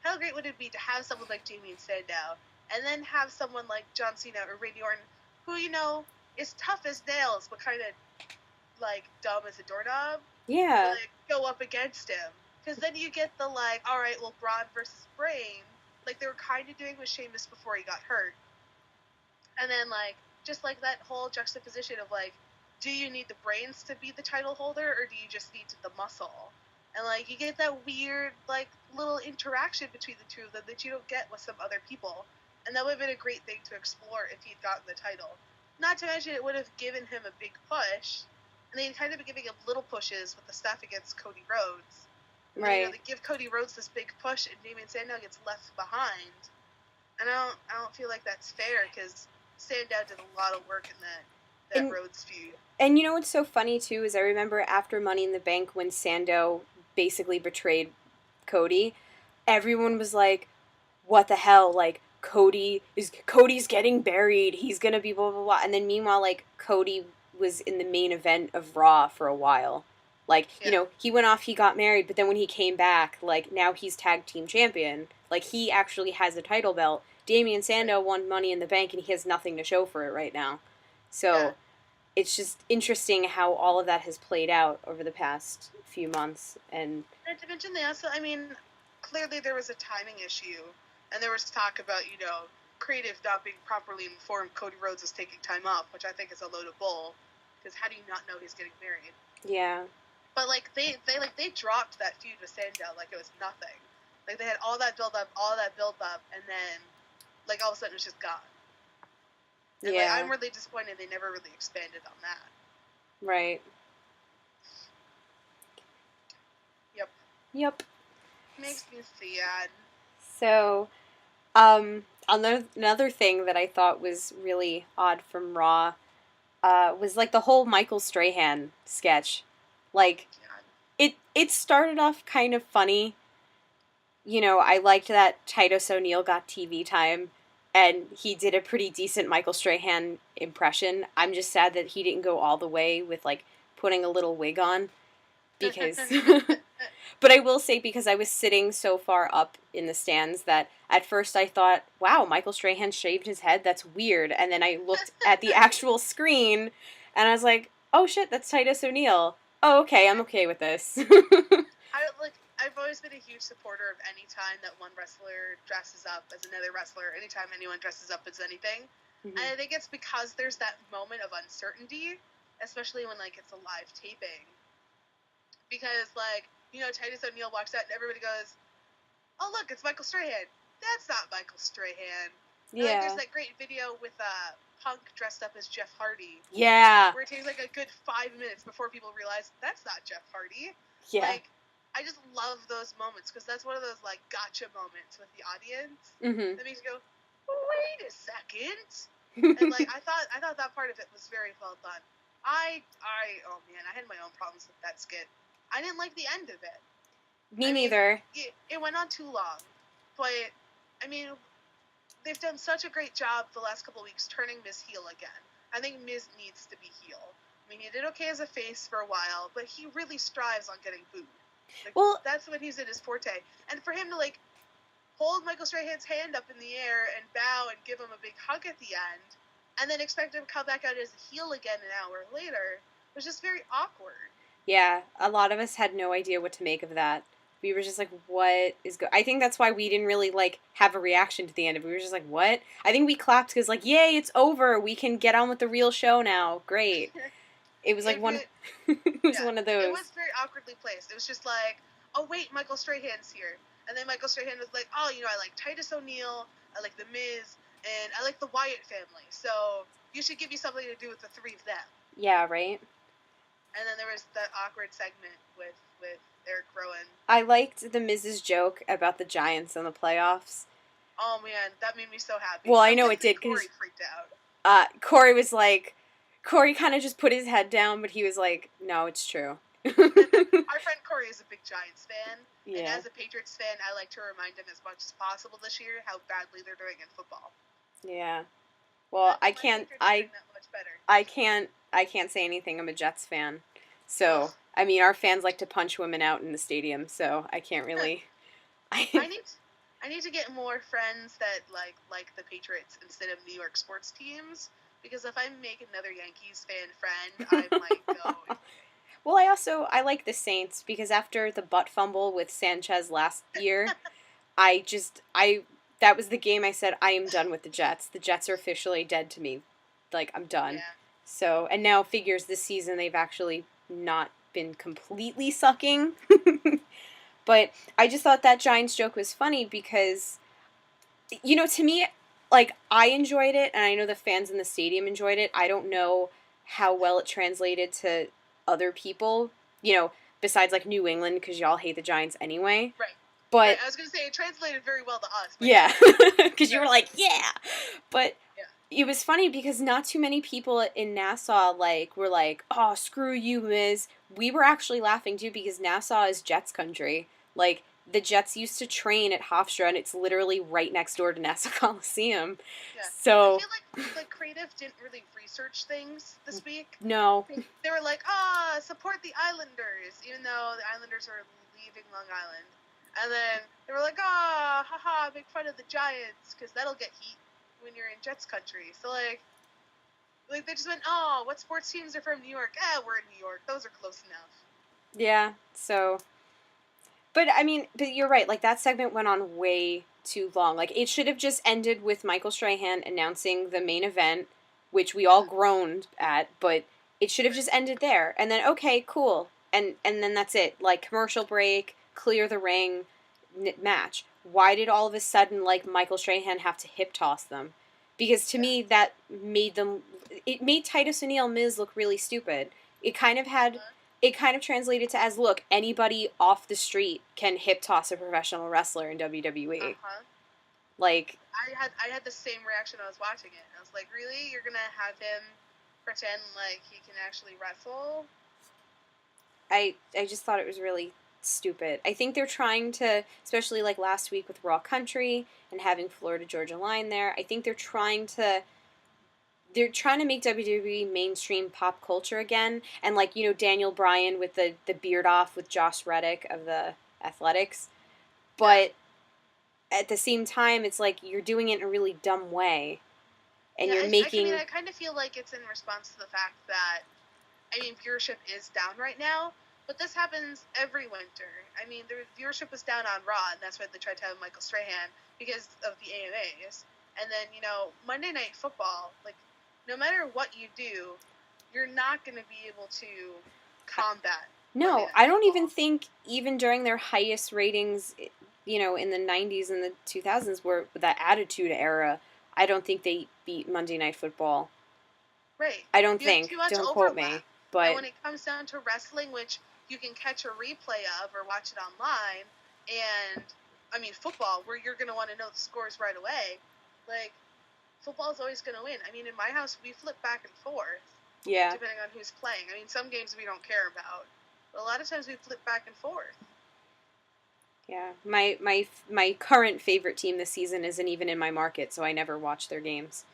how great would it be to have someone like Damien Sandow, and then have someone like John Cena or Randy Orton, who, you know, is tough as nails, but kind of, like, dumb as a doorknob? Yeah. Like, go up against him. Because then you get the, like, alright, well, Braun versus Brain, like they were kind of doing with Sheamus before he got hurt. And then, like, just, like, that whole juxtaposition of, like, do you need the brains to be the title holder, or do you just need the muscle? And, like, you get that weird, like, little interaction between the two of them that you don't get with some other people. And that would have been a great thing to explore if he'd gotten the title. Not to mention, it would have given him a big push. And they'd kind of been giving him little pushes with the stuff against Cody Rhodes. And right. Then, you know, they give Cody Rhodes this big push, and Damien Sandow gets left behind. And I don't feel like that's fair, because Sandow did a lot of work in that Rhodes feud. And you know what's so funny, too, is I remember after Money in the Bank, when Sandow basically betrayed Cody, everyone was like, what the hell, like, Cody's getting buried, he's gonna be blah, blah, blah. And then meanwhile, like, Cody was in the main event of Raw for a while. Like, you know, he went off, he got married, but then when he came back, like, now he's tag team champion. Like, he actually has a title belt. Damien Sandow won Money in the Bank, and he has nothing to show for it right now. So, it's just interesting how all of that has played out over the past few months. And to mention, they also, I mean, clearly there was a timing issue, and there was talk about, you know, creative not being properly informed. Cody Rhodes is taking time off, which I think is a load of bull, because how do you not know he's getting married? Yeah. But, like, they dropped that feud with Sandow like it was nothing. Like, they had all that build up, and then, like, all of a sudden it's just gone. And, like, I'm really disappointed they never really expanded on that. Right. Yep. Makes me sad. So, another thing that I thought was really odd from Raw was like the whole Michael Strahan sketch. Like, it started off kind of funny. You know, I liked that Titus O'Neil got TV time, and he did a pretty decent Michael Strahan impression. I'm just sad that he didn't go all the way with, like, putting a little wig on, because... But I will say, because I was sitting so far up in the stands, that at first I thought, wow, Michael Strahan shaved his head, that's weird. And then I looked at the actual screen, and I was like, oh shit, that's Titus O'Neil. Oh, okay, I'm okay with this. I've always been a huge supporter of any time that one wrestler dresses up as another wrestler, anytime anyone dresses up as anything. Mm-hmm. And I think it's because there's that moment of uncertainty, especially when, like, it's a live taping. Because, like, you know, Titus O'Neil walks out and everybody goes, oh, look, it's Michael Strahan. That's not Michael Strahan. Yeah. Like, there's that great video with Punk dressed up as Jeff Hardy. Yeah. Where it takes, like, a good 5 minutes before people realize that's not Jeff Hardy. Yeah. Like, I just love those moments, because that's one of those, like, gotcha moments with the audience. Mm-hmm. That makes you go, wait a second. And, like, I thought that part of it was very well done. Oh, man, I had my own problems with that skit. I didn't like the end of it. Me neither. It went on too long. But, I mean, they've done such a great job the last couple of weeks turning Miz heel again. I think Miz needs to be heel. I mean, he did okay as a face for a while, but he really strives on getting booed. Like, well, that's when he's in his forte. And for him to, like, hold Michael Strahan's hand up in the air and bow and give him a big hug at the end, and then expect him to come back out as a heel again an hour later, was just very awkward. Yeah, a lot of us had no idea what to make of that. We were just like, what is I think that's why we didn't really, like, have a reaction to the end of it. We were just like, what? I think we clapped because, like, yay, it's over. We can get on with the real show now. Great. It was like one of those. It was very awkwardly placed. It was just like, oh, wait, Michael Strahan's here. And then Michael Strahan was like, oh, you know, I like Titus O'Neil, I like The Miz, and I like the Wyatt family. So you should give me something to do with the three of them. Yeah, right? And then there was that awkward segment with Eric Rowan. I liked the Miz's joke about the Giants in the playoffs. Oh, man, that made me so happy. Well, I know it did, because Corey freaked out. Corey was like... Corey kind of just put his head down, but he was like, no, it's true. Our friend Corey is a big Giants fan. Yeah. And as a Patriots fan, I like to remind him as much as possible this year how badly they're doing in football. Yeah. Well, I can't say anything. I'm a Jets fan. So, I mean, our fans like to punch women out in the stadium, so I can't really... I need to get more friends that like the Patriots instead of New York sports teams. Because if I make another Yankees fan friend, I might go. Well, I like the Saints, because after the butt fumble with Sanchez last year, that was the game I said, I am done with the Jets. The Jets are officially dead to me. Like, I'm done. Yeah. So, and now figures this season they've actually not been completely sucking. But I just thought that Giants joke was funny because, you know, to me, like, I enjoyed it, and I know the fans in the stadium enjoyed it. I don't know how well it translated to other people, you know, besides, like, New England, because y'all hate the Giants anyway. Right. But right. I was going to say, it translated very well to us. Yeah, because you were like, yeah! But it was funny because not too many people in Nassau, like, were like, oh, screw you, Miz. We were actually laughing, too, because Nassau is Jets country. Like, the Jets used to train at Hofstra, and it's literally right next door to Nassau Coliseum. Yeah. So I feel like Creative didn't really research things this week. No. They were like, support the Islanders, even though the Islanders are leaving Long Island. And then they were like, haha, make fun of the Giants, because that'll get heat when you're in Jets country. So, like they just went, what sports teams are from New York? We're in New York. Those are close enough. Yeah, so... But, I mean, you're right. Like, that segment went on way too long. Like, it should have just ended with Michael Strahan announcing the main event, which we all groaned at, but it should have just ended there. And then, okay, cool. And then that's it. Like, commercial break, clear the ring, match. Why did all of a sudden, like, Michael Strahan have to hip toss them? Because to me, that made it made Titus O'Neil Miz look really stupid. It kind of translated to as, look, anybody off the street can hip toss a professional wrestler in WWE. Like, I had the same reaction when I was watching it. I was like, really? You're gonna have him pretend like he can actually wrestle? I just thought it was really stupid. I think they're trying to, especially like last week with Raw Country and having Florida Georgia Line there, I think they're trying to make WWE mainstream pop culture again. And like, you know, Daniel Bryan with the beard off with Josh Reddick of the Athletics. But at the same time, it's like you're doing it in a really dumb way. And you're making... I kind of feel like it's in response to the fact that, I mean, viewership is down right now, but this happens every winter. I mean, the viewership was down on Raw, and that's why they tried to have Michael Strahan because of the AMAs. And then, you know, Monday Night Football, like, no matter what you do, you're not going to be able to combat. No, I don't even think, even during their highest ratings, you know, in the 90s and the 2000s, were that Attitude Era, I don't think they beat Monday Night Football. Right. I don't think. Don't quote me. But and when it comes down to wrestling, which you can catch a replay of or watch it online, and, I mean, football, where you're going to want to know the scores right away, like, football's always going to win. I mean, in my house, we flip back and forth. Yeah. Depending on who's playing. I mean, some games we don't care about, but a lot of times we flip back and forth. Yeah. My current favorite team this season isn't even in my market, so I never watch their games.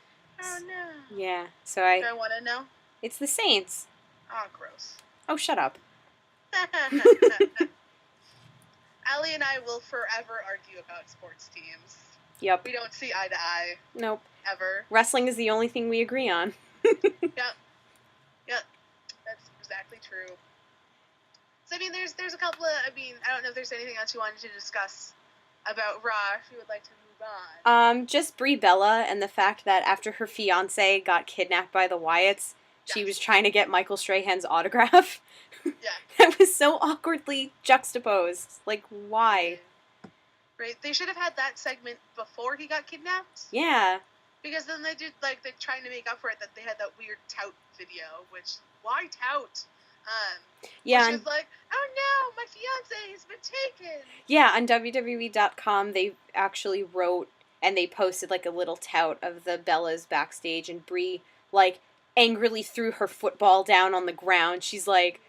Oh, no. Yeah. So Do I want to know? It's the Saints. Oh, gross. Oh, shut up. Allie and I will forever argue about sports teams. Yep. We don't see eye to eye. Nope. Ever. Wrestling is the only thing we agree on. Yep. That's exactly true. So, I mean, there's a couple of, I mean, I don't know if there's anything else you wanted to discuss about Raw, if you would like to move on. Just Brie Bella and the fact that after her fiance got kidnapped by the Wyatts, she was trying to get Michael Strahan's autograph. Yeah. That was so awkwardly juxtaposed. Like, why? Right? They should have had that segment before he got kidnapped. Yeah. Because then they did, like, they're trying to make up for it that they had that weird tout video, which, why tout? Yeah. She's like, oh no, my fiance has been taken. Yeah, on WWE.com, they actually wrote and they posted, like, a little tout of the Bellas backstage, and Brie, like, angrily threw her football down on the ground. She's like,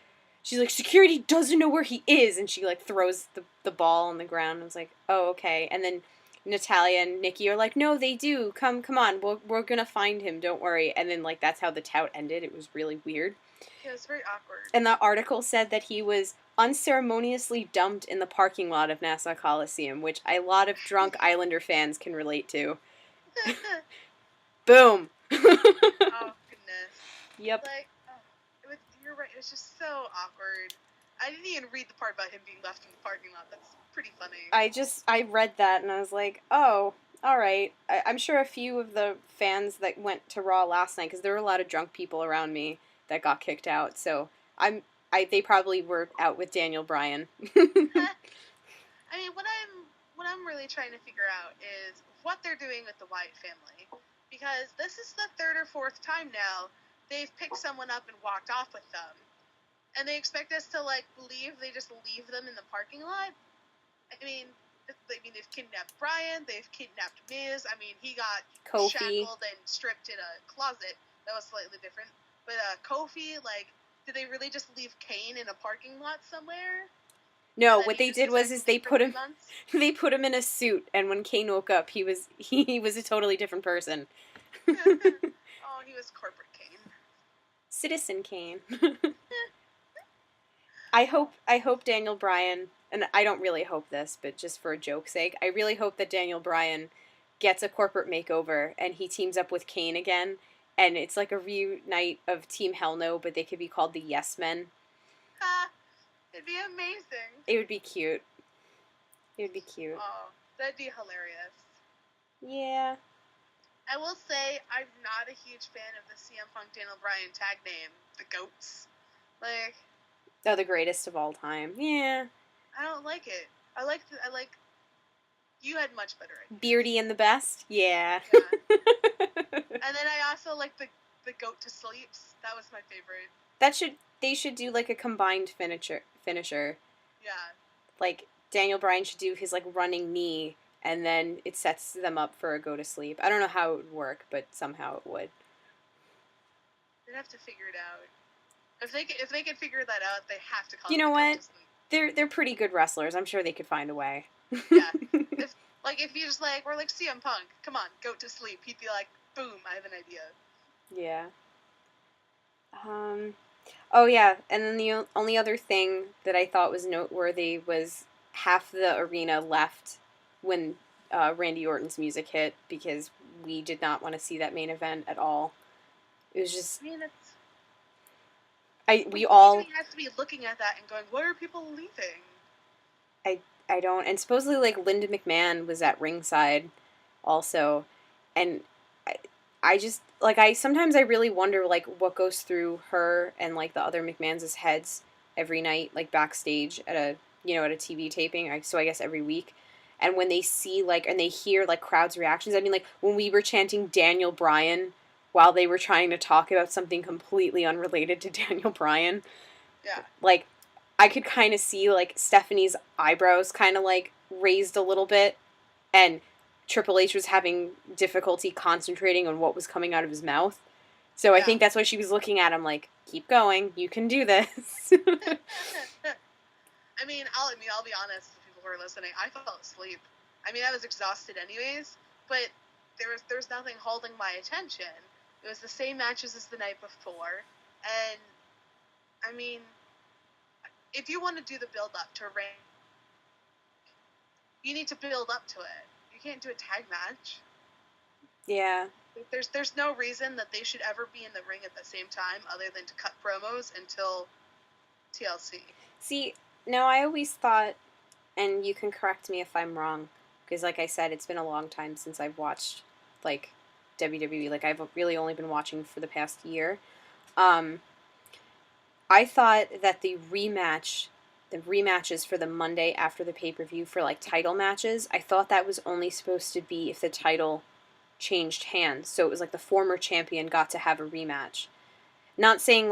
security doesn't know where he is, and she, like, throws the ball on the ground. I was like, oh, okay. And then Natalya and Nikki are like, no, they do. Come on, we're gonna find him, don't worry. And then, like, that's how the tout ended. It was really weird. Yeah, it was very awkward. And the article said that he was unceremoniously dumped in the parking lot of Nassau Coliseum, which a lot of drunk Islander fans can relate to. Boom! Oh, goodness. Yep. Like, you're right, it was just so awkward. I didn't even read the part about him being left in the parking lot. That's pretty funny. I read that and I was like, oh, alright. I'm sure a few of the fans that went to Raw last night, because there were a lot of drunk people around me that got kicked out, so they probably were out with Daniel Bryan. I mean, what I'm really trying to figure out is what they're doing with the Wyatt family, because this is the third or fourth time now they've picked someone up and walked off with them, and they expect us to, like, believe they just leave them in the parking lot. I mean, they've kidnapped Bryan, they've kidnapped Miz. I mean, he got Kofi. shackled and stripped in a closet. That was slightly different. But Kofi, like, did they really just leave Kane in a parking lot somewhere? No, what they did was they put him in a suit, and when Kane woke up, he was a totally different person. Oh, he was corporate Kane. Citizen Kane. I hope Daniel Bryan, and I don't really hope this, but just for a joke's sake, I really hope that Daniel Bryan gets a corporate makeover and he teams up with Kane again. And it's like a reunite of Team Hell No, but they could be called the Yes Men. It'd be amazing. It would be cute. It would be cute. Oh, that'd be hilarious. Yeah. I will say, I'm not a huge fan of the CM Punk Daniel Bryan tag name, the Goats. Like... Oh, the greatest of all time. Yeah. I don't like it. I like... You had much better ideas. Beardy and the Best? Yeah. And then I also like the Goat to Sleeps. That was my favorite. They should do like a combined finisher. Yeah. Like Daniel Bryan should do his like running knee, and then it sets them up for a go to sleep. I don't know how it would work, but somehow it would. They'd have to figure it out. If they could figure that out, they have to call You it know the what? go to sleep. They're pretty good wrestlers. I'm sure they could find a way. Yeah. If you just we're like CM Punk, come on, go to sleep. He'd be like, boom, I have an idea. Yeah. Oh yeah, and then the only other thing that I thought was noteworthy was half the arena left when Randy Orton's music hit because we did not want to see that main event at all. It was just. I mean, we all have to be looking at that and going, why are people leaving? I don't, and supposedly like Linda McMahon was at ringside also, and I just sometimes I really wonder like what goes through her and like the other McMahons' heads every night, like backstage at a TV taping. So I guess every week, and when they see and they hear like crowds' reactions. I mean, like when we were chanting Daniel Bryan while they were trying to talk about something completely unrelated to Daniel Bryan. Yeah. Like I could kind of see like Stephanie's eyebrows kind of like raised a little bit, and Triple H was having difficulty concentrating on what was coming out of his mouth. So I think that's why she was looking at him like, keep going, you can do this. I mean, I'll be honest with people who are listening. I fell asleep. I mean, I was exhausted anyways, but there was nothing holding my attention. It was the same matches as the night before, and I mean, if you want to do the build up to a ring, you need to build up to it. You can't do a tag match. Yeah. There's no reason that they should ever be in the ring at the same time other than to cut promos until TLC. See, no, I always thought, and you can correct me if I'm wrong, because like I said, it's been a long time since I've watched like WWE. Like I've really only been watching for the past year. I thought that the rematches for the Monday after the pay-per-view for like title matches, I thought that was only supposed to be if the title changed hands. So it was like the former champion got to have a rematch. Not saying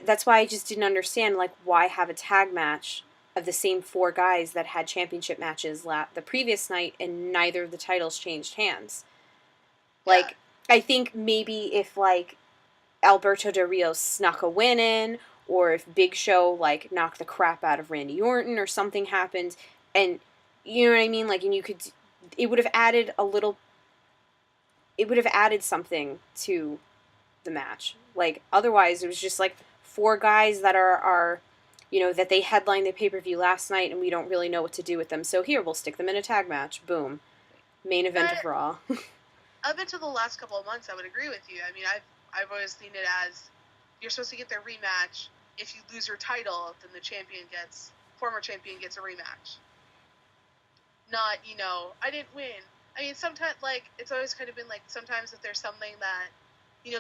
that's why I just didn't understand like why have a tag match of the same four guys that had championship matches the previous night and neither of the titles changed hands. Like, I think maybe if like Alberto Del Rio snuck a win in, or if Big Show like knocked the crap out of Randy Orton or something happened, and you know what I mean, like, and it would have added something to the match. Like otherwise it was just like four guys that are that they headlined the pay-per-view last night and we don't really know what to do with them, so here we'll stick them in a tag match. Boom, main event of Raw. Up until the last couple of months, I would agree with you. I mean, I've always seen it as you're supposed to get their rematch. If you lose your title, then the former champion gets a rematch. Not, I didn't win. I mean, sometimes, like, it's always kind of been like, sometimes if there's something that,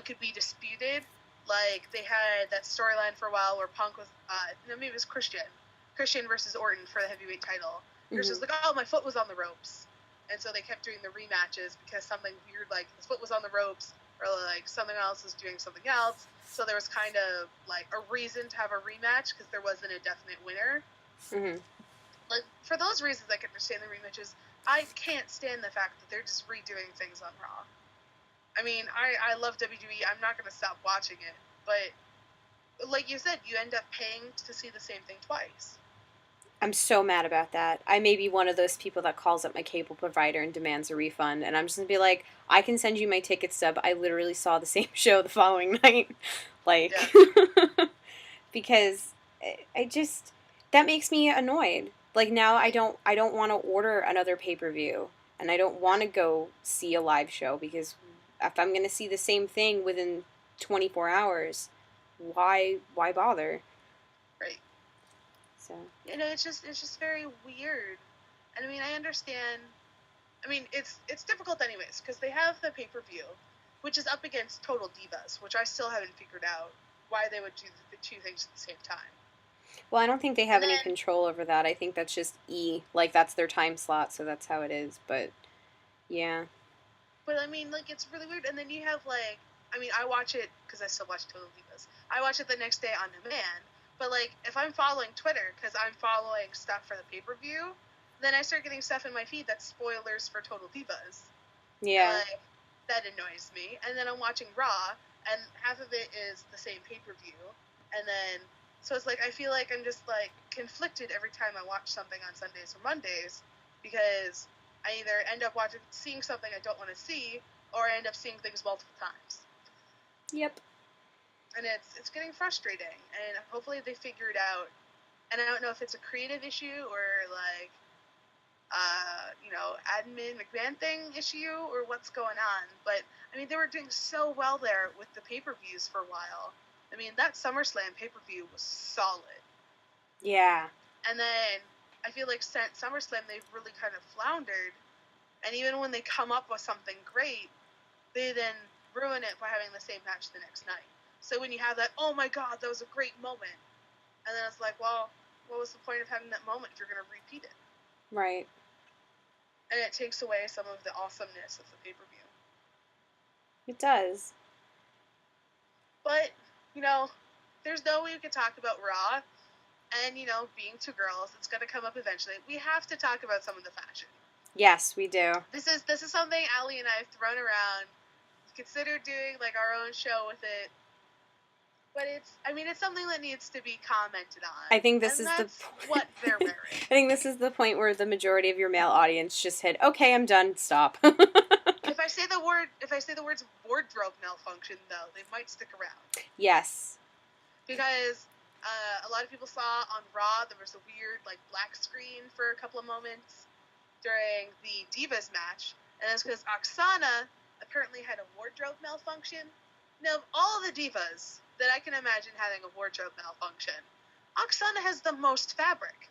could be disputed, like, they had that storyline for a while where Punk was, maybe it was Christian versus Orton for the heavyweight title. There's just like, oh, my foot was on the ropes. And so they kept doing the rematches because something weird, like his foot was on the ropes, or like something else was doing something else. So there was kind of like a reason to have a rematch because there wasn't a definite winner. Mm-hmm. Like for those reasons, I can understand the rematches. I can't stand the fact that they're just redoing things on Raw. I mean, I love WWE. I'm not going to stop watching it, but like you said, you end up paying to see the same thing twice. I'm so mad about that. I may be one of those people that calls up my cable provider and demands a refund, and I'm just going to be like, I can send you my ticket stub. I literally saw the same show the following night. Like, because that makes me annoyed. Like, now I don't want to order another pay-per-view, and I don't want to go see a live show, because if I'm going to see the same thing within 24 hours, why bother? Right. So. It's just very weird. And I mean, I understand. I mean, it's difficult anyways because they have the pay-per-view, which is up against Total Divas, which I still haven't figured out why they would do the two things at the same time. Well, I don't think they have any control over that. I think that's just like that's their time slot, so that's how it is. But yeah. But I mean, like, it's really weird. And then you have like, I mean, I watch it because I still watch Total Divas. I watch it the next day on demand. But, like, if I'm following Twitter, because I'm following stuff for the pay-per-view, then I start getting stuff in my feed that's spoilers for Total Divas. Yeah. That annoys me. And then I'm watching Raw, and half of it is the same pay-per-view. And then, so it's like, I feel like I'm just, like, conflicted every time I watch something on Sundays or Mondays, because I either end up seeing something I don't want to see, or I end up seeing things multiple times. Yep. And it's getting frustrating, and hopefully they figure it out. And I don't know if it's a creative issue, or, like, admin McMahon thing issue, or what's going on. But, I mean, they were doing so well there with the pay-per-views for a while. I mean, that SummerSlam pay-per-view was solid. Yeah. And then, I feel like since SummerSlam, they've really kind of floundered. And even when they come up with something great, they then ruin it by having the same match the next night. So when you have that, oh my god, that was a great moment. And then it's like, well, what was the point of having that moment if you're going to repeat it? Right. And it takes away some of the awesomeness of the pay-per-view. It does. But, there's no way we could talk about Raw, and, being two girls, it's going to come up eventually. We have to talk about some of the fashion. Yes, we do. This is something Allie and I have thrown around. Considered doing, like, our own show with it. But it's something that needs to be commented on. I think this and is that's what they're wearing. I think this is the point where the majority of your male audience just hit, okay, I'm done, stop. If I say the words wardrobe malfunction, though, they might stick around. Yes. Because a lot of people saw on Raw there was a weird, like, black screen for a couple of moments during the Divas match, and that's because Oksana apparently had a wardrobe malfunction. Now, of all the Divas that I can imagine having a wardrobe malfunction, Oksana has the most fabric,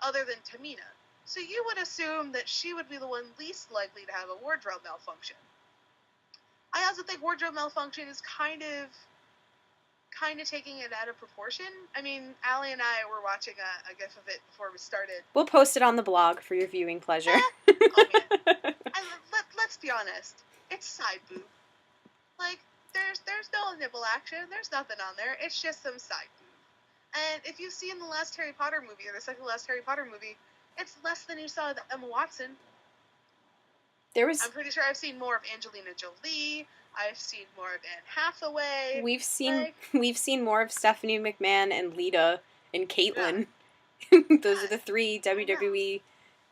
other than Tamina. So you would assume that she would be the one least likely to have a wardrobe malfunction. I also think wardrobe malfunction is kind of taking it out of proportion. I mean, Allie and I were watching a gif of it before we started. We'll post it on the blog for your viewing pleasure. Oh, man. Let's be honest. It's side boob. Like, there's no nipple action. There's nothing on there. It's just some side boob. And if you've seen the last Harry Potter movie, or the second last Harry Potter movie, it's less than you saw of Emma Watson. I'm pretty sure I've seen more of Angelina Jolie. I've seen more of Anne Hathaway. We've seen more of Stephanie McMahon and Lita and Caitlyn. Yeah. Those are the three WWE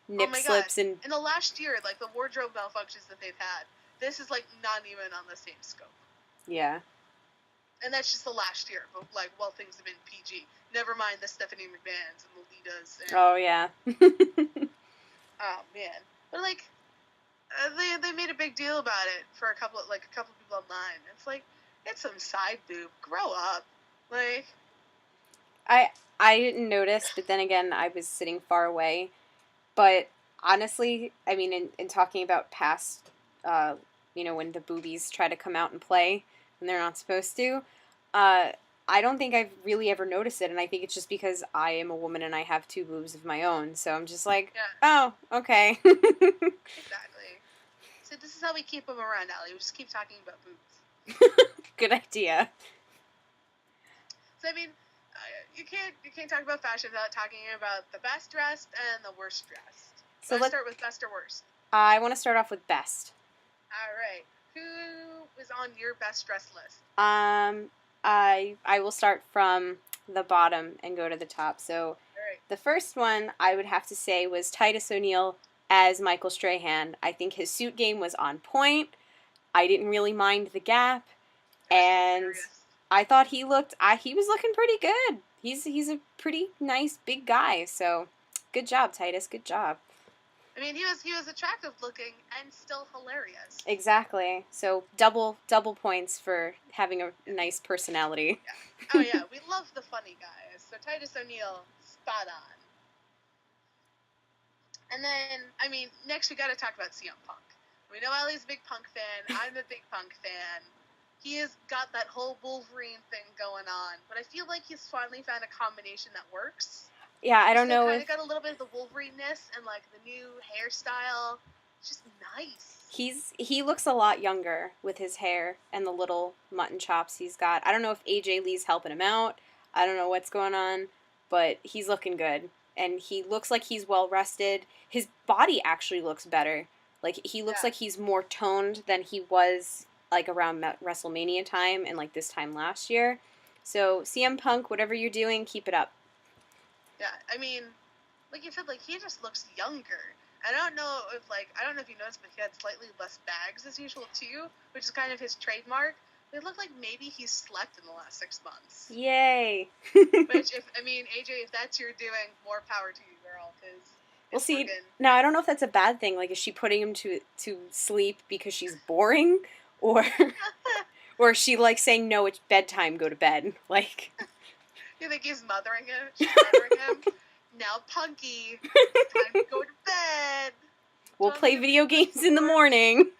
nip slips. And in the last year, like, the wardrobe malfunctions that they've had, this is, like, not even on the same scope. Yeah. And that's just the last year, but, like, while things have been PG. Never mind the Stephanie McMahons and the Litas. And, oh, yeah. oh, man. But, like, they made a big deal about it for a couple of people online. It's like, it's some side boob. Grow up. Like, I didn't notice, but then again, I was sitting far away. But honestly, I mean, in talking about past, when the boobies try to come out and play when they're not supposed to, I don't think I've really ever noticed it, and I think it's just because I am a woman and I have two boobs of my own, so I'm just like, oh, okay. Exactly. So this is how we keep them around, Allie. We just keep talking about boobs. Good idea. So, I mean, you can't talk about fashion without talking about the best dressed and the worst dressed. So let's start with best or worst. I want to start off with best. All right. Who is on your best dressed list? I will start from the bottom and go to the top. So the first one I would have to say was Titus O'Neil as Michael Strahan. I think his suit game was on point. I didn't really mind the gap, and I thought he was looking pretty good. He's a pretty nice big guy. So good job, Titus. Good job. I mean, he was attractive looking and still hilarious. Exactly. So double points for having a nice personality. Yeah. Oh yeah, we love the funny guys. So Titus O'Neil, spot on. And then, I mean, next we got to talk about CM Punk. We know Allie's a big Punk fan. I'm a big Punk fan. He has got that whole Wolverine thing going on, but I feel like he's finally found a combination that works. Yeah, I don't know. Kind of got a little bit of the Wolverine-ness and, like, the new hairstyle. It's just nice. He looks a lot younger with his hair and the little mutton chops he's got. I don't know if AJ Lee's helping him out. I don't know what's going on, but he's looking good. and he looks like he's well rested. His body actually looks better. Like, he looks like he's more toned than he was, like, around WrestleMania time and, like, this time last year. So, CM Punk, whatever you're doing, keep it up. Yeah, I mean, like you said, like, he just looks younger. I don't know if you noticed, but he had slightly less bags as usual, too, which is kind of his trademark. It looked like maybe he slept in the last 6 months. Yay! Which, AJ, if that's your doing, more power to you, girl, because... Well, see, now I don't know if that's a bad thing. Like, is she putting him to sleep because she's boring? Or is she, like, saying, no, it's bedtime, go to bed? Like... You think he's mothering him? She's mothering him? Now, Punky, time to go to bed. We'll play video games in the morning.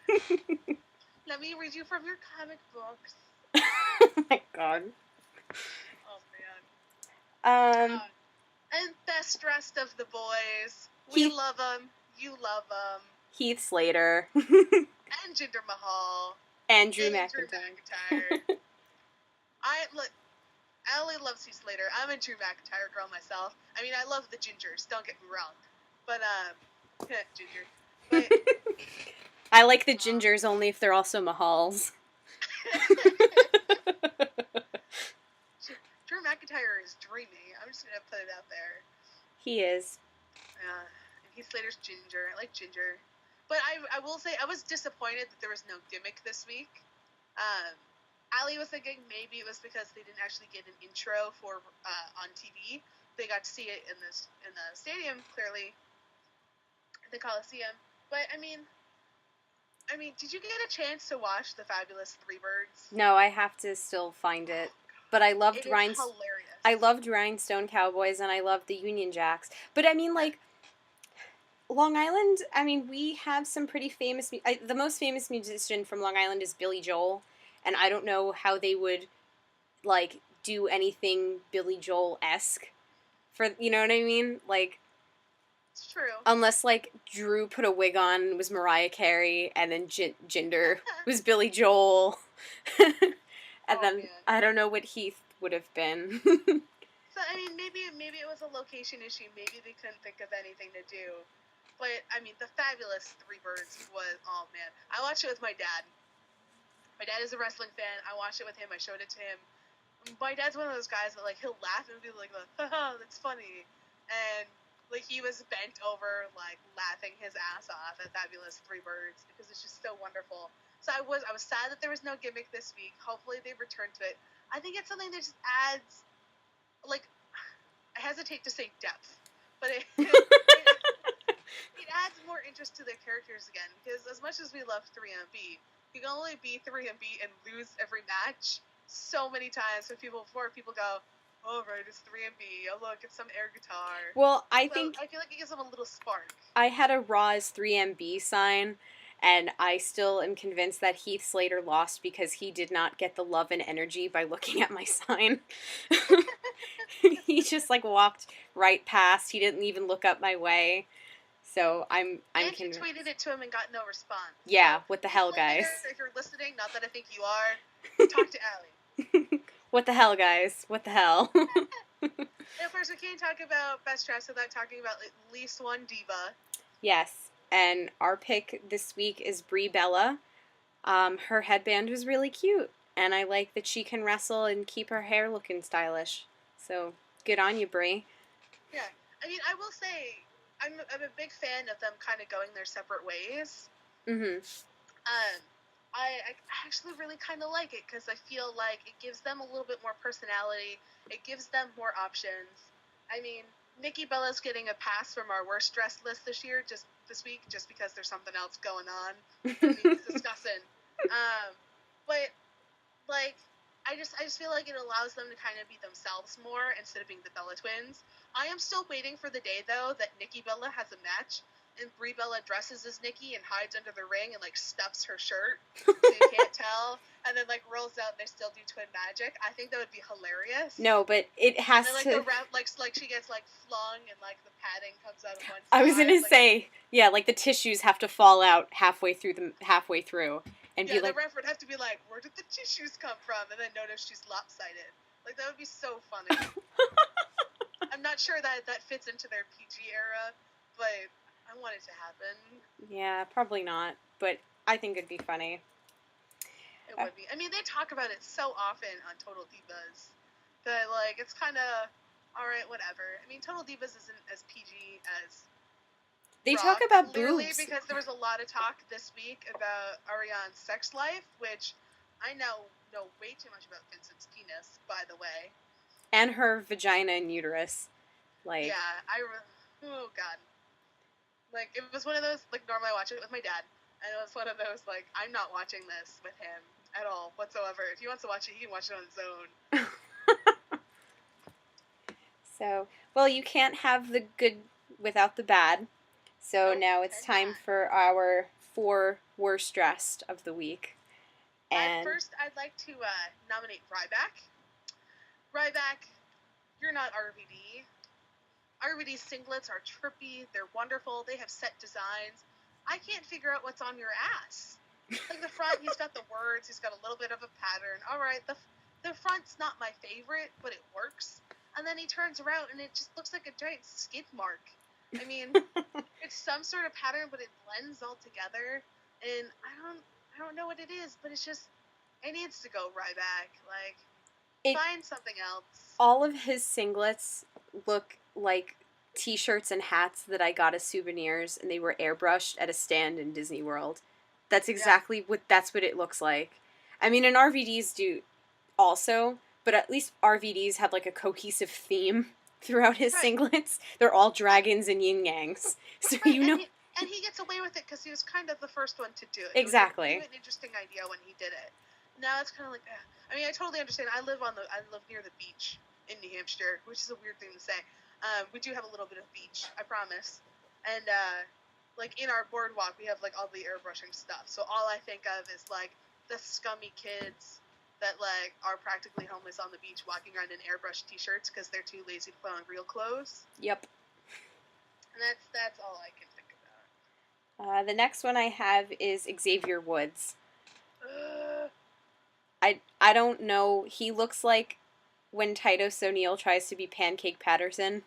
Let me read you from your comic books. Oh my god. Oh man. Um. And best dressed of the boys. We love him. You love him. Heath Slater. And Jinder Mahal. And Drew McIntyre. Allie loves Heath Slater. I'm a Drew McIntyre girl myself. I mean, I love the Gingers. Don't get me wrong. But, Ginger. But, I like the Gingers only if they're also Mahals. Drew McIntyre is dreamy. I'm just gonna put it out there. He is. Yeah. Heath Slater's Ginger. I like Ginger. But I will say, I was disappointed that there was no gimmick this week. Allie was thinking maybe it was because they didn't actually get an intro for on TV. They got to see it in the stadium, clearly, in the Coliseum. But I mean, did you get a chance to watch the Fabulous Freebirds? No, I have to still find it. But I loved I loved Rhinestone Cowboys and I loved the Union Jacks. But I mean, like, Long Island. I mean, we have some pretty famous. The most famous musician from Long Island is Billy Joel. And I don't know how they would, like, do anything Billy Joel-esque for, you know what I mean? Like, it's true. Unless, like, Drew put a wig on and was Mariah Carey, and then Jinder was Billy Joel. And then, man. I don't know what Heath would have been. So, I mean, maybe it was a location issue. Maybe they couldn't think of anything to do. But, I mean, the Fabulous Freebirds was, oh, man. I watched it with my dad. My dad is a wrestling fan. I watched it with him. I showed it to him. My dad's one of those guys that, like, he'll laugh and be like, haha, that's funny. And, like, he was bent over, like, laughing his ass off at Fabulous Freebirds because it's just so wonderful. So I was sad that there was no gimmick this week. Hopefully they return to it. I think it's something that just adds, like, I hesitate to say depth, but it adds more interest to the characters again. Because as much as we love 3MB, you can only be 3MB and lose every match so many times before people go, oh, right, it's 3MB. Oh, look, it's some air guitar. Well, I feel like it gives them a little spark. I had a Raw's 3MB sign, and I still am convinced that Heath Slater lost because he did not get the love and energy by looking at my sign. He just, like, walked right past. He didn't even look up my way. So I'm convinced. And you tweeted it to him and got no response. Yeah, so, what the hell, guys? If you're listening, not that I think you are, talk to Allie. What the hell, guys? What the hell? And of course, we can't talk about Best Dressed without talking about at least one diva. Yes, and our pick this week is Brie Bella. Her headband was really cute, and I like that she can wrestle and keep her hair looking stylish. So, good on you, Brie. Yeah, I mean, I will say, I'm a big fan of them kind of going their separate ways. Mm-hmm. I actually really kind of like it because I feel like it gives them a little bit more personality. It gives them more options. I mean, Nikki Bella's getting a pass from our worst dressed list this week, just because there's something else going on that needs discussing. But like, I just feel like it allows them to kind of be themselves more instead of being the Bella twins. I am still waiting for the day though that Nikki Bella has a match and Brie Bella dresses as Nikki and hides under the ring and like stuffs her shirt so you can't tell, and then like rolls out and they still do twin magic. I think that would be hilarious. No, but it has and, like, to. The like she gets like flung and like the padding comes out of one side. I was gonna like, say, yeah, like the tissues have to fall out halfway through, and yeah, be like. The ref would have to be like, "Where did the tissues come from?" And then notice she's lopsided. Like that would be so funny. I'm not sure that fits into their PG era, but I want it to happen. Yeah, probably not, but I think it'd be funny. It would be. I mean, they talk about it so often on Total Divas that, like, it's kind of, all right, whatever. I mean, Total Divas isn't as PG as They Raw, talk about clearly, boobs. because there was a lot of talk this week about Ariane's sex life, which I know way too much about Vincent's penis, by the way. And her vagina and uterus. Like, Yeah, oh, God. Like, it was one of those, like, normally I watch it with my dad, and it was one of those, like, I'm not watching this with him at all, whatsoever. If he wants to watch it, he can watch it on his own. So, well, you can't have the good without the bad. So Nope, now it's time for our 4 worst dressed of the week. And First, I'd like to nominate Ryback. Ryback, you're not RVD. RVD's singlets are trippy. They're wonderful. They have set designs. I can't figure out what's on your ass. Like, the front, he's got the words. He's got a little bit of a pattern. All right, the front's not my favorite, but it works. And then he turns around, and it just looks like a giant skid mark. I mean, it's some sort of pattern, but it blends all together. And I don't know what it is, but it's just, it needs to go Ryback. Like, find something else. all of his singlets look like t-shirts and hats that I got as souvenirs, and they were airbrushed at a stand in Disney World. That's exactly that's what it looks like. I mean, and RVDs do also, but at least RVDs had like a cohesive theme throughout his singlets. They're all dragons and yin yangs, so you know. And he gets away with it because he was kind of the first one to do it. Exactly. It was an interesting idea when he did it. Now it's kind of like, I mean, I totally understand. I live near the beach in New Hampshire, which is a weird thing to say. We do have a little bit of beach, I promise. And like in our boardwalk, we have like all the airbrushing stuff. So all I think of is like the scummy kids that like are practically homeless on the beach, walking around in airbrush t-shirts because they're too lazy to put on real clothes. Yep. And that's all I can think about. The next one I have is Xavier Woods. I don't know. He looks like when Titus O'Neil tries to be Pancake Patterson,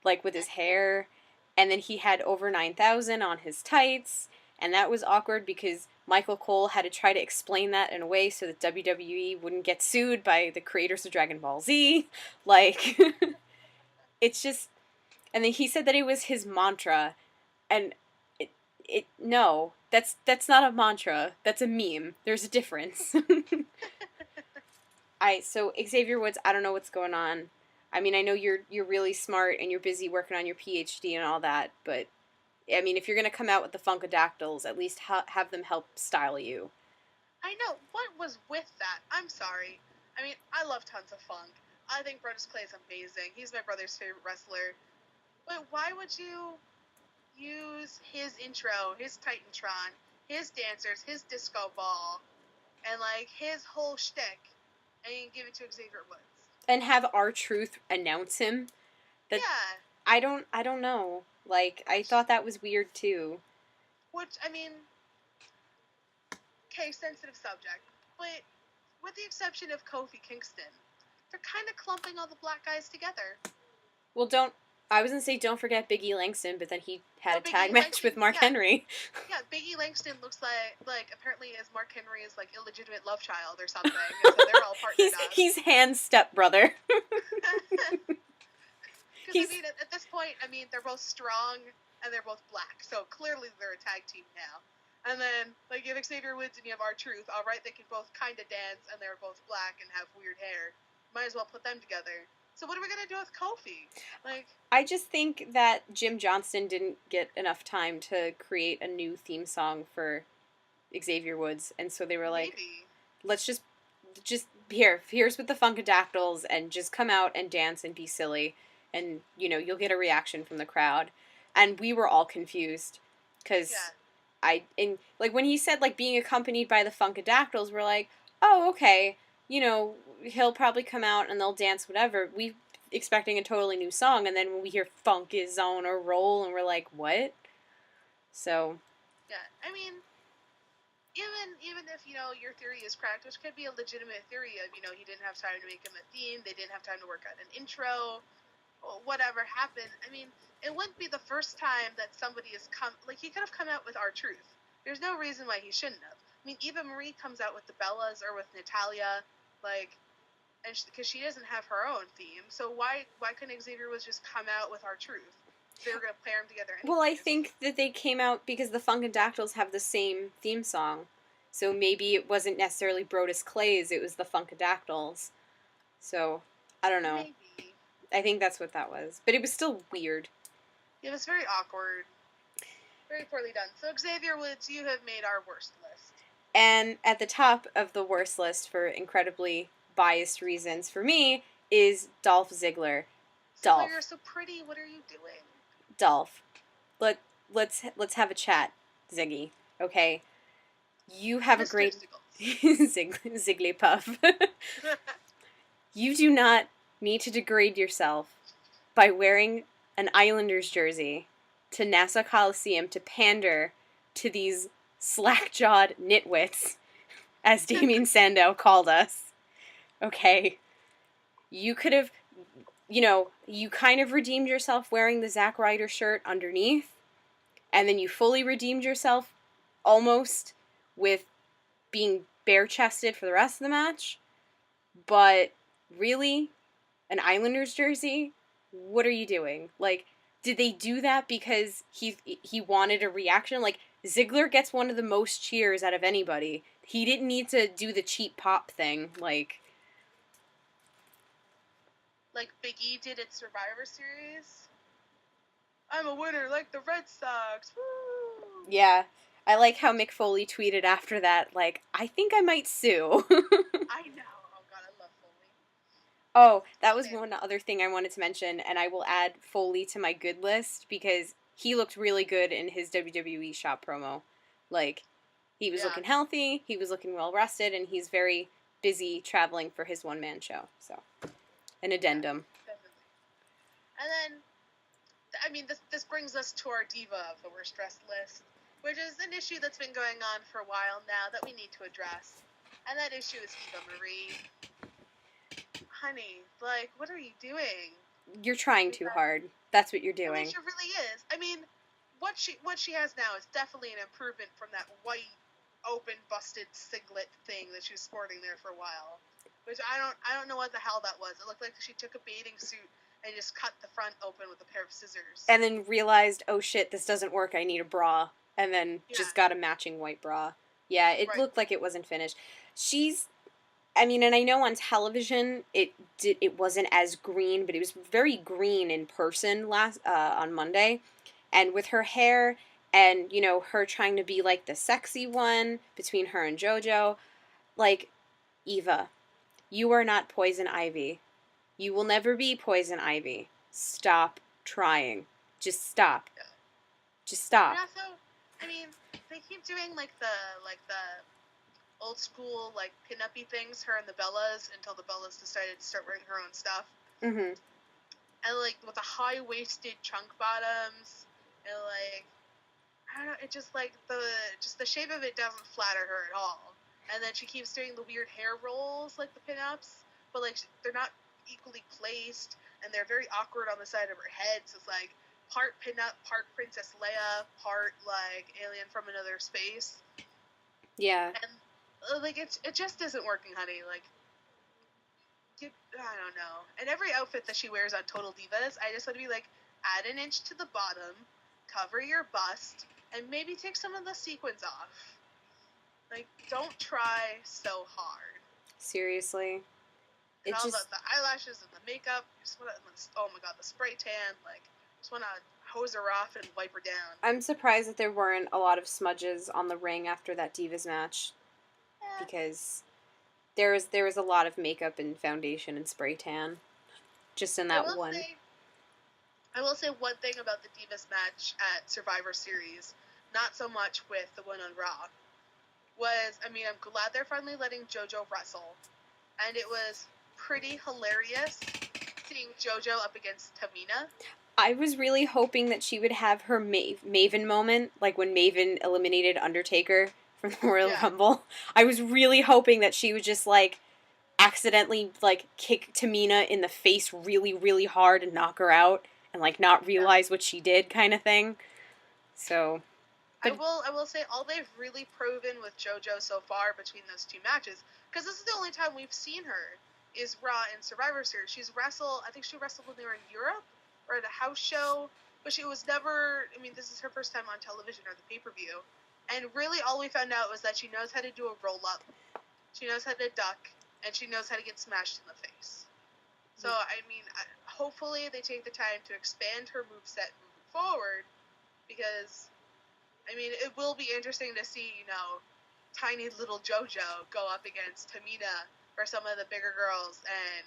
like with his hair, and then he had over 9,000 on his tights, and that was awkward because Michael Cole had to try to explain that in a way so that WWE wouldn't get sued by the creators of Dragon Ball Z. Like, it's just, and then he said that it was his mantra, and no, that's not a mantra. That's a meme. There's a difference. So Xavier Woods, I don't know what's going on. I mean, I know you're really smart and you're busy working on your PhD and all that, but I mean, if you're gonna come out with the Funkadactyls, at least have them help style you. I know. What was with that? I'm sorry. I mean, I love tons of funk. I think Brodus Clay is amazing. He's my brother's favorite wrestler. But why would you use his intro, his Titantron, his dancers, his disco ball, and like his whole shtick, and give it to Xavier Woods? And have R-Truth announce him? Yeah. I don't know. Like, I thought that was weird too. Which, I mean, okay, sensitive subject, but with the exception of Kofi Kingston, they're kind of clumping all the black guys together. Well, I was gonna say don't forget Big E Langston, but then he had a tag match with Mark Henry. Yeah, Big E Langston looks like apparently as Mark Henry is like illegitimate love child or something, and so they're all partnered up. He's Han's stepbrother. Because I mean, at this point, I mean, they're both strong and they're both black, so clearly they're a tag team now. And then, like, you have Xavier Woods and you have R-Truth. All right, they can both kind of dance and they're both black and have weird hair. Might as well put them together. So what are we gonna do with Kofi? Like, I just think that Jim Johnston didn't get enough time to create a new theme song for Xavier Woods, and so they were like, let's just here's with the Funkadactyls, and just come out and dance and be silly, and you'll get a reaction from the crowd. And we were all confused because like when he said like being accompanied by the Funkadactyls, we're like, oh, okay, he'll probably come out and they'll dance, whatever. We expecting a totally new song, and then when we hear funk is on a roll, and we're like, what? So. Yeah, I mean, even if, your theory is correct, which could be a legitimate theory of, he didn't have time to make him a theme, they didn't have time to work out an intro, whatever happened. I mean, it wouldn't be the first time that somebody has come. Like, he could have come out with R-Truth. There's no reason why he shouldn't have. I mean, Eva Marie comes out with the Bellas or with Natalia, like, and because she doesn't have her own theme. So why couldn't Xavier was just come out with R-Truth? They were gonna pair them together anyways. Well, I think that they came out because the Funkadactyls have the same theme song. So maybe it wasn't necessarily Brodus Clay's, it was the Funkadactyls. So, I don't know. Maybe. I think that's what that was. But it was still weird. It was very awkward. Very poorly done. So, Xavier Woods, you have made our worst list. And at the top of the worst list, for incredibly biased reasons for me, is Dolph Ziggler. Dolph. Ziggler, you're so pretty. What are you doing? Dolph. Let's have a chat, Ziggy. Okay? You have Mr. a great... Zigglypuff. You do not need to degrade yourself by wearing an Islanders jersey to Nassau Coliseum to pander to these slack-jawed nitwits, as Damien Sandow called us. Okay? You could have, you kind of redeemed yourself wearing the Zack Ryder shirt underneath, and then you fully redeemed yourself almost with being bare-chested for the rest of the match. But really? An Islanders jersey? What are you doing? Like, did they do that because he wanted a reaction? Like, Ziggler gets one of the most cheers out of anybody. He didn't need to do the cheap pop thing, like Big E did at Survivor Series. I'm a winner like the Red Sox. Woo! Yeah. I like how Mick Foley tweeted after that, like, I think I might sue. I know. Oh, God, I love Foley. Oh, that was one other thing I wanted to mention, and I will add Foley to my good list, because he looked really good in his WWE shop promo. Like, he was looking healthy, he was looking well-rested, and he's very busy traveling for his one-man show. So, an addendum. Yeah, definitely. And then, I mean, this brings us to our Diva of the Worst Dressed list, which is an issue that's been going on for a while now that we need to address. And that issue is Eva Marie. Honey, like, what are you doing? You're trying too hard. That's what you're I doing. mean, she really is. I mean, what she has now is definitely an improvement from that white, open, busted singlet thing that she was sporting there for a while. Which I don't know what the hell that was. It looked like she took a bathing suit and just cut the front open with a pair of scissors. And then realized, oh shit, this doesn't work, I need a bra. And then just got a matching white bra. Yeah, it looked like it wasn't finished. And I know on television it wasn't as green, but it was very green in person on Monday. And with her hair and, her trying to be like the sexy one between her and JoJo, like, Eva, you are not Poison Ivy. You will never be Poison Ivy. Stop trying. Just stop. Yeah. Just stop. And also, I mean, they keep doing like the old school like pin-uppy things, her and the Bellas, until the Bellas decided to start wearing her own stuff. Mm-hmm. And like with the high-waisted chunk bottoms, and like I don't know, it just like the shape of it doesn't flatter her at all. And then she keeps doing the weird hair rolls like the pin-ups, but like they're not equally placed, and they're very awkward on the side of her head. So it's like part pin-up, part Princess Leia, part like alien from another space. Yeah. And like it just isn't working, honey. Like I don't know. And every outfit that she wears on Total Divas, I just want to be like, add an inch to the bottom, cover your bust, and maybe take some of the sequins off. Like, don't try so hard. Seriously. And all the eyelashes and the makeup, just want to, oh my god, the spray tan, like, just want to hose her off and wipe her down. I'm surprised that there weren't a lot of smudges on the ring after that Divas match. Yeah. Because there was a lot of makeup and foundation and spray tan. Just in that one. I will say one thing about the Divas match at Survivor Series, not so much with the one on Raw, was, I mean, I'm glad they're finally letting JoJo wrestle. And it was pretty hilarious seeing JoJo up against Tamina. I was really hoping that she would have her Maven moment, like when Maven eliminated Undertaker from the Royal Rumble. I was really hoping that she would just, like, accidentally, like, kick Tamina in the face really, really hard and knock her out and, like, not realize what she did kind of thing. So... I will say all they've really proven with JoJo so far between those two matches, because this is the only time we've seen her, is Raw and Survivor Series. I think she wrestled when they were in Europe, or at a house show, but she was never, I mean, this is her first time on television or the pay-per-view, and really all we found out was that she knows how to do a roll-up, she knows how to duck, and she knows how to get smashed in the face. So, I mean, hopefully they take the time to expand her moveset moving forward, because... I mean, it will be interesting to see, you know, tiny little JoJo go up against Tamina or some of the bigger girls and,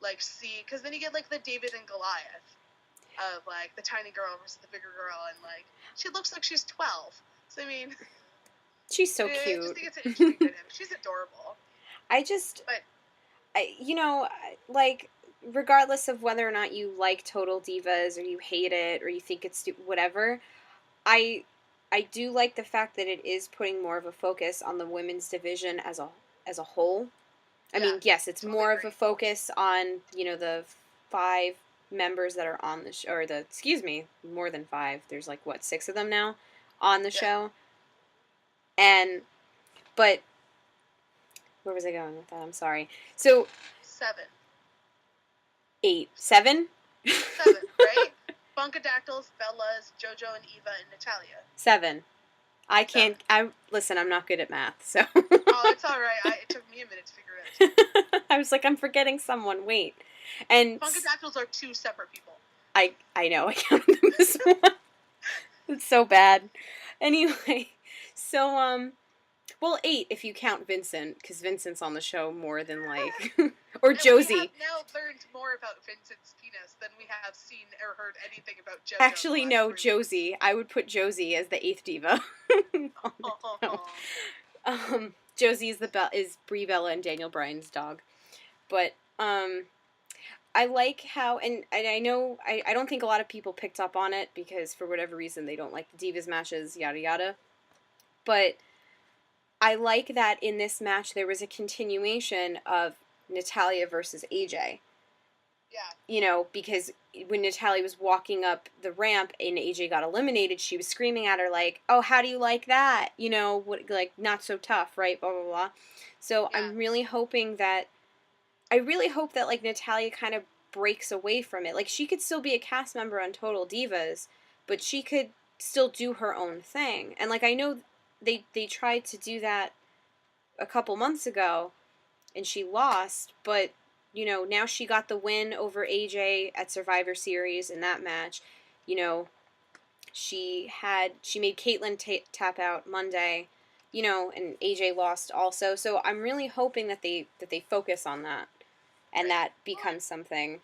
like, see... Because then you get, like, the David and Goliath of, like, the tiny girl versus the bigger girl. And, like, she looks like she's 12. So, I mean... She's so cute. I just think it's an interesting dynamic. She's adorable. You know, like... Regardless of whether or not you like Total Divas or you hate it or you think it's whatever, I do like the fact that it is putting more of a focus on the women's division as a whole. I mean, yes, it's more of a focus on, you know, the 5 members that are on the show, or more than 5. There's like, 6 of them now on the show. But, where was I going with that? I'm sorry. So... 7. 8. 7? 7, right? Funkadactyls, Bellas, JoJo, and Eva, and Natalia. 7. I can't... Listen, I'm not good at math, so... Oh, it's alright. It took me a minute to figure it out. I was like, I'm forgetting someone. Wait. And... Funkadactyls are 2 separate people. I know. I counted them as one. It's so bad. Anyway, so, well, 8 if you count Vincent, because Vincent's on the show more than, like... or and Josie. We have now learned more about Vincent's penis than we have seen or heard anything about JoJo. Actually, no, Josie. I would put Josie as the 8th diva. Josie is Brie Bella and Daniel Bryan's dog. But, I like how, and I know, I don't think a lot of people picked up on it, because for whatever reason they don't like the Divas matches, yada yada. But I like that in this match there was a continuation of Natalia versus AJ. Yeah. You know, because when Natalia was walking up the ramp and AJ got eliminated, she was screaming at her like, oh, how do you like that? You know, what, like, not so tough, right? Blah, blah, blah. So yeah. I really hope that, like, Natalia kind of breaks away from it. Like, she could still be a cast member on Total Divas, but she could still do her own thing. And, like, I know they tried to do that a couple months ago, and she lost, but, you know, now she got the win over AJ at Survivor Series in that match. You know, she made Caitlyn tap out Monday, you know, and AJ lost also. So I'm really hoping that they focus on that, and that becomes something.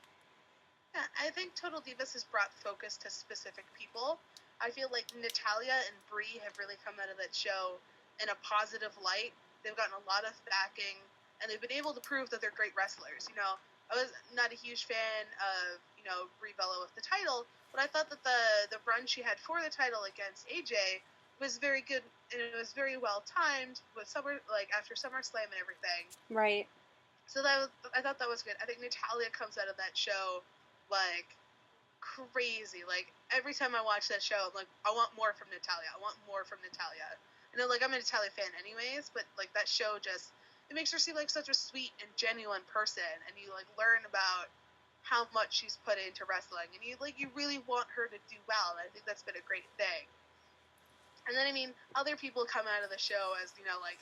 Yeah, I think Total Divas has brought focus to specific people. I feel like Natalia and Brie have really come out of that show in a positive light. They've gotten a lot of backing, and they've been able to prove that they're great wrestlers. You know, I was not a huge fan of, you know, Brie Bella with the title, but I thought that the run she had for the title against AJ was very good, and it was very well timed with after SummerSlam and everything. Right. So I thought that was good. I think Natalia comes out of that show like crazy. Like, every time I watch that show, I'm like, I want more from Natalia. I want more from Natalia. You know, like, I'm a Natalia fan anyways, but like that show just, it makes her seem like such a sweet and genuine person, and you like learn about how much she's put into wrestling, and you really want her to do well. And I think that's been a great thing. And then, I mean, other people come out of the show as, you know, like,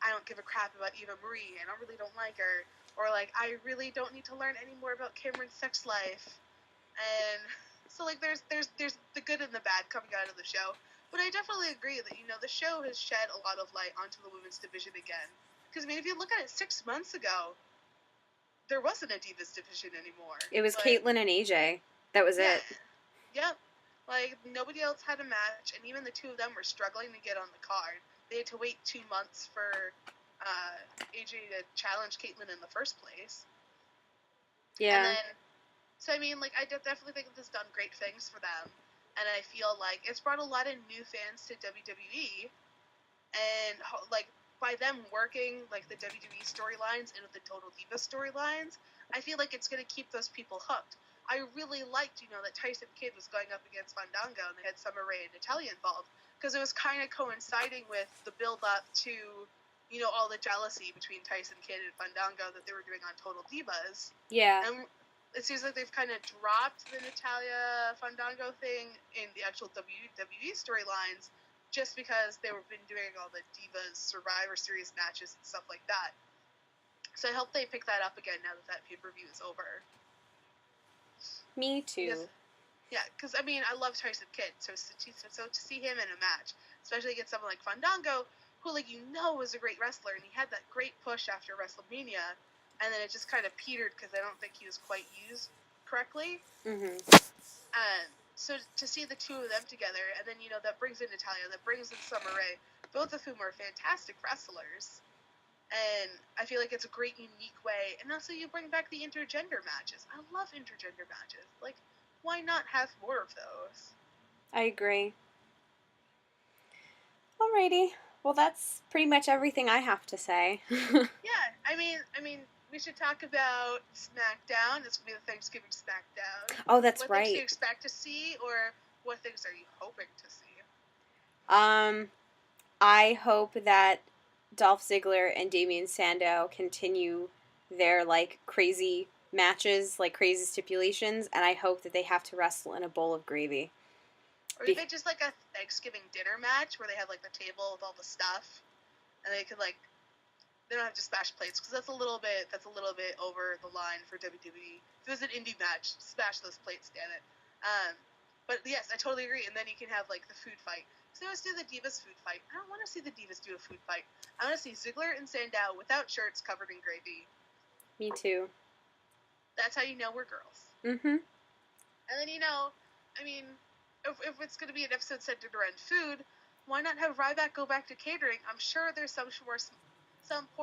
I don't give a crap about Eva Marie, and I really don't like her, or like, I really don't need to learn any more about Cameron's sex life. And so, like, there's the good and the bad coming out of the show. But I definitely agree that, you know, the show has shed a lot of light onto the women's division again. Because, I mean, if you look at it 6 months ago, there wasn't a Divas division anymore. It was Caitlyn and AJ. That was it. Yep. Like, nobody else had a match, and even the two of them were struggling to get on the card. They had to wait 2 months for AJ to challenge Caitlyn in the first place. Yeah. And then, so, I mean, like, I definitely think this has done great things for them. And I feel like it's brought a lot of new fans to WWE. And, like, by them working like the WWE storylines and the Total Divas storylines, I feel like it's going to keep those people hooked. I really liked, that Tyson Kidd was going up against Fandango and they had Summer Rae and Natalya involved because it was kind of coinciding with the build-up to, all the jealousy between Tyson Kidd and Fandango that they were doing on Total Divas. Yeah. And it seems like they've kind of dropped the Natalya Fandango thing in the actual WWE storylines just because they've been doing all the Divas Survivor Series matches and stuff like that. So I hope they pick that up again now that pay-per-view is over. Me too. Because I love Tyson Kidd, so to see him in a match, especially against someone like Fandango, who is a great wrestler, and he had that great push after WrestleMania, and then it just kind of petered because I don't think he was quite used correctly. Mm-hmm. So to see the two of them together, and then that brings in Natalya, that brings in Summer Rae, both of whom are fantastic wrestlers. And I feel like it's a great, unique way. And also, you bring back the intergender matches. I love intergender matches. Why not have more of those? I agree. Alrighty. Well, that's pretty much everything I have to say. Yeah, I mean, we should talk about SmackDown. It's going to be the Thanksgiving SmackDown. Oh, that's what right. What things do you expect to see, or what things are you hoping to see? I hope that Dolph Ziggler and Damien Sandow continue their, crazy matches, crazy stipulations, and I hope that they have to wrestle in a bowl of gravy. Or even just, a Thanksgiving dinner match where they have, the table with all the stuff, and they could, they don't have to smash plates, because that's a little bit over the line for WWE. If it was an indie match, smash those plates, damn it. But, yes, I totally agree, and then you can have, the food fight. So let's do the Divas food fight. I don't want to see the Divas do a food fight. I want to see Ziggler and Sandow without shirts covered in gravy. Me too. That's how you know we're girls. Mm-hmm. And then, if it's going to be an episode centered around food, why not have Ryback go back to catering? I'm sure there's some poor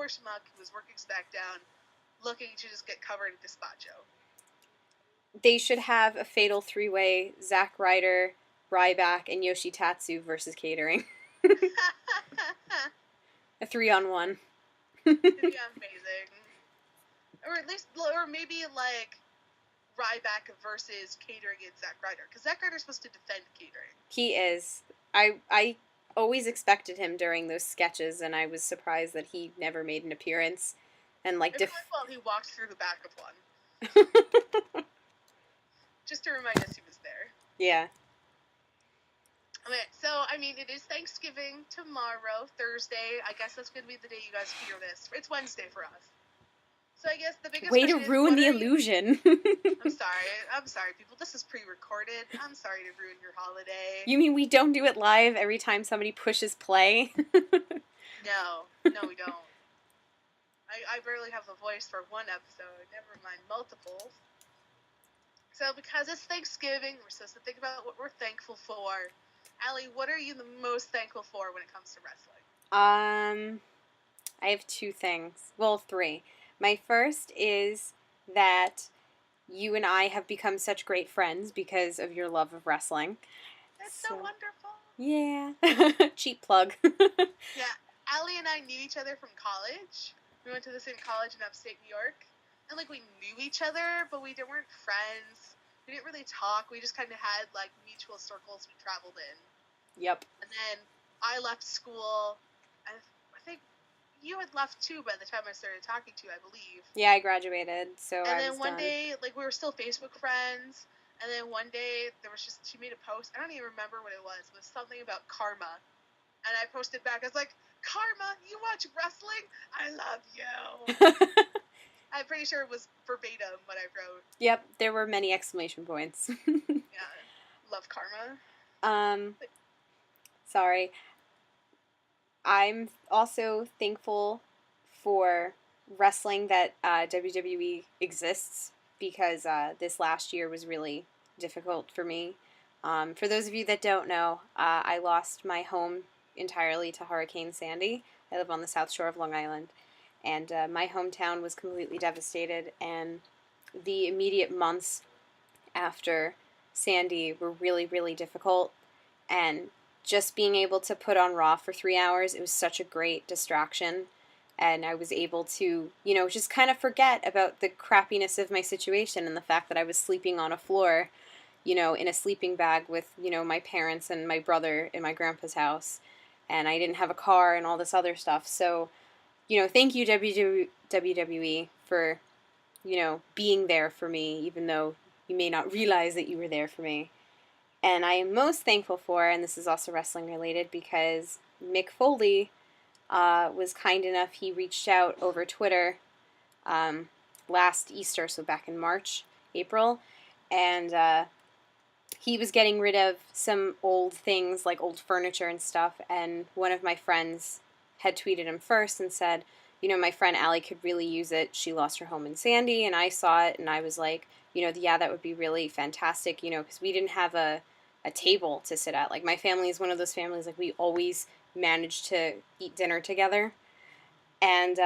schmuck who was working SmackDown looking to just get covered in gazpacho. They should have a fatal three-way Zack Ryder, Ryback, and Yoshitatsu versus catering. A 3-on-1. It'd be amazing. Or maybe Ryback versus catering and Zack Ryder, because Zack Ryder's supposed to defend catering. He is. I always expected him during those sketches, and I was surprised that he never made an appearance. And well, he walked through the back of one. Just to remind us he was there. Yeah. Okay, so, it is Thanksgiving tomorrow, Thursday. I guess that's going to be the day you guys hear this. It's Wednesday for us. So I guess the biggest way to question ruin is, the illusion. I'm sorry, people. This is pre-recorded. I'm sorry to ruin your holiday. You mean we don't do it live every time somebody pushes play? No, we don't. I barely have the voice for one episode, never mind multiples. So because it's Thanksgiving, we're supposed to think about what we're thankful for. Allie, what are you the most thankful for when it comes to wrestling? I have two things. Well, three. My first is that you and I have become such great friends because of your love of wrestling. That's so wonderful. Yeah. Cheap plug. Yeah, Allie and I knew each other from college. We went to the same college in upstate New York. And, we knew each other, but we weren't friends. We didn't really talk. We just kind of had, mutual circles we traveled in. Yep. And then I left school. I think you had left, too, by the time I started talking to you, I believe. Yeah, I graduated, so and I then was one done. day, we were still Facebook friends. And then one day, she made a post. I don't even remember what it was. It was something about karma. And I posted back. I was like, Karma, you watch wrestling? I love you. I'm pretty sure it was verbatim what I wrote. Yep, there were many exclamation points. Yeah, love karma. Sorry. I'm also thankful for wrestling that WWE exists because this last year was really difficult for me. For those of you that don't know, I lost my home entirely to Hurricane Sandy. I live on the South Shore of Long Island. And my hometown was completely devastated, and the immediate months after Sandy were really, really difficult. And just being able to put on Raw for 3 hours, it was such a great distraction. And I was able to, you know, just kind of forget about the crappiness of my situation and the fact that I was sleeping on a floor, you know, in a sleeping bag with, you know, my parents and my brother in my grandpa's house. And I didn't have a car and all this other stuff. So, you know, thank you, WWE, for, you know, being there for me, even though you may not realize that you were there for me. And I am most thankful for, and this is also wrestling related, because Mick Foley was kind enough. He reached out over Twitter last Easter, so back in March, April, and he was getting rid of some old things, like old furniture and stuff, and one of my friends had tweeted him first and said, you know, my friend Allie could really use it. She lost her home in Sandy, and I saw it, and I was like, you know, yeah, that would be really fantastic, you know, because we didn't have a table to sit at. Like, my family is one of those families, like, we always managed to eat dinner together. And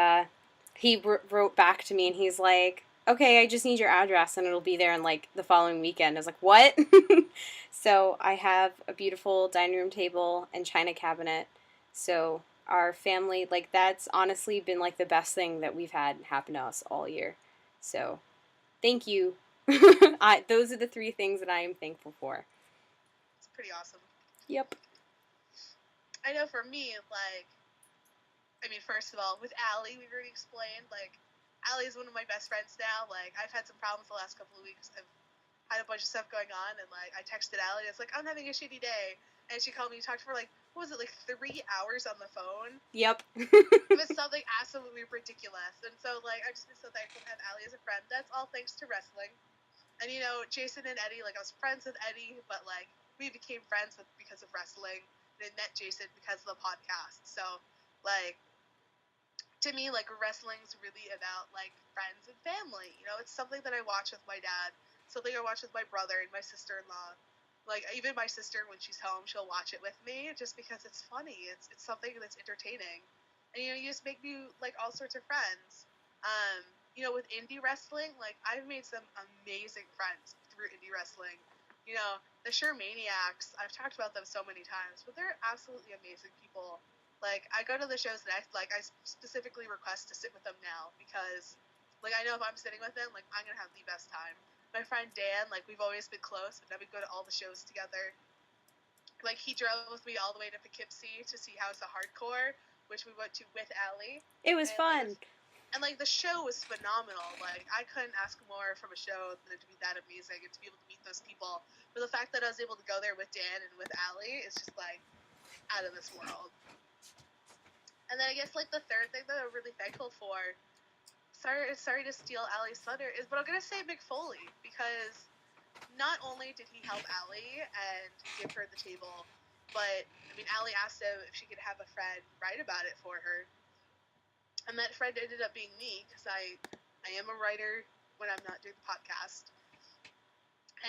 he wrote back to me, and he's like, okay, I just need your address, and it'll be there in, like, the following weekend. I was like, what? So I have a beautiful dining room table and china cabinet. So our family, like, that's honestly been, like, the best thing that we've had happen to us all year. So thank you. Those are the 3 things that I am thankful for. It's pretty awesome. Yep. I know for me, like, I mean, first of all, with Allie, we already explained, like, Allie is one of my best friends now. Like, I've had some problems the last couple of weeks. I've had a bunch of stuff going on, and, like, I texted Allie, and it's like, I'm having a shitty day. And she called me and talked for, like, what was it, like 3 hours on the phone? Yep. It was something absolutely ridiculous. And so, like, I've just been so thankful to have Allie as a friend. That's all thanks to wrestling. And, you know, Jason and Eddie, like, I was friends with Eddie, but, like, we became friends because of wrestling. And I met Jason because of the podcast. So, like, to me, like, wrestling's really about, like, friends and family. You know, it's something that I watch with my dad, something I watch with my brother and my sister-in-law. Like, even my sister, when she's home, she'll watch it with me just because it's funny. It's something that's entertaining. And, you know, you just make new, like, all sorts of friends. You know, with indie wrestling, like, I've made some amazing friends through indie wrestling. You know, the Shermaniacs, I've talked about them so many times, but they're absolutely amazing people. Like, I go to the shows and I specifically request to sit with them now because, like, I know if I'm sitting with them, like, I'm going to have the best time. My friend Dan, like, we've always been close, but then we go to all the shows together. Like, he drove with me all the way to Poughkeepsie to see House of Hardcore, which we went to with Allie. It was fun. And, like, the show was phenomenal. Like, I couldn't ask more from a show than it to be that amazing and to be able to meet those people. But the fact that I was able to go there with Dan and with Allie is just, like, out of this world. And then I guess, like, the third thing that I'm really thankful for, sorry to steal Allie's thunder, is, but I'm going to say Mick Foley, because not only did he help Allie and give her the table, but, I mean, Allie asked him if she could have a friend write about it for her. And that friend ended up being me, because I am a writer when I'm not doing the podcast.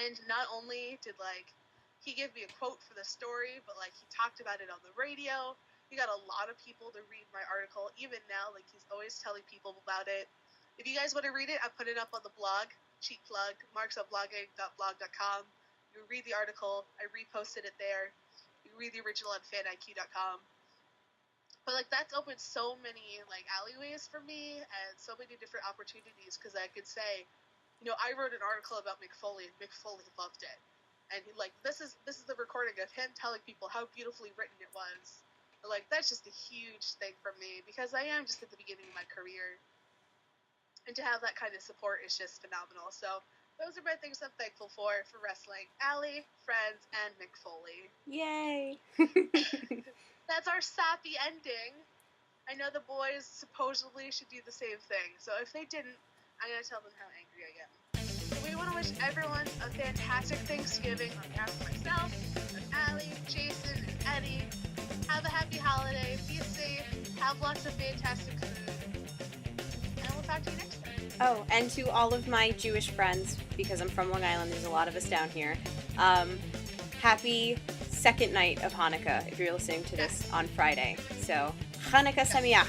And not only did, like, he give me a quote for the story, but, like, he talked about it on the radio. He got a lot of people to read my article. Even now, like, he's always telling people about it. If you guys want to read it, I put it up on the blog. Cheap plug, marksofblogging.blog.com. You read the article. I reposted it there. You read the original on faniq.com. But, like, that's opened so many, like, alleyways for me and so many different opportunities because I could say, you know, I wrote an article about Mick Foley and Mick Foley loved it. And, like, this is the recording of him telling people how beautifully written it was. But, like, that's just a huge thing for me because I am just at the beginning of my career. And to have that kind of support is just phenomenal. So those are my things I'm thankful for wrestling. Allie, friends, and Mick Foley. Yay! That's our sappy ending. I know the boys supposedly should do the same thing. So if they didn't, I'm going to tell them how angry I am. So we want to wish everyone a fantastic Thanksgiving on behalf of myself, of Allie, Jason, and Eddie. Have a happy holiday. Be safe. Have lots of fantastic food. And we'll talk to you next time. Oh, and to all of my Jewish friends, because I'm from Long Island, there's a lot of us down here. Happy second night of Hanukkah if you're listening to this on Friday. So, Hanukkah Sameach.